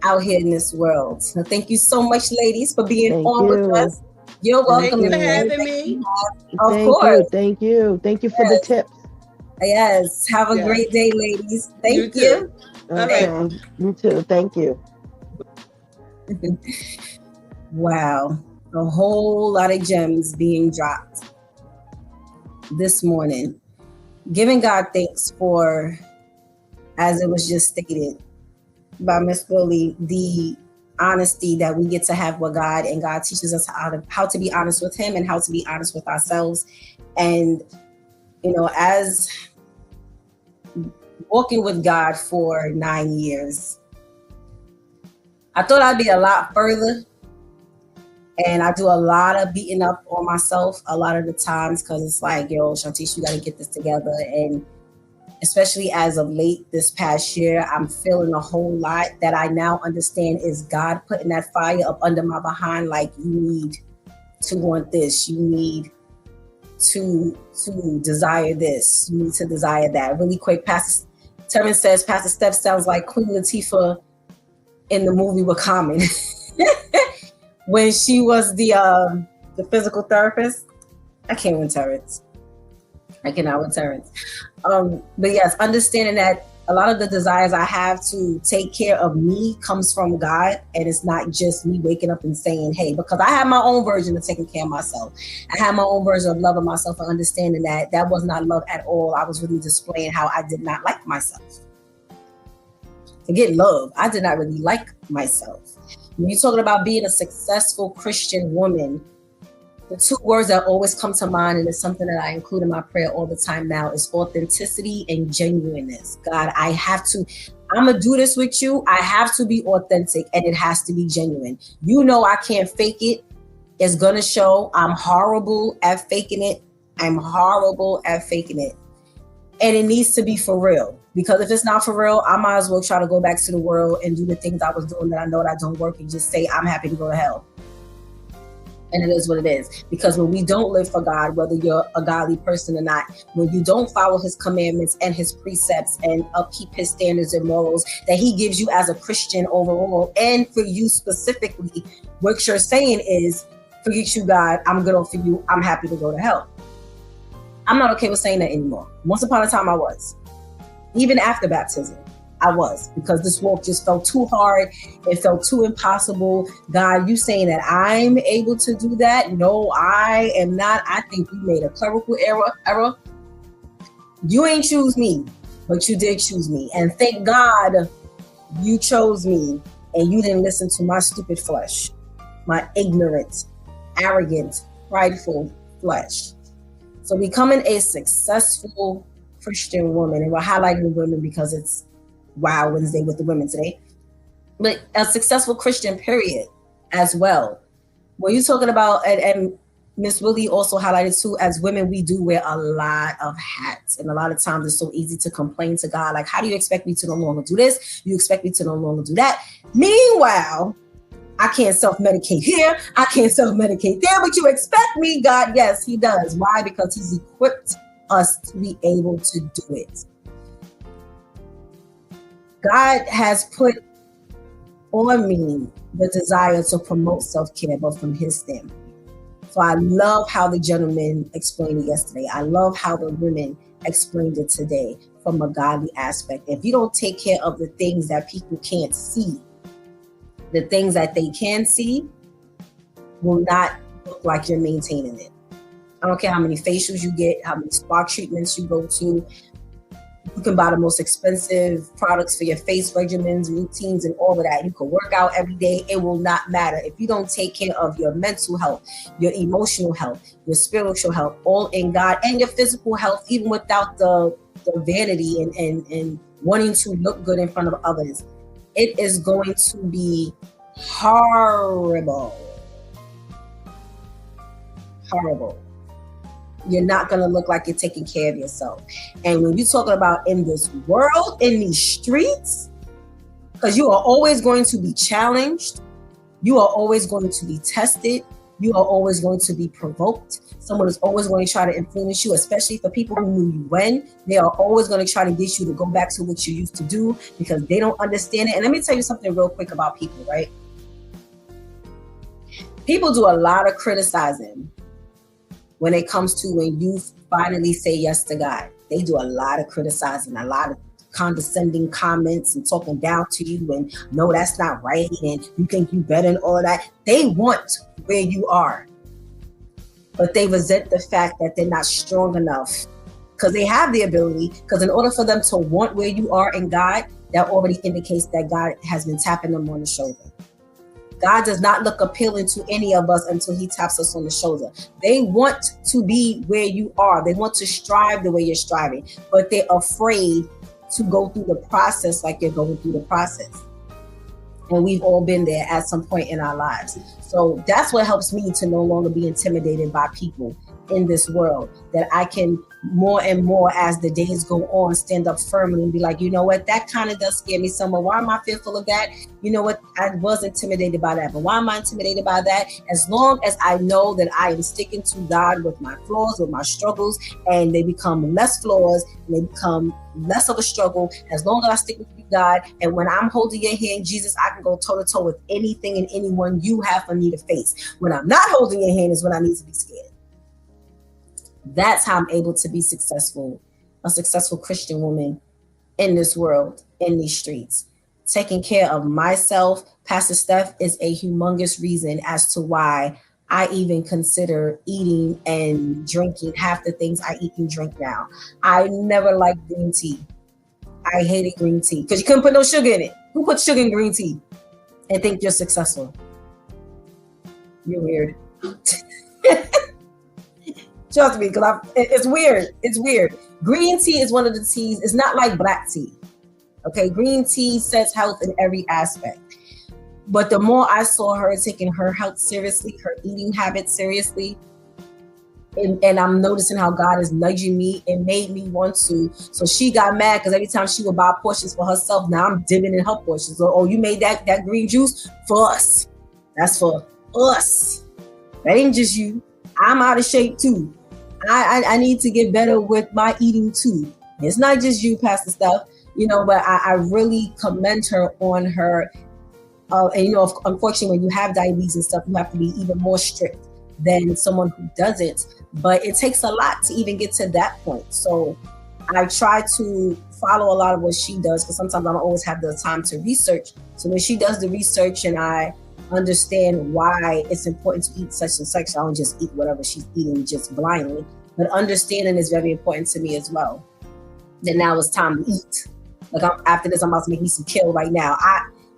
B: out here in this world. So thank you so much, ladies, for being
F: Thank
B: on with
F: you.
B: us. You're
F: Thank
E: Thank
B: welcome,
E: you for
B: and
F: you.
E: having
B: anything
E: me.
B: you have, of
F: Thank you.
B: course.
F: Thank you. Thank you for the
B: Yes,
F: tips.
B: yes. Have a
E: Yes.
B: great day, ladies.
E: You
B: Thank
E: too.
B: you.
E: All
B: Thank
E: right.
F: Okay. You too. Thank you.
B: Wow, a whole lot of gems being dropped this morning. Giving God thanks for, as it was just stated by Miss Willie, the honesty that we get to have with God, and God teaches us how to be honest with Him and how to be honest with ourselves. And as walking with God for 9 years, I thought I'd be a lot further. And I do a lot of beating up on myself a lot of the times, because it's like, yo, Shontyce, you got to get this together. And especially as of late this past year, I'm feeling a whole lot that I now understand is God putting that fire up under my behind. Like, you need to want this. You need to desire this. You need to desire that. Really quick, Pastor Terrence says Pastor Steph sounds like Queen Latifah in the movie with Common. When she was the physical therapist. I can't win Terrence. I cannot win Terrence. But yes, understanding that a lot of the desires I have to take care of me comes from God, and it's not just me waking up and saying, hey, because I have my own version of taking care of myself. I have my own version of loving myself, and understanding that that was not love at all. I was really displaying how I did not like myself. Forget love. I did not really like myself. When you're talking about being a successful Christian woman, the two words that always come to mind, and it's something that I include in my prayer all the time now, is authenticity and genuineness. God, I'm going to do this with you. I have to be authentic, and it has to be genuine. I can't fake it. It's going to show. I'm horrible at faking it. And it needs to be for real. Because if it's not for real, I might as well try to go back to the world and do the things I was doing that I know that don't work, and just say, I'm happy to go to hell. And it is what it is. Because when we don't live for God, whether you're a godly person or not, when you don't follow His commandments and His precepts and upkeep His standards and morals that He gives you as a Christian overall, and for you specifically, what you're saying is, forget you, God, I'm good for you, I'm happy to go to hell. I'm not okay with saying that anymore. Once upon a time I was. Even after baptism, I was, because this walk just felt too hard. It felt too impossible. God, you saying that I'm able to do that? No, I am not. I think you made a clerical error. You ain't choose me, but you did choose me. And thank God you chose me, and you didn't listen to my stupid flesh, my ignorant, arrogant, prideful flesh. So becoming a successful Christian woman, and we're highlighting women because it's Wow Wednesday with the women today, but a successful Christian period as well. When you're talking about, and Miss Willie also highlighted too, as women, we do wear a lot of hats. And a lot of times it's so easy to complain to God, like, how do you expect me to no longer do this? You expect me to no longer do that? Meanwhile, I can't self-medicate here. I can't self-medicate there, but you expect me, God. Yes, he does. Why? Because he's equipped us to be able to do it. God has put on me the desire to promote self-care, but from his standpoint. So I love how the gentleman explained it yesterday. I love how the women explained it today from a godly aspect. If you don't take care of the things that people can't see, the things that they can see will not look like you're maintaining it. I don't care how many facials you get, how many spa treatments you go to. You can buy the most expensive products for your face regimens, routines, and all of that. You can work out every day. It will not matter. If you don't take care of your mental health, your emotional health, your spiritual health, all in God, and your physical health, even without the vanity and wanting to look good in front of others, it is going to be horrible. Horrible. You're not going to look like you're taking care of yourself. And when you're talking about in this world, in these streets, because you are always going to be challenged, you are always going to be tested, you are always going to be provoked. Someone is always going to try to influence you, especially for people who knew you when. They are always going to try to get you to go back to what you used to do because they don't understand it. And let me tell you something real quick about people, right? People do a lot of criticizing when it comes to when you finally say yes to God. They do a lot of criticizing, a lot of condescending comments and talking down to you and no, that's not right and you think you better and all of that. They want where you are, but they resent the fact that they're not strong enough because they have the ability, because in order for them to want where you are in God, that already indicates that God has been tapping them on the shoulder. God does not look appealing to any of us until he taps us on the shoulder. They want to be where you are. They want to strive the way you're striving, but they're afraid to go through the process like you're going through the process. And we've all been there at some point in our lives. So that's what helps me to no longer be intimidated by people in this world, that I can more and more as the days go on stand up firmly and be like, you know what, that kind of does scare me somewhere. Why am I fearful of that? You know what, I was intimidated by that, but why am I intimidated by that? As long as I know that I am sticking to God with my flaws, with my struggles, and they become less flaws and they become less of a struggle, as long as I stick with God, and when I'm holding your hand, Jesus, I can go toe to toe with anything and anyone you have for me to face. When I'm not holding your hand is when I need to be scared. That's how I'm able to be successful, a successful Christian woman in this world, in these streets. Taking care of myself, Pastor Steph, is a humongous reason as to why I even consider eating and drinking half the things I eat and drink now. I never liked green tea. I hated green tea because you couldn't put no sugar in it. Who puts sugar in green tea and think you're successful? You're weird. Trust me, because it's weird. It's weird. Green tea is one of the teas. It's not like black tea. Okay, green tea sets health in every aspect. But the more I saw her taking her health seriously, her eating habits seriously, and I'm noticing how God is nudging me, it made me want to. So she got mad because every time she would buy portions for herself, now I'm dipping in her portions. So, oh, you made that green juice for us. That's for us. That ain't just you. I'm out of shape too. I need to get better with my eating too. It's not just you, Pastor Steph, but I really commend her on her. And unfortunately, when you have diabetes and stuff, you have to be even more strict than someone who doesn't. But it takes a lot to even get to that point. So I try to follow a lot of what she does, because sometimes I don't always have the time to research. So when she does the research and I understand why it's important to eat such and such, I don't just eat whatever she's eating just blindly. But understanding is very important to me as well. Then now it's time to eat. Like after this, I'm about to make me some kale right now.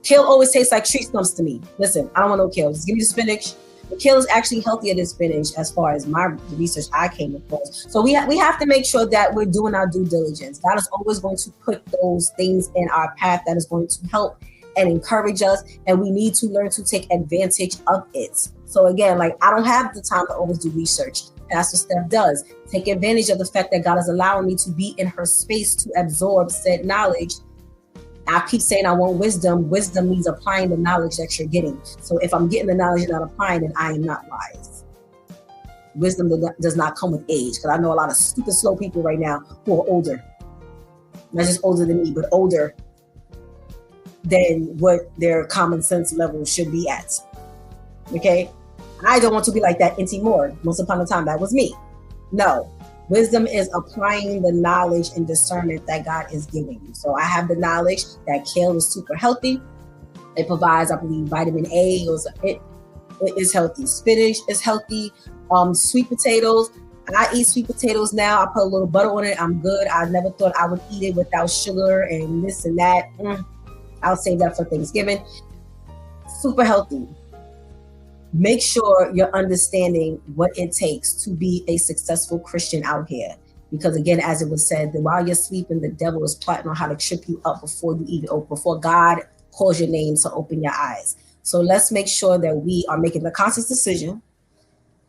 B: Kale always tastes like tree stumps to me. Listen, I don't want no kale. Just give me the spinach. The kale is actually healthier than spinach as far as the research I came across. So we have to make sure that we're doing our due diligence. God is always going to put those things in our path that is going to help and encourage us, and we need to learn to take advantage of it. So again, like, I don't have the time to always do research. Pastor Steph does. Take advantage of the fact that God is allowing me to be in her space to absorb said knowledge. I keep saying I want wisdom. Wisdom means applying the knowledge that you're getting. So if I'm getting the knowledge and not applying it, I am not wise. Wisdom does not come with age, because I know a lot of super slow people right now who are older. Not just older than me, but older than what their common sense level should be at. Okay? I don't want to be like that anymore. Once upon a time, that was me. No. Wisdom is applying the knowledge and discernment that God is giving you. So I have the knowledge that kale is super healthy. It provides, I believe, vitamin A. It is healthy. Spinach is healthy. Sweet potatoes. I eat sweet potatoes now. I put a little butter on it. I'm good. I never thought I would eat it without sugar and this and that. I'll save that for Thanksgiving. Super healthy. Make sure you're understanding what it takes to be a successful Christian out here. Because again, as it was said, that while you're sleeping, the devil is plotting on how to trip you up before you even open, before God calls your name to open your eyes. So let's make sure that we are making the conscious decision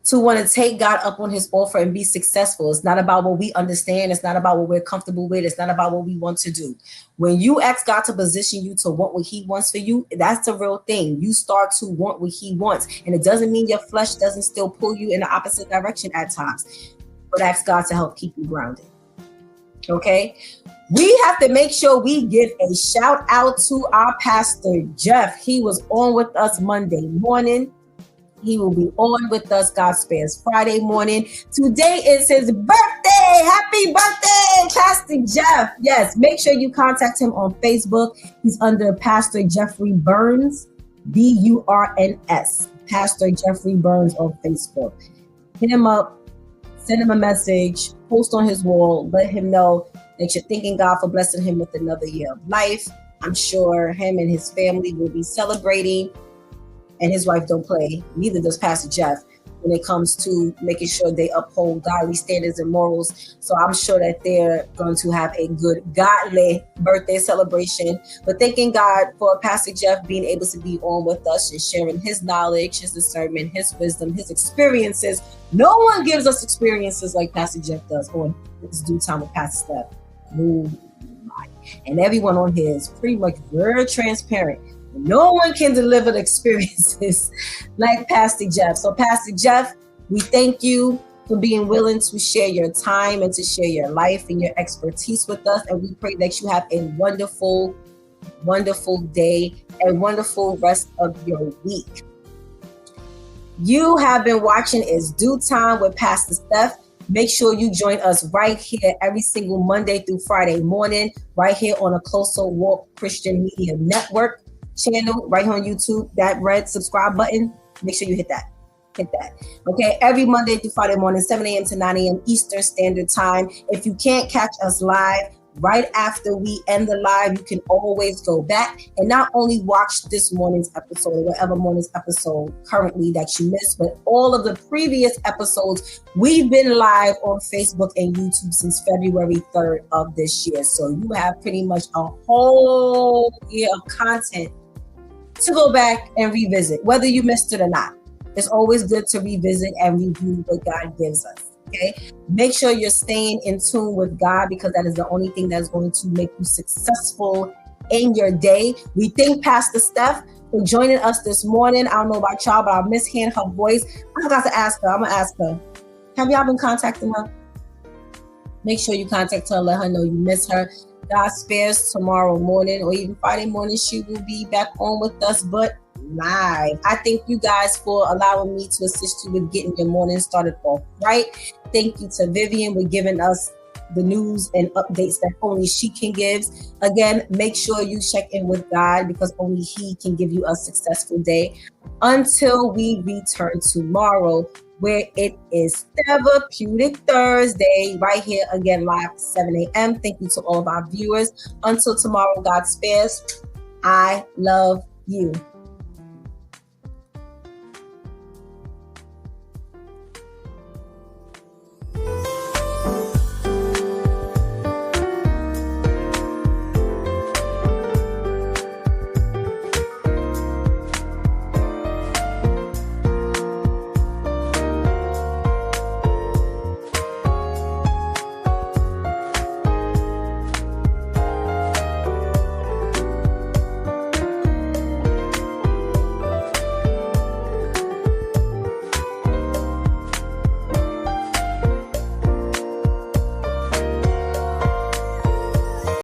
B: to want to take God up on his offer and be successful. It's not about what we understand. It's not about what we're comfortable with. It's not about what we want to do. When you ask God to position you to want what he wants for you, that's the real thing. You start to want what he wants. And it doesn't mean your flesh doesn't still pull you in the opposite direction at times. But ask God to help keep you grounded. Okay? We have to make sure we give a shout out to our pastor, Jeff. He was on with us Monday morning. He will be on with us, God Spares, Friday morning. Today is his birthday. Happy birthday, Pastor Jeff. Yes, make sure you contact him on Facebook. He's under Pastor Jeffrey Burns, Burns. Pastor Jeffrey Burns on Facebook. Hit him up, send him a message, post on his wall, let him know that you're thanking God for blessing him with another year of life. I'm sure him and his family will be celebrating. And his wife don't play, neither does Pastor Jeff, when it comes to making sure they uphold godly standards and morals. So I'm sure that they're going to have a good godly birthday celebration. But thanking God for Pastor Jeff being able to be on with us and sharing his knowledge, his discernment, his wisdom, his experiences. No one gives us experiences like Pastor Jeff does on It's Due Time with Pastor Steph. And everyone on here is pretty much very transparent. No one can deliver the experiences like Pastor Jeff. So Pastor Jeff, we thank you for being willing to share your time and to share your life and your expertise with us. And we pray that you have a wonderful, wonderful day and wonderful rest of your week. You have been watching It's Due Time with Pastor Steph. Make sure you join us right here every single Monday through Friday morning, right here on a Closer Walk Christian Media Network channel, right here on YouTube. That red subscribe button, make sure you hit that. Okay, every Monday through Friday morning, 7 a.m. to 9 a.m. Eastern Standard Time. If you can't catch us live, right after we end the live, you can always go back and not only watch this morning's episode or whatever morning's episode currently that you missed, but all of the previous episodes. We've been live on Facebook and YouTube since February 3rd of this year. So you have pretty much a whole year of content to go back and revisit, whether you missed it or not. It's always good to revisit and review what God gives us. Okay, make sure you're staying in tune with God, because that is the only thing that's going to make you successful in your day. We thank Pastor Steph for joining us this morning. I don't know about y'all, but I misheard her voice. I got to ask her. I'm gonna ask her. Have y'all been contacting her? Make sure you contact her. Let her know you miss her. God spares tomorrow morning or even Friday morning. She will be back on with us, but live. I thank you guys for allowing me to assist you with getting your morning started off right. Thank you to Vivian for giving us the news and updates that only she can give. Again, make sure you check in with God, because only he can give you a successful day. Until we return tomorrow, where it is Therapeutic Thursday, right here again live at 7 a.m. Thank you to all of our viewers. Until tomorrow, God spares. I love you.